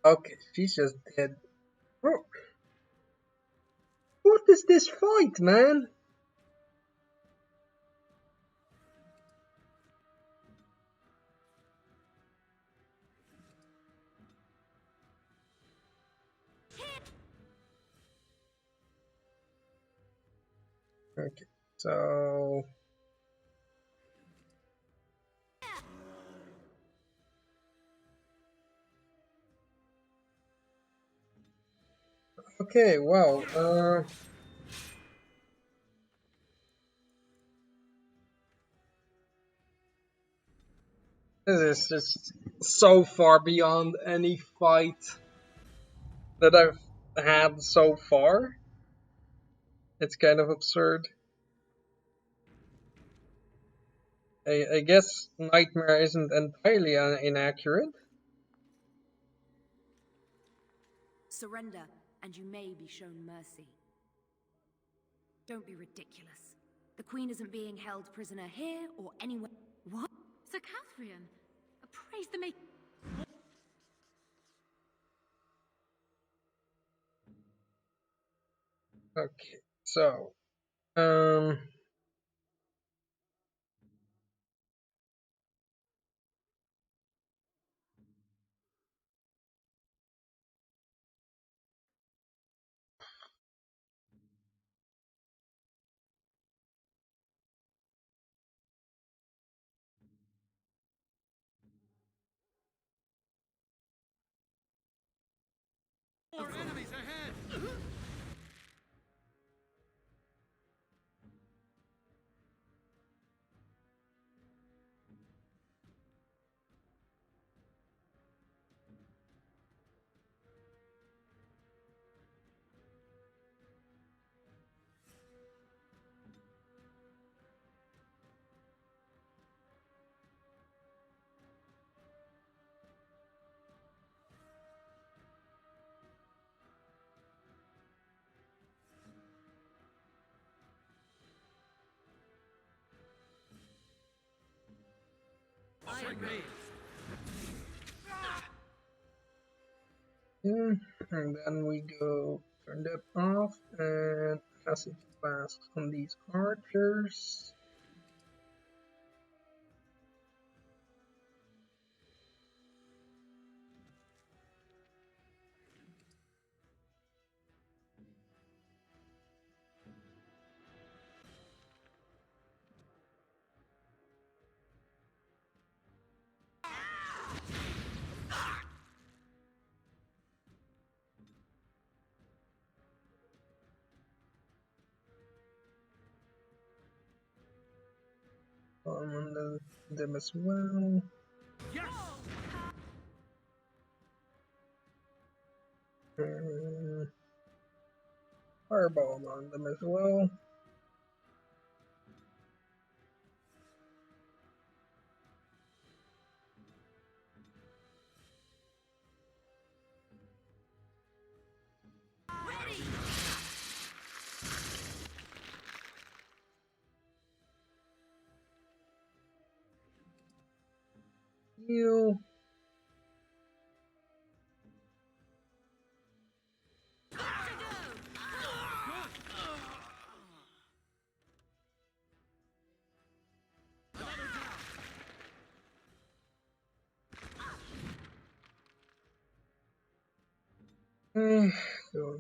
Okay, she's just dead. Bro, what is this fight, man? Okay, so okay, wow. This is just so far beyond any fight that I've had so far. It's kind of absurd. I guess Nightmare isn't entirely inaccurate. Surrender, and you may be shown mercy. Don't be ridiculous. The Queen isn't being held prisoner here or anywhere. What? Sir Catherine, praise the make. Okay, so More enemies ahead! and then we go turn that off and acid flask on these archers. On them as well. Yes! Fireball on them as well. You. So,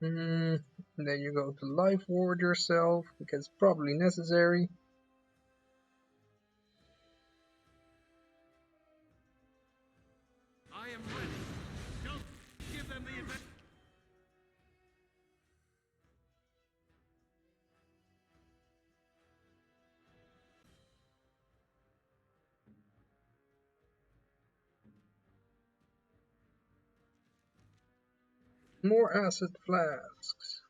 Then you go to life ward yourself, because it's probably necessary. I am ready. Don't give them the advantage. More acid flasks.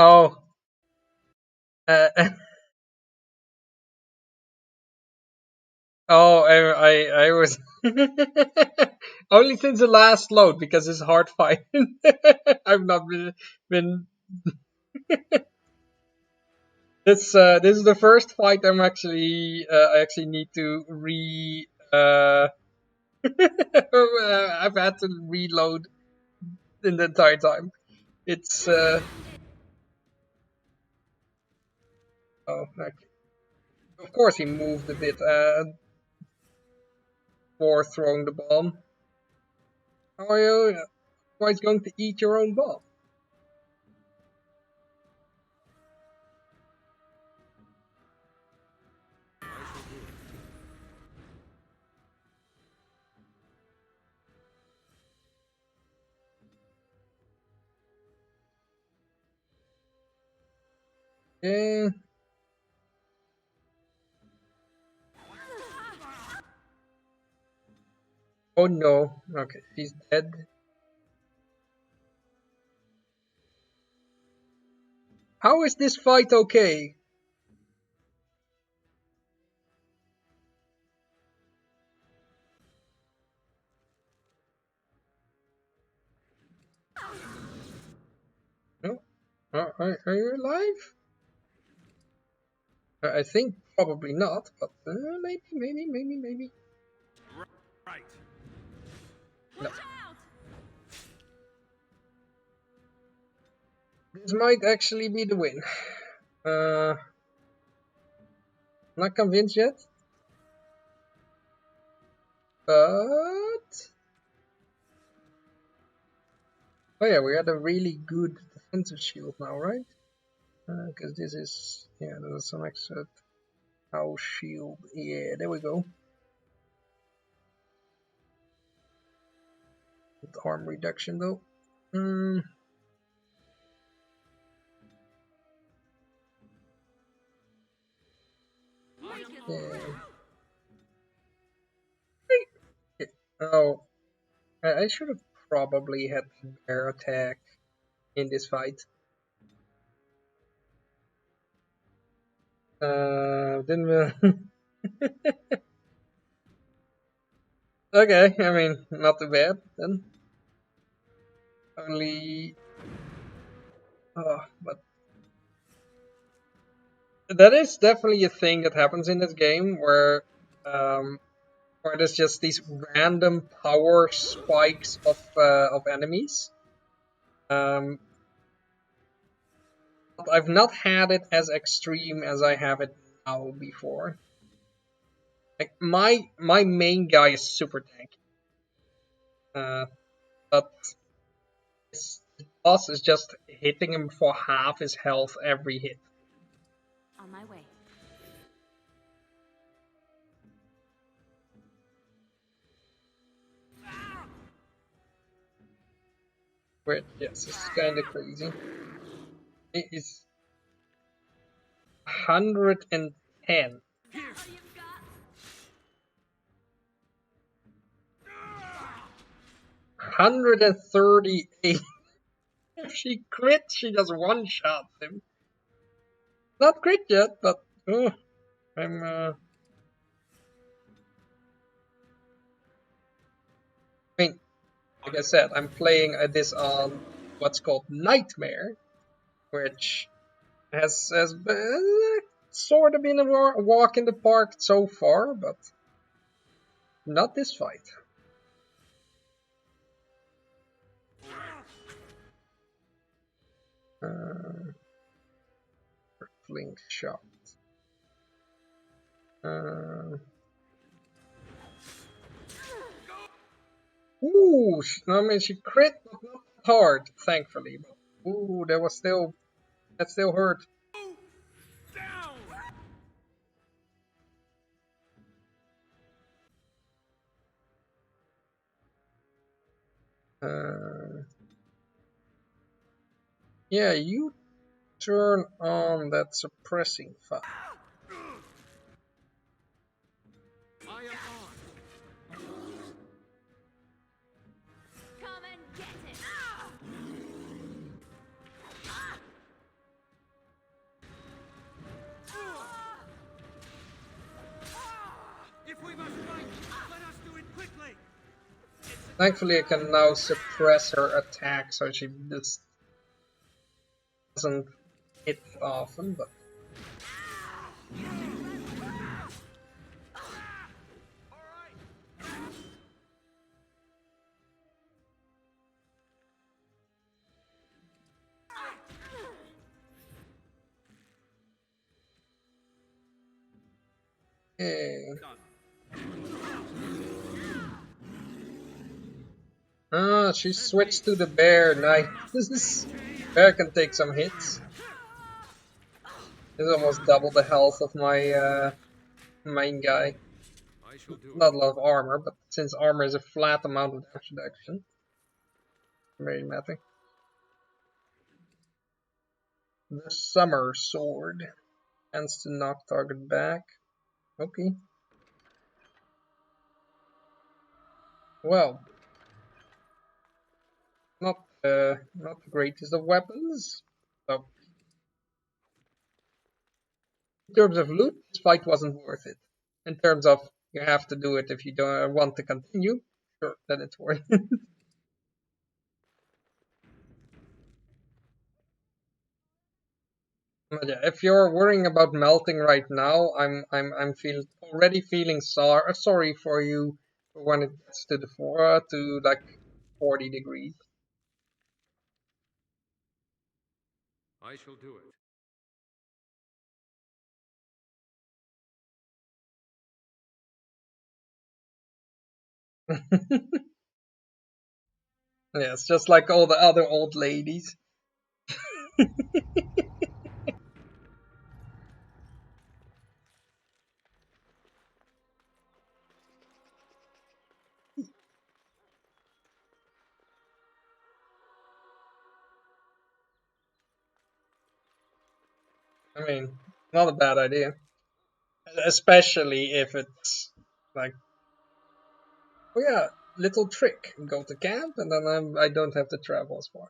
Oh. Oh, I was only since the last load, because it's hard fight. I've not been. This is the first fight I actually need to I've had to reload in the entire time. It's oh, okay. Of course he moved a bit before throwing the bomb. How are you always going to eat your own bomb? Yeah. Oh no. Okay, he's dead. How is this fight okay? No? Are you alive? I think probably not, but maybe. Right. No. This might actually be the win. Not convinced yet. But oh yeah, we had a really good defensive shield now, right? Because this is there's some extra house shield. Yeah, there we go. With arm reduction though. Yeah. Oh, I should have probably had bear attack in this fight. Didn't okay, I mean, not too bad then. Only but that is definitely a thing that happens in this game where there's just these random power spikes of enemies. But I've not had it as extreme as I have it now before. Like my main guy is super tanky. But his boss is just hitting him for half his health every hit. On my way. Which, yes, it's kind of crazy. It is 110. 138. If she crits, she just one-shots him. Not crit yet, but I'm like I said, I'm playing this on what's called Nightmare, which has sort of been a walk in the park so far, but not this fight. Fling shot. Ooh, I mean she crit, but not hard, thankfully. But ooh, that still hurt. Yeah, you turn on that suppressing fire. Come and get it! If we must fight, let us do it quickly. Thankfully, I can now suppress her attack, so she just doesn't hit often. But okay. Ah, she switched to the bear. Nice. Bear can take some hits. It's almost double the health of my main guy. Not a lot of armor, but since armor is a flat amount of action, very matter. The summer sword tends to knock target back. Okay. Well, not the greatest of weapons. So, in terms of loot, this fight wasn't worth it. In terms of you have to do it if you don't want to continue, sure, then it's worth it. But yeah, if you're worrying about melting right now, I'm already feeling sorry for you for when it gets to to like 40 degrees. I shall do it. Yeah, it's just like all the other old ladies. I mean, not a bad idea. Especially if it's like, oh yeah, little trick. Go to camp and then I don't have to travel as far.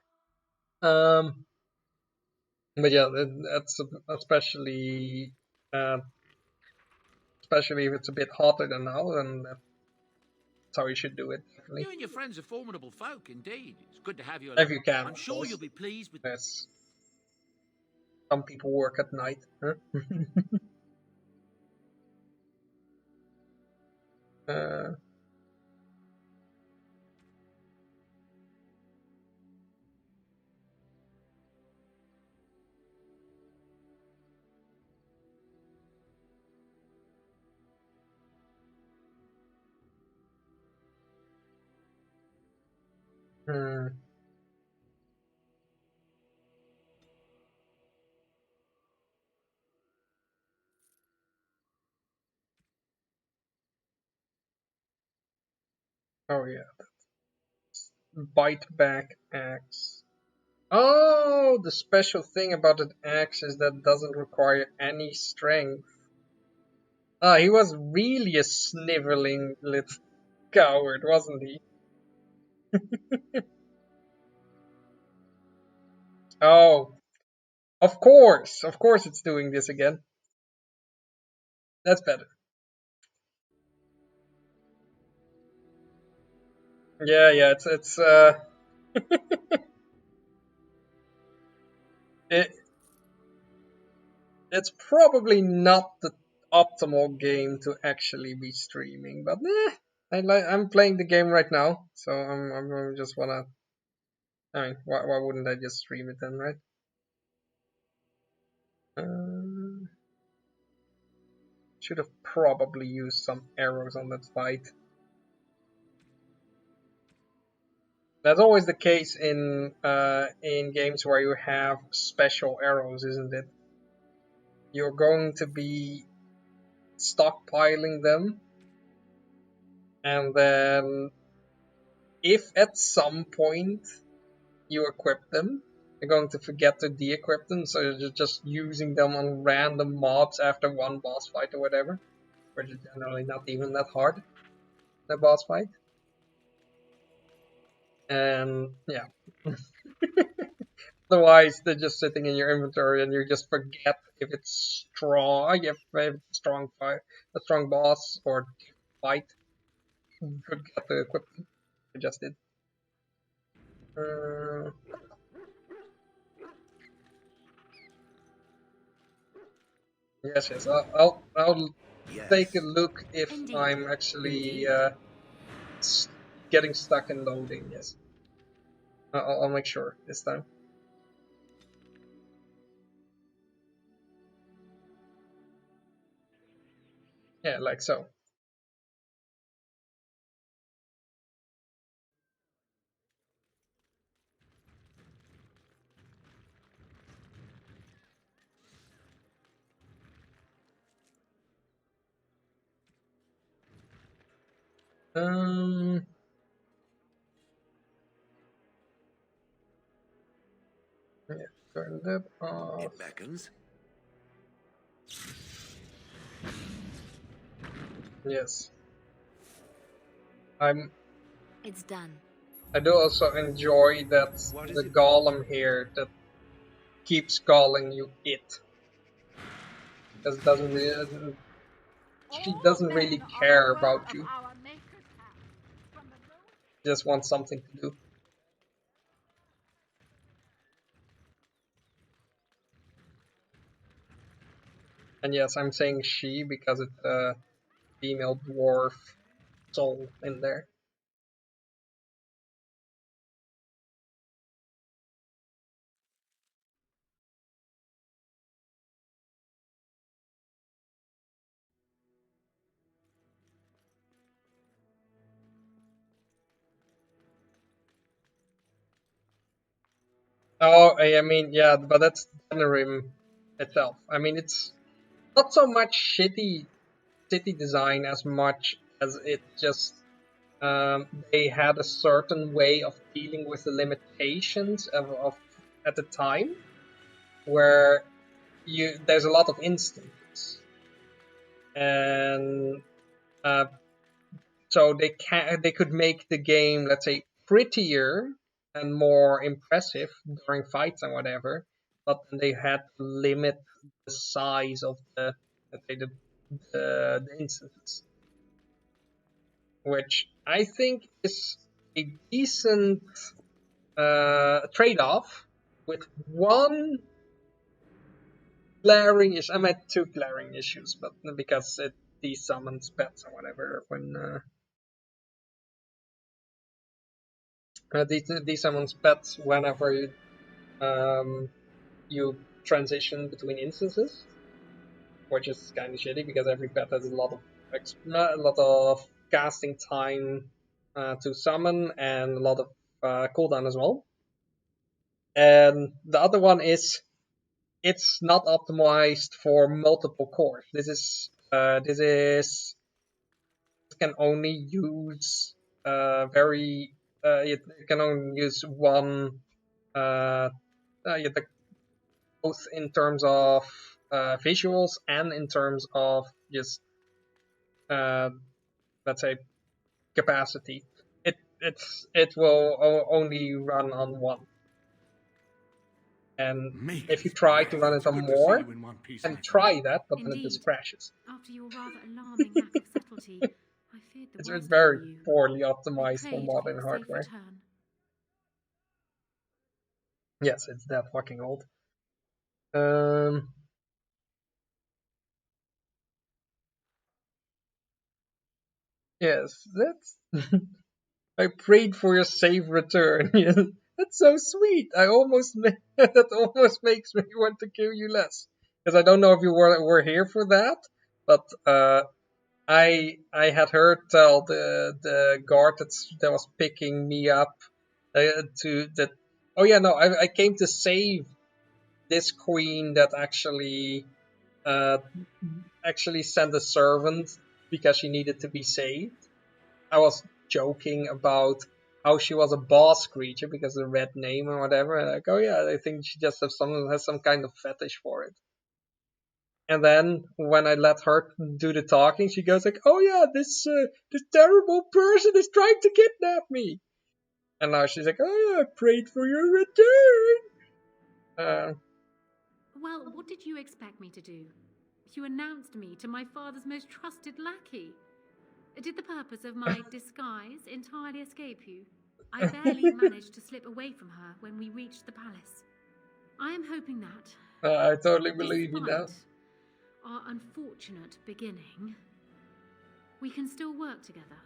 But yeah, that's uh, especially if it's a bit hotter than now, then that's how you should do it. Definitely. You and your friends are formidable folk, indeed. It's good to have you If along. you can, I'm of sure course. you'll be pleased with. Yes. Some people work at night. Huh? uh, hmm. Oh yeah. Bite back axe. Oh, the special thing about an axe is that it doesn't require any strength. Ah, he was really a sniveling little coward, wasn't he? Oh, of course it's doing this again. That's better. Yeah, it's it's probably not the optimal game to actually be streaming, but I'm playing the game right now, so I'm just wanna. I mean, why wouldn't I just stream it then, right? Should have probably used some arrows on that fight. That's always the case in games where you have special arrows, isn't it? You're going to be stockpiling them, and then if at some point you equip them, you're going to forget to de-equip them, so you're just using them on random mobs after one boss fight or whatever, which is generally not even that hard, the boss fight. And yeah. Otherwise, they're just sitting in your inventory, and you just forget if it's strong, if it's a strong fight, a strong boss or fight. You forget to equip them. I just did. Yes. I'll take a look if I'm actually getting stuck in loading. Yes. I'll make sure this time. Yeah, like so. Yeah, turn that off. It beckons. Yes. It's done. I do also enjoy that the golem here that keeps calling you it, because she doesn't really care about you. Just wants something to do. And yes, I'm saying she because it's a female dwarf soul in there. Oh, I mean, yeah, but that's Denerim itself. I mean, it's not so much shitty city design as much as it just they had a certain way of dealing with the limitations of at the time, where there's a lot of instances, and so they could make the game, let's say, prettier and more impressive during fights and whatever, but they had to limit the size of the, let's say, the instances, which I think is a decent trade-off, with one glaring issue. I mean, two glaring issues, but because it desummons pets or whatever when desummons pets whenever you transition between instances, which is kind of shitty because every pet has a lot of casting time to summon and a lot of cooldown as well. And the other one is it's not optimized for multiple cores. This can only use it can only use one both in terms of visuals and in terms of just let's say capacity. It will only run on one. And if you try to run it on more, and try that, but then it just crashes. After your rather alarming lack of subtlety, I feared the It's worst very for you. poorly I optimized for prayed modern for a safe hardware. return. Yes, it's that fucking old. Yes, that's. I prayed for your safe return. That's so sweet. That almost makes me want to kill you less. Because I don't know if you were here for that, but I had heard tell the guard that was picking me up to that. Oh yeah, no, I came to save this queen that actually sent a servant because she needed to be saved. I was joking about how she was a boss creature because of the red name or whatever. And like, oh yeah, I think she just has some kind of fetish for it. And then when I let her do the talking, she goes like, "Oh yeah, this terrible person is trying to kidnap me." And now she's like, "Oh yeah, I prayed for your return." Well, what did you expect me to do? You announced me to my father's most trusted lackey. Did the purpose of my disguise entirely escape you? I barely managed to slip away from her when we reached the palace. I am hoping that, I totally believe you now. despite our unfortunate beginning, we can still work together.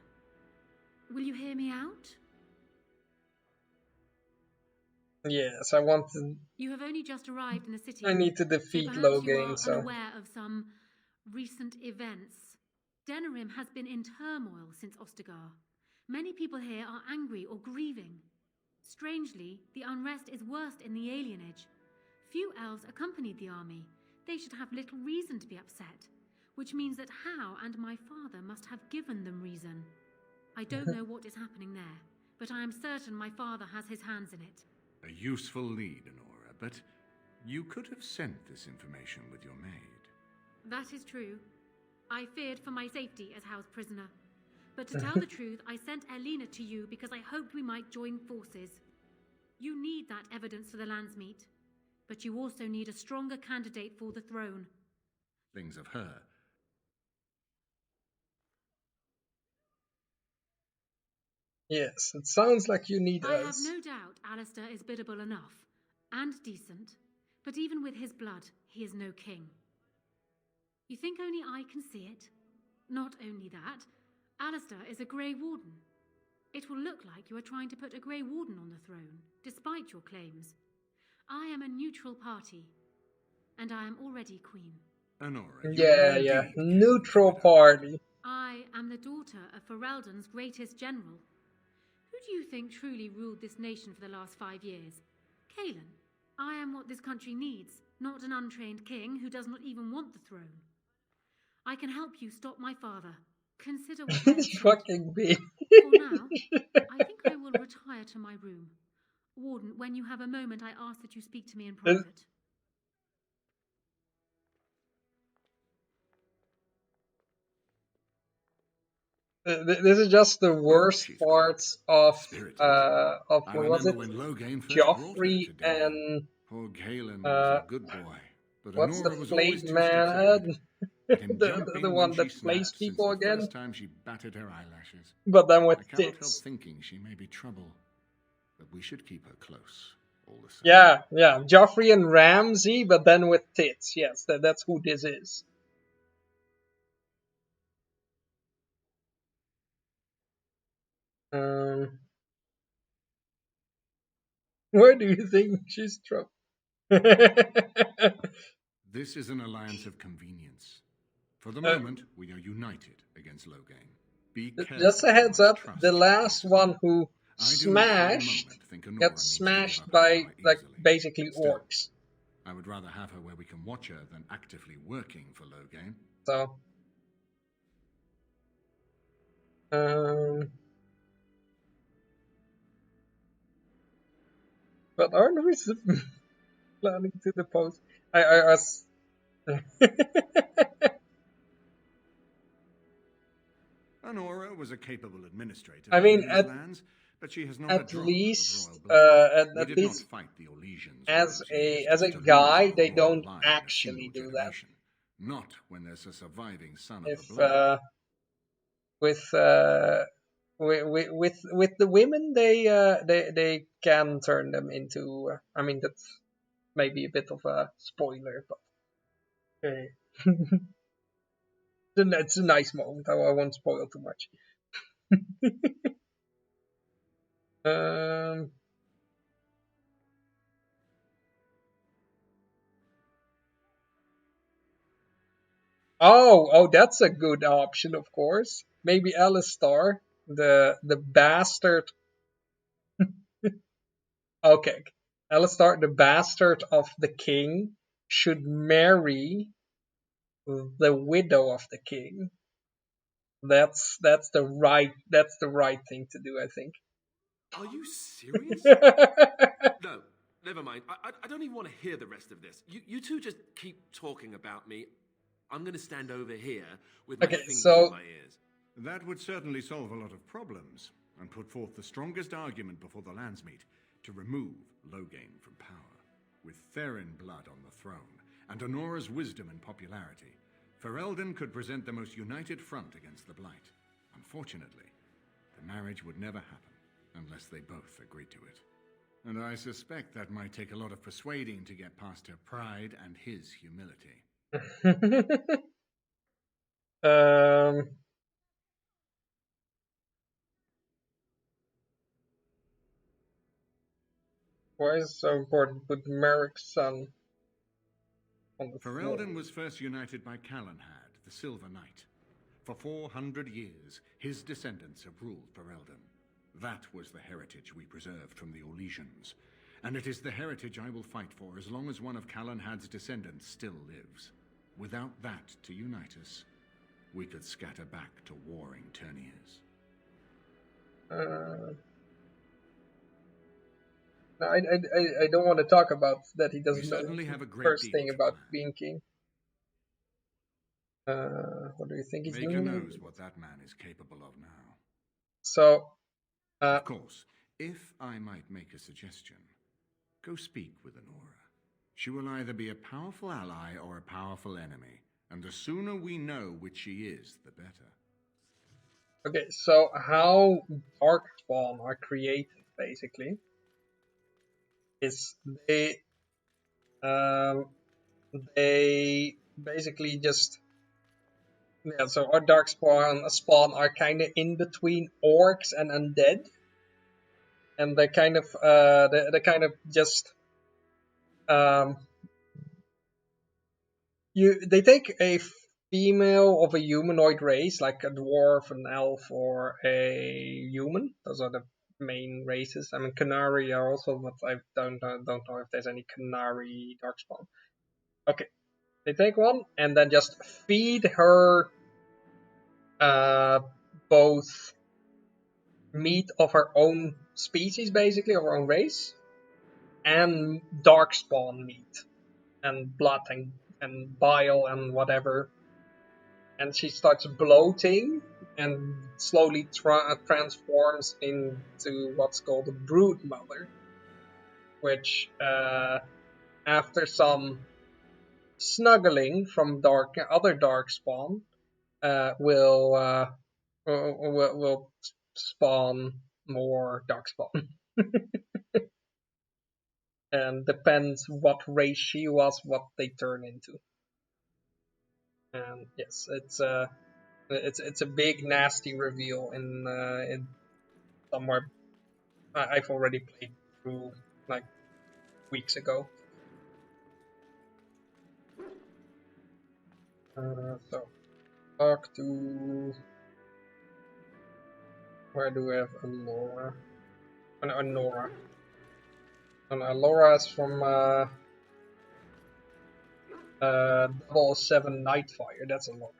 Will you hear me out? Yes, I want to. You have only just arrived in the city. I need to So defeat perhaps you Loghain. are So unaware of some recent events. Denerim has been in turmoil since Ostagar. Many people here are angry or grieving. Strangely, the unrest is worst in the alienage. Few elves accompanied the army. They should have little reason to be upset, which means that Hal and my father must have given them reason. I don't know what is happening there, but I am certain my father has his hands in it. A useful lead, Honora, but you could have sent this information with your maid. That is true. I feared for my safety as Hal's prisoner. But to tell the truth, I sent Elena to you because I hoped we might join forces. You need that evidence for the Landsmeet, but you also need a stronger candidate for the throne. Things of her. yes, it sounds like you need I us. have no doubt Alistair is biddable enough, and decent, but even with his blood, he is no king. You think only I can see it? Not only that, Alistair is a Grey Warden. It will look like you are trying to put a Grey Warden on the throne, despite your claims. I am a neutral party, and I am already queen. Honora, Yeah, neutral party. I am the daughter of Ferelden's greatest general. Who do you think truly ruled this nation for the last 5 years? Kaelin. I am what this country needs, not an untrained king who does not even want the throne. I can help you stop my father. Consider what I have said. Fucking big. For now, I think I will retire to my room. Warden, when you have a moment, I ask that you speak to me in private. This is just the worst parts of what was it? Joffrey and poor Galen was a good boy, but what's the Honora was flayed always 2 man steps ahead. Him the jumping one when that she plays snapped since people the again, first time she batted her eyelashes. but then with I cannot help tits. thinking she may be trouble, but we should keep her close. All the same. Yeah, Joffrey and Ramsay, but then with tits. Yes, that's who this is. Where do you think she's from? This is an alliance of convenience. For the moment, we are united against Loghain. Be careful. Just a heads up, the you, last one who smashed got smashed by basically orcs. I would rather have her where we can watch her than actively working for Loghain. So but aren't we planning to depose? I was Honora was a capable administrator I mean, in these lands, but she has not at a drop least, of royal blood. at We did least not fight the Orlesians as a guy, they don't actually do that. Not when there's a surviving son If of a blood. with the women, they can turn them into. I mean, that's maybe a bit of a spoiler, but it's a nice moment. I won't spoil too much. Oh, that's a good option, of course. Maybe Alistar, the bastard. Okay, Alistar, the bastard of the king, should marry the widow of the king. That's the right thing to do, I think. Are you serious? No, never mind. I don't even want to hear the rest of this. You two just keep talking about me. I'm going to stand over here with my fingers in my ears. That would certainly solve a lot of problems and put forth the strongest argument before the Landsmeet to remove Loghain from power. With Therin blood on the throne and Honora's wisdom and popularity, Ferelden could present the most united front against the Blight. Unfortunately, the marriage would never happen unless they both agreed to it. And I suspect that might take a lot of persuading to get past her pride and his humility. Why is it so important to put Merrick's son on the Ferelden throne? was first united by Calenhad, the Silver Knight. For 400 years, his descendants have ruled Ferelden. That was the heritage we preserved from the Orlesians. And it is the heritage I will fight for as long as one of Calenhad's descendants still lives. Without that to unite us, we could scatter back to warring Terniers. I don't want to talk about that. He doesn't know have a great first deal thing about being king. What do you think he's Maker doing? knows what that man is capable of now. So, of course, if I might make a suggestion, go speak with Honora. She will either be a powerful ally or a powerful enemy, and the sooner we know which she is, the better. Okay, so how Darkspawn are created, basically, is they basically just so our spawn are kind of in between orcs and undead, and they kind of just they take a female of a humanoid race, like a dwarf, an elf, or a human. Those are the main races. I mean, Canary are also, but I don't know if there's any Canary Darkspawn. Okay, they take one and then just feed her both meat of her own species, basically, of her own race, and Darkspawn meat, and blood and bile and whatever. And she starts bloating and slowly transforms into what's called a brood mother, which after some snuggling from other darkspawn will spawn more darkspawn. And depends what race she was, what they turn into. And yes, it's a big nasty reveal in somewhere I've already played through like weeks ago. So talk to, where do we have Alora? Nora. And Alora is from 007 Nightfire. That's Alora.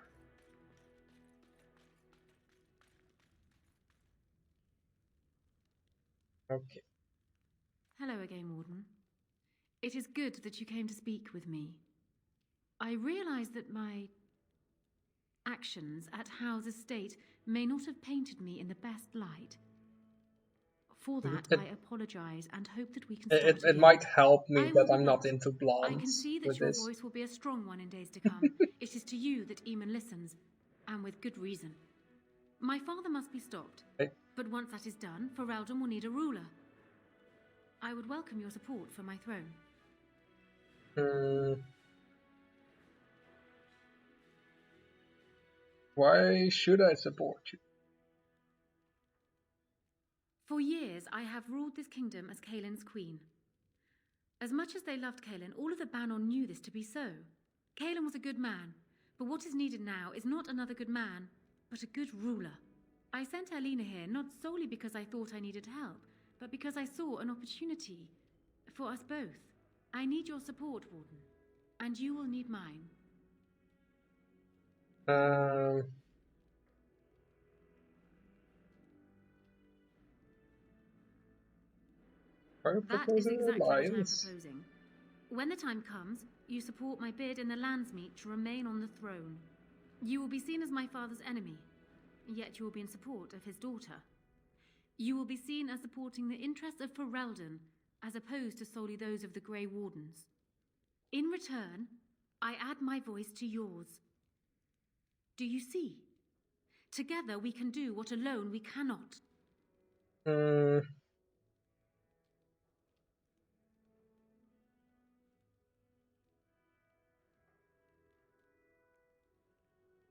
Okay. Hello again, Warden. It is good that you came to speak with me. I realize that my actions at Howe's estate may not have painted me in the best light. For that, I apologize and hope that we can stop It might help me that I'm not into blondes. I can see that your voice will be a strong one in days to come. It is to you that Eamon listens, and with good reason. My father must be stopped. But once that is done, Ferelden will need a ruler. I would welcome your support for my throne. Why should I support you? For years, I have ruled this kingdom as Kaelin's queen. As much as they loved Kaelin, all of the Banon knew this to be so. Kaelin was a good man, but what is needed now is not another good man, but a good ruler. I sent Alina here not solely because I thought I needed help, but because I saw an opportunity for us both. I need your support, Warden, and you will need mine. That is exactly what I am proposing. When the time comes, you support my bid in the Landsmeet to remain on the throne. You will be seen as my father's enemy, yet you will be in support of his daughter. You will be seen as supporting the interests of Ferelden, as opposed to solely those of the Grey Wardens. In return, I add my voice to yours. Do you see? Together we can do what alone we cannot.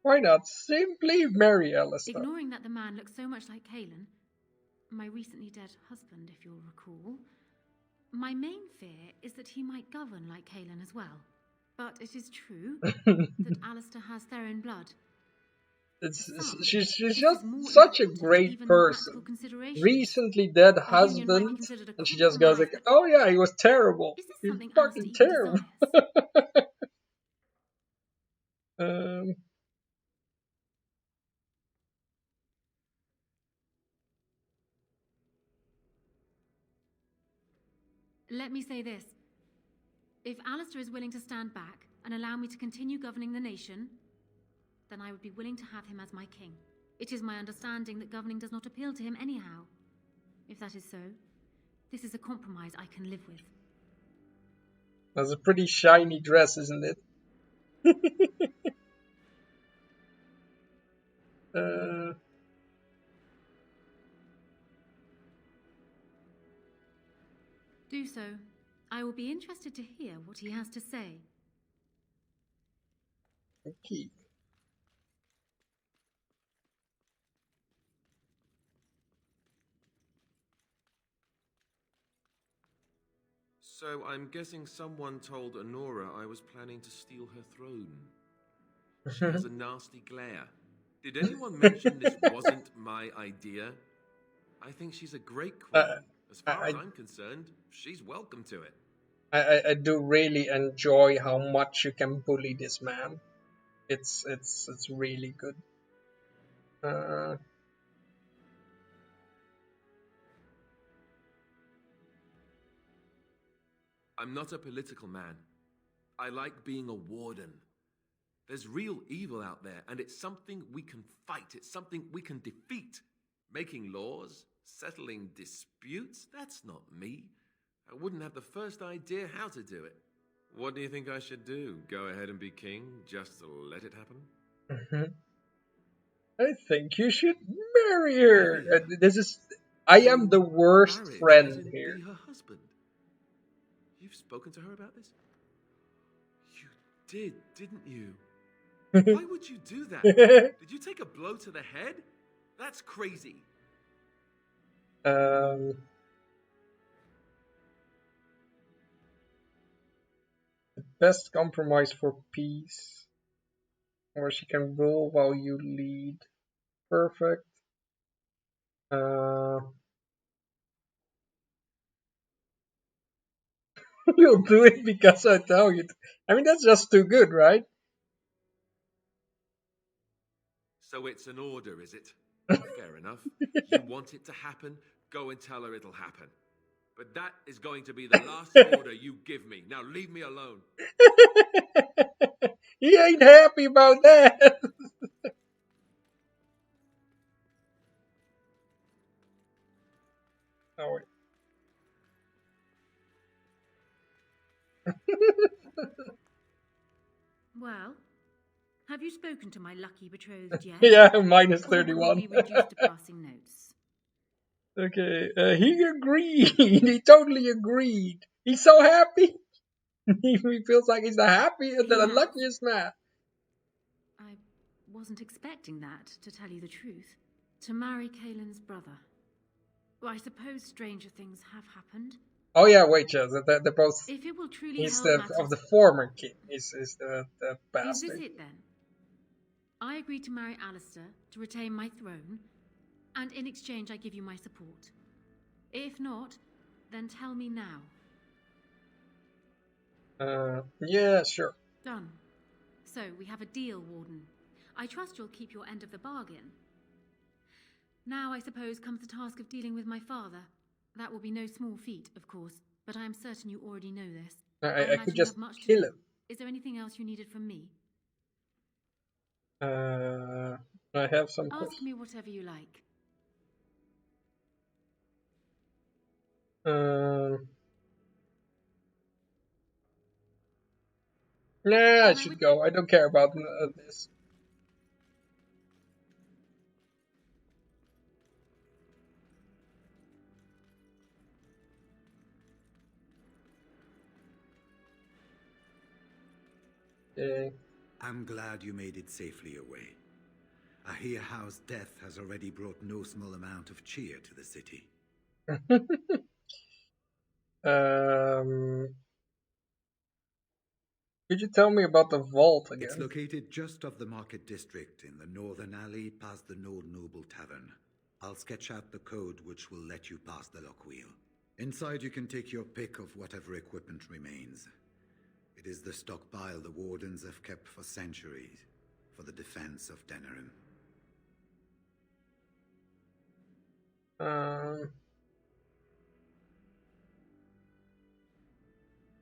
Why not simply marry Alistair? Ignoring that the man looks so much like Kaelin, my recently dead husband, if you'll recall, my main fear is that he might govern like Kaelin as well. But it is true that Alistair has Theron blood. She's just such a great person. Recently dead husband, and she just goes like, "Oh yeah, he was terrible. He's fucking terrible." Let me say this. If Alistair is willing to stand back and allow me to continue governing the nation, then I would be willing to have him as my king. It is my understanding that governing does not appeal to him anyhow. If that is so, this is a compromise I can live with. That's a pretty shiny dress, isn't it? Do so. I will be interested to hear what he has to say. Okay. So I'm guessing someone told Honora I was planning to steal her throne. She has a nasty glare. Did anyone mention this wasn't my idea? I think she's a great queen. As far as I'm concerned, she's welcome to it. I do really enjoy how much you can bully this man. It's really good. I'm not a political man. I like being a warden. There's real evil out there, and it's something we can fight. It's something we can defeat. Making laws, settling disputes, that's not me. I wouldn't have the first idea how to do it. What do you think I should do? Go ahead and be king, just to let it happen? I think you should marry her. I am the worst friend here. Be her husband. You've spoken to her about this? You did, didn't you? Why would you do that? Did you take a blow to the head? That's crazy. The best compromise for peace. Or she can rule while you lead. Perfect. You'll do it because I tell you to. I mean, that's just too good, right? So it's an order, is it? Fair enough. You want it to happen? Go and tell her it'll happen. But that is going to be the last order you give me. Now leave me alone. He ain't happy about that. Oh, wait. Well, Have you spoken to my lucky betrothed yet? Yeah, minus Or will 31. we be reduced to passing notes? Okay, he agreed. He totally agreed. He's so happy. He feels like he's the happiest, the Yes. luckiest man. I wasn't expecting that, to tell you the truth. To marry Kaelin's brother. Well, I suppose stranger things have happened. Oh yeah, wait, yeah, they're both. If it will truly He's help of matters, the former king. Is the is bastard. this it then? I agreed to marry Alistair to retain my throne, and in exchange I give you my support. If not, then tell me now. Yeah, sure. Done. So, we have a deal, Warden. I trust you'll keep your end of the bargain. Now, I suppose, comes the task of dealing with my father. That will be no small feat, of course, but I am certain you already know this. I could just kill him. Is there anything else you needed from me? I have some Ask questions. me whatever you like. Nah, I should go. I don't care about this. Okay. I'm glad you made it safely away. I hear Howe's death has already brought no small amount of cheer to the city. Could you tell me about the vault again? It's located just off the market district in the northern alley past the Old Noble Tavern. I'll sketch out the code which will let you pass the lock wheel. Inside you can take your pick of whatever equipment remains. It is the stockpile the Wardens have kept for centuries for the defense of Denerim.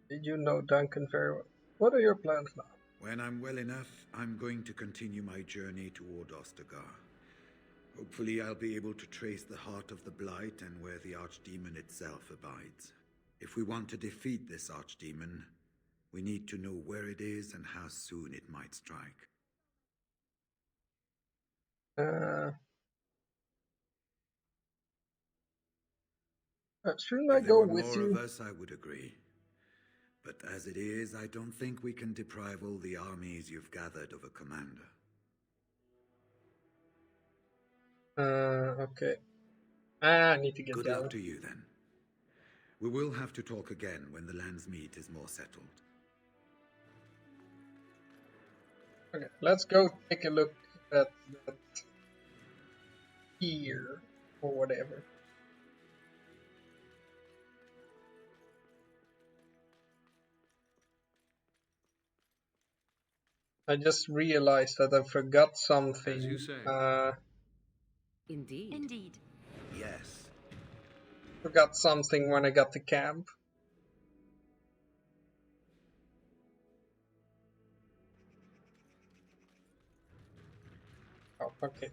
Did you know Duncan very well? What are your plans now? When I'm well enough, I'm going to continue my journey toward Ostagar. Hopefully I'll be able to trace the heart of the Blight and where the Archdemon itself abides. If we want to defeat this Archdemon, we need to know where it is and how soon it might strike. Shouldn't I go with more you? Of us, I would agree. But as it is, I don't think we can deprive all the armies you've gathered of a commander. Okay. I need to get Good down. luck to you, then. We will have to talk again when the land's meat is more settled. Okay, let's go take a look at that here, or whatever. I just realized that I forgot something. As you say. Indeed. Indeed. Yes. Forgot something when I got to camp. Oh, okay.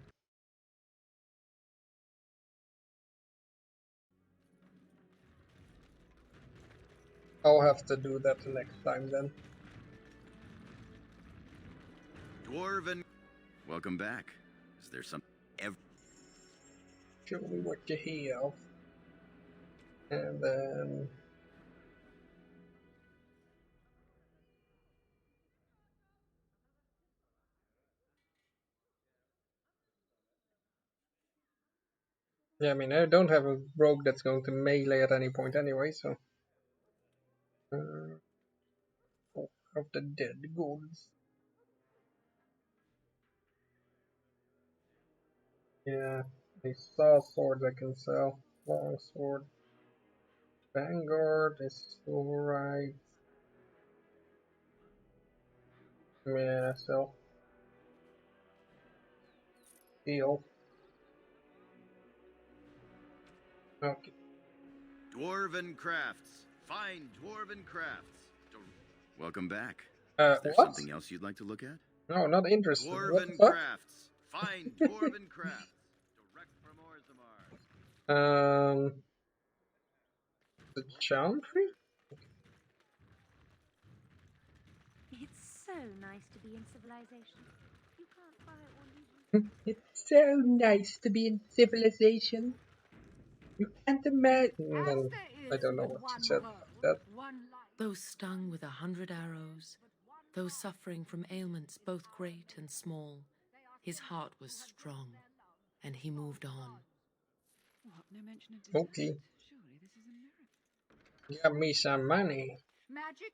I'll have to do that the next time then. Dwarven. Welcome back. Is there some... Show me what you have. And then... yeah, I mean, I don't have a rogue that's going to melee at any point anyway, so... of the dead gods. Yeah, a saw sword I can sell. Long sword. Vanguard is alright. Yeah, sell. Steel. Okay. Dwarven crafts. Fine dwarven crafts. Welcome back. Is there something else you'd like to look at? No, not interested. Dwarven crafts. Fine dwarven crafts. Direct from Orzammar. The chantry? It's so nice to be in civilization. You can't buy it or leave it. It's so nice to be in civilization. You can't imagine. I don't know what she said about that. Those stung with 100 arrows, those suffering from ailments both great and small, his heart was strong, and he moved on. What? No mention of dessert? Okay. Surely this is a miracle. Give me some money. Magic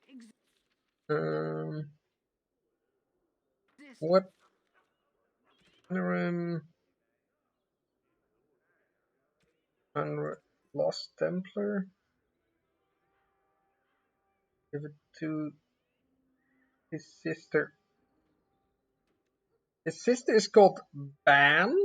What? Lost Templar. Give it to his sister. His sister is called Ban?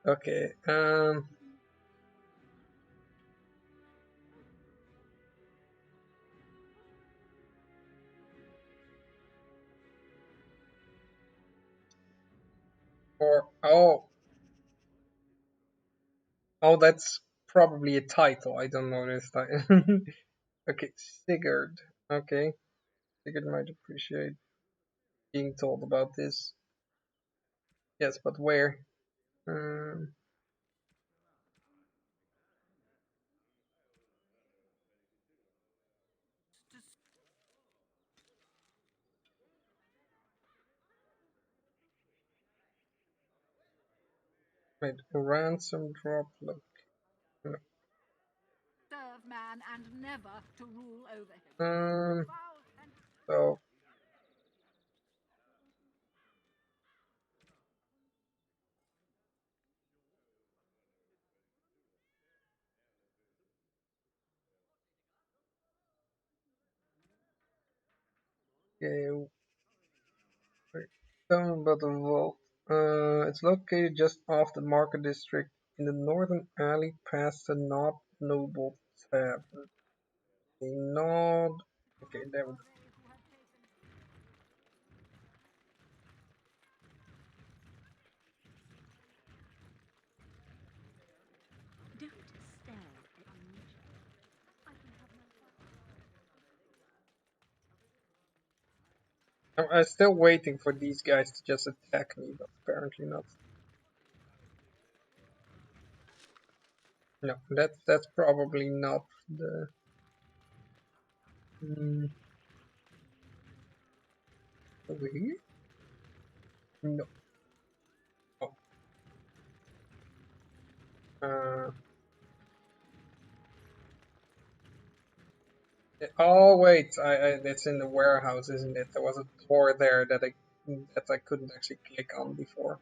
Okay, oh, that's probably a title. I don't know this title. Okay, Sigurd. Okay, Sigurd might appreciate being told about this. Yes, but where? Wait, ransom drop. Look. No. serve man and never to rule over him. So okay, down by the vault. It's located just off the market district in the northern alley past the Not Noble Tavern. The Nod. Okay, there we go. Don't stare at me. I'm still waiting for these guys to just attack me, but apparently not. No, that's probably not the. Over here? No. Oh. Oh wait, it's in the warehouse, isn't it? There was a door there that I couldn't actually click on before.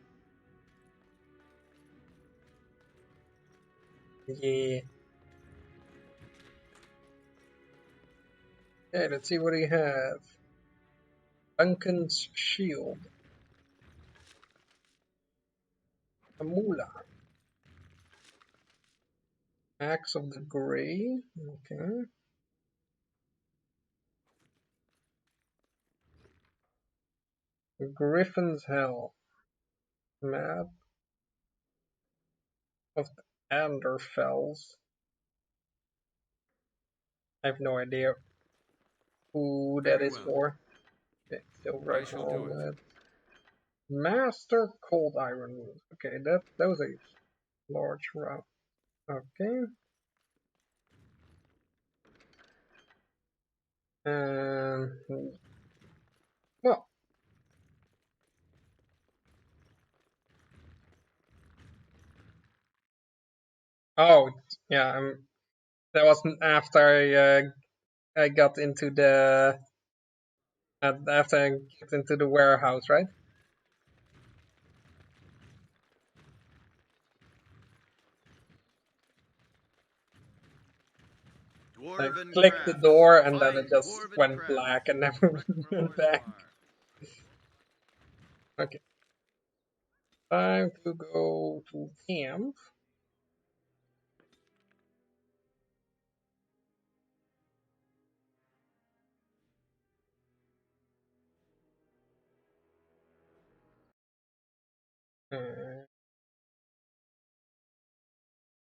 Yeah. Okay, let's see what we have. Duncan's shield. A Mula. Axe of the Grey. Okay. Griffin's Hell. Map of the Anderfells. I have no idea who that Very is well. for. Okay, still I right shall on do it. that. Master Cold Iron Wound. Okay, that was a large route. Okay. Well. Oh, yeah. That wasn't after I got into the after I got into the warehouse, right? I clicked the door and then it just went black and never went back. Okay. Time to go to camp.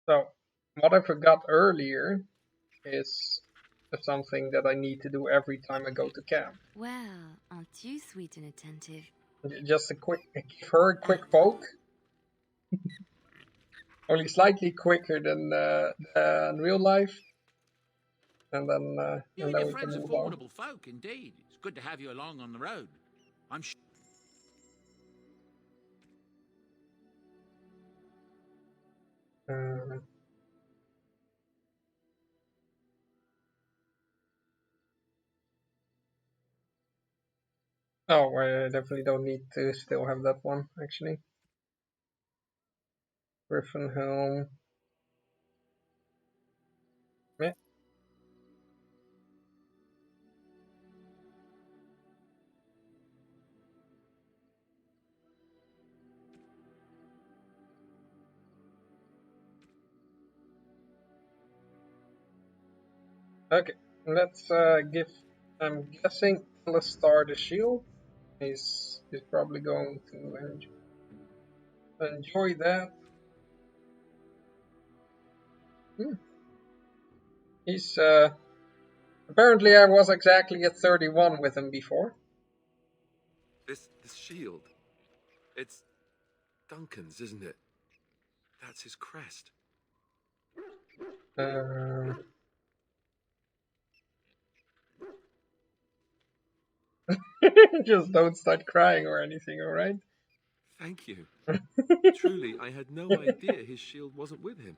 So, what I forgot earlier is something that I need to do every time I go to camp. Well, aren't you sweet and attentive? Just give her a quick poke. Only slightly quicker than real life. And then You and we your can friends are move on. formidable folk, indeed. It's good to have you along on the road. I'm sure. Oh, I definitely don't need to still have that one, actually. Griffin Helm. Yeah. Okay, let's give. I'm guessing Alistar the shield. He's probably going to enjoy that. He's apparently I was exactly at 31 with him before. This shield. It's Duncan's, isn't it? That's his crest. Just don't start crying or anything, alright? Thank you. Truly, I had no idea his shield wasn't with him.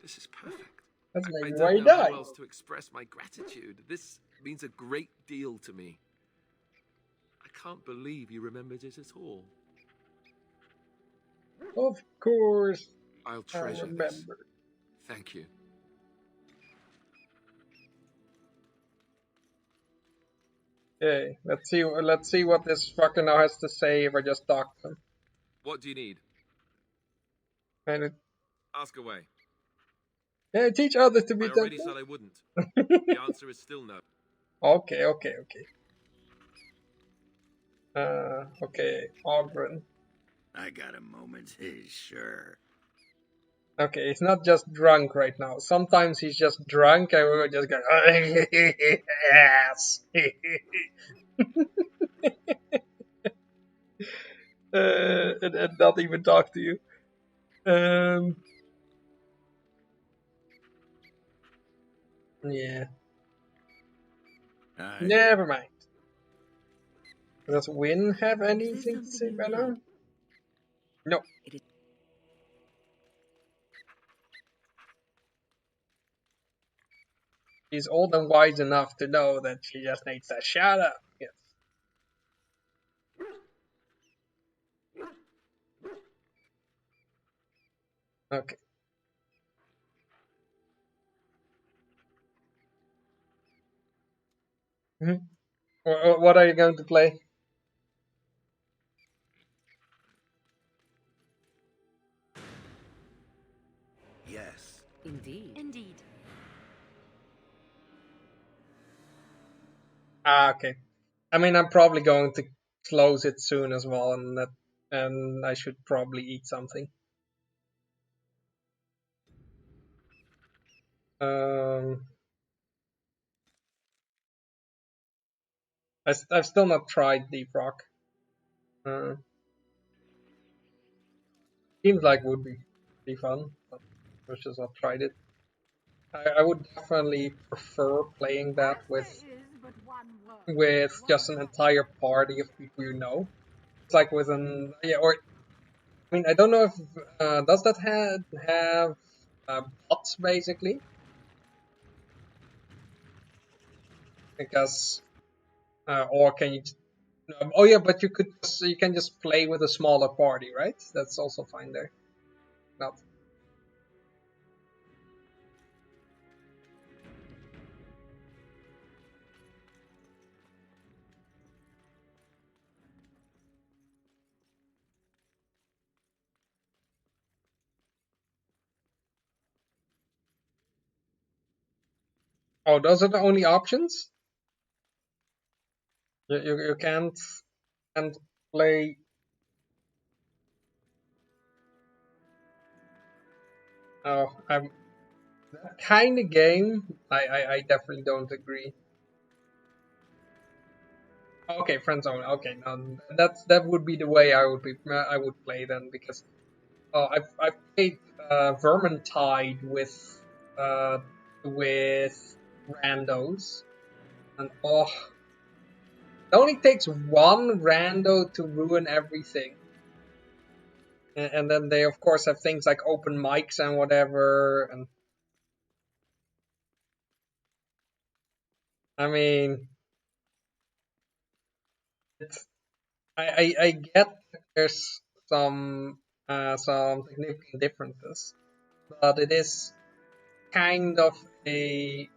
This is perfect. That's I maybe don't why he know how died. else to express my gratitude. This means a great deal to me. I can't believe you remembered it at all. Of course. I'll treasure this. Thank you. Okay, let's see what this fucker now has to say if I just talk to him. What do you need? And Ask away. yeah, teach others to be I already temple. said I wouldn't. The answer is still no. Okay. Okay, Ogren. I got a moment, sure. Okay, he's not just drunk right now. Sometimes he's just drunk and we're just going, yes. And not even talk to you. Yeah. Never mind. Does Win have anything to say by now? No. She's old and wise enough to know that she just needs to shut up. Yes. Okay. What are you going to play? Yes. Indeed. Okay. I mean, I'm probably going to close it soon as well, and I should probably eat something. I've still not tried Deep Rock. Seems like would be fun, but I've just not tried it. I would definitely prefer playing that with just an entire party of people you know. It's like with or I mean I don't know if does that have bots basically, because or can you? Oh yeah, but you can just play with a smaller party, right? That's also fine there. Not. Oh, those are the only options. You can't play. Oh, I'm that kind of game. I definitely don't agree. Okay, friend zone. Okay, now that would be the way I would play then, because I've played Vermintide with randos, and it only takes one rando to ruin everything. And then they of course have things like open mics and whatever, and I mean, it's I get there's some significant differences, but it is kind of a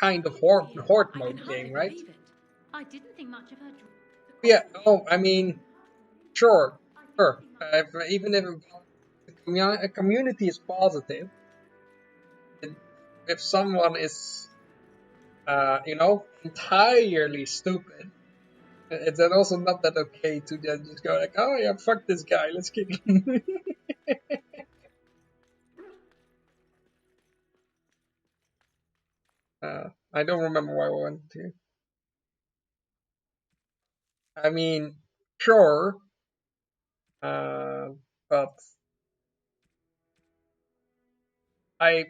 horde mode game, right? I didn't think much of her. Yeah. Oh, I mean, sure, sure. Even if a community is positive, if someone is, entirely stupid, it's then also not that okay to then just go like, oh yeah, fuck this guy, let's kick him. I don't remember why I went to. I mean, sure, but I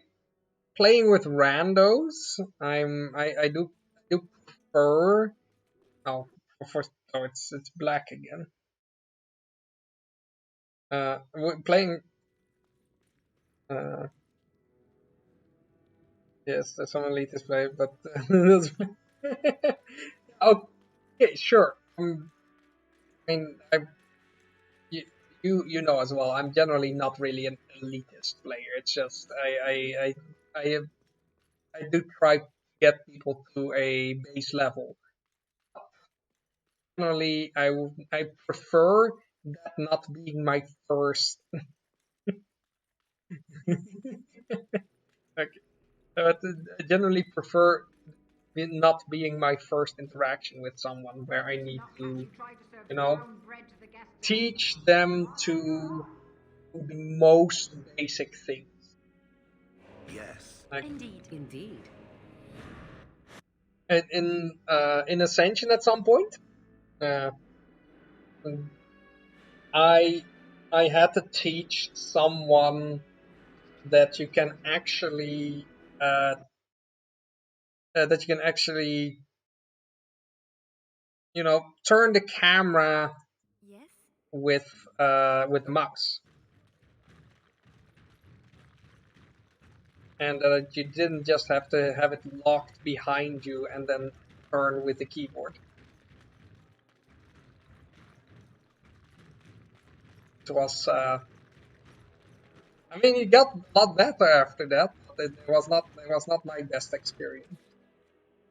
playing with randos. I do prefer. Oh, it's black again. Playing. Uh, yes, there's some elitist play, but okay, sure. I mean, you, you know as well. I'm generally not really an elitist player. It's just I I do try to get people to a base level. Generally, I prefer that not being my first. Okay. I generally prefer not being my first interaction with someone where I need to, you know, teach them to the most basic things. Yes. Like Indeed. in Ascension at some point, uh, I I had to teach someone that you can actually uh, turn the camera Yes? with the mouse, and that you didn't just have to have it locked behind you and then turn with the keyboard. It was I mean, it got a lot better after that, but it was not my best experience.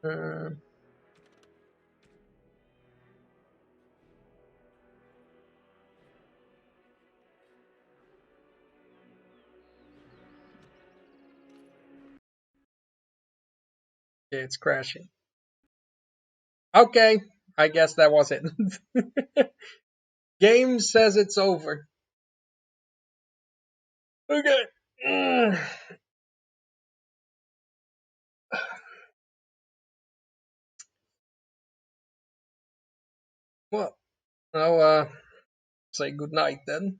Uh, yeah, it's crashing. Okay, I guess that was it. Game says it's over. Okay. Well, I'll say goodnight then.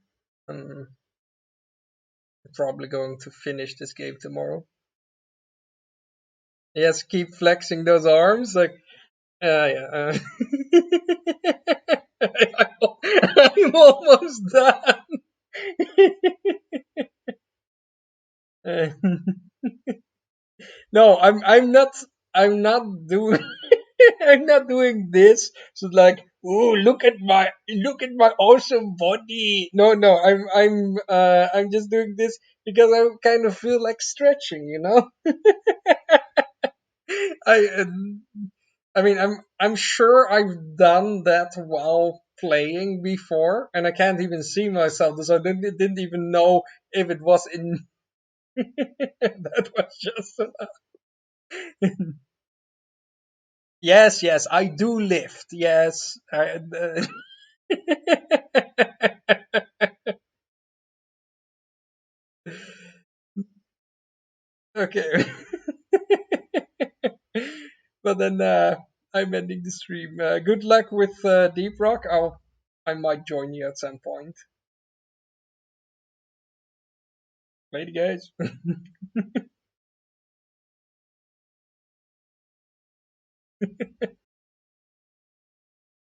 I'm probably going to finish this game tomorrow. Yes, keep flexing those arms. Like, yeah. I'm almost done. No, I'm not doing I'm not doing this. So like, oh, look at my awesome body. No, I'm just doing this because I kind of feel like stretching. I I mean, I'm sure I've done that while playing before, and I can't even see myself, so I didn't even know if it was in. That was just. Yes, I do lift. Yes. Okay. But then I'm ending the stream. Good luck with Deep Rock. I might join you at some point. Later, guys.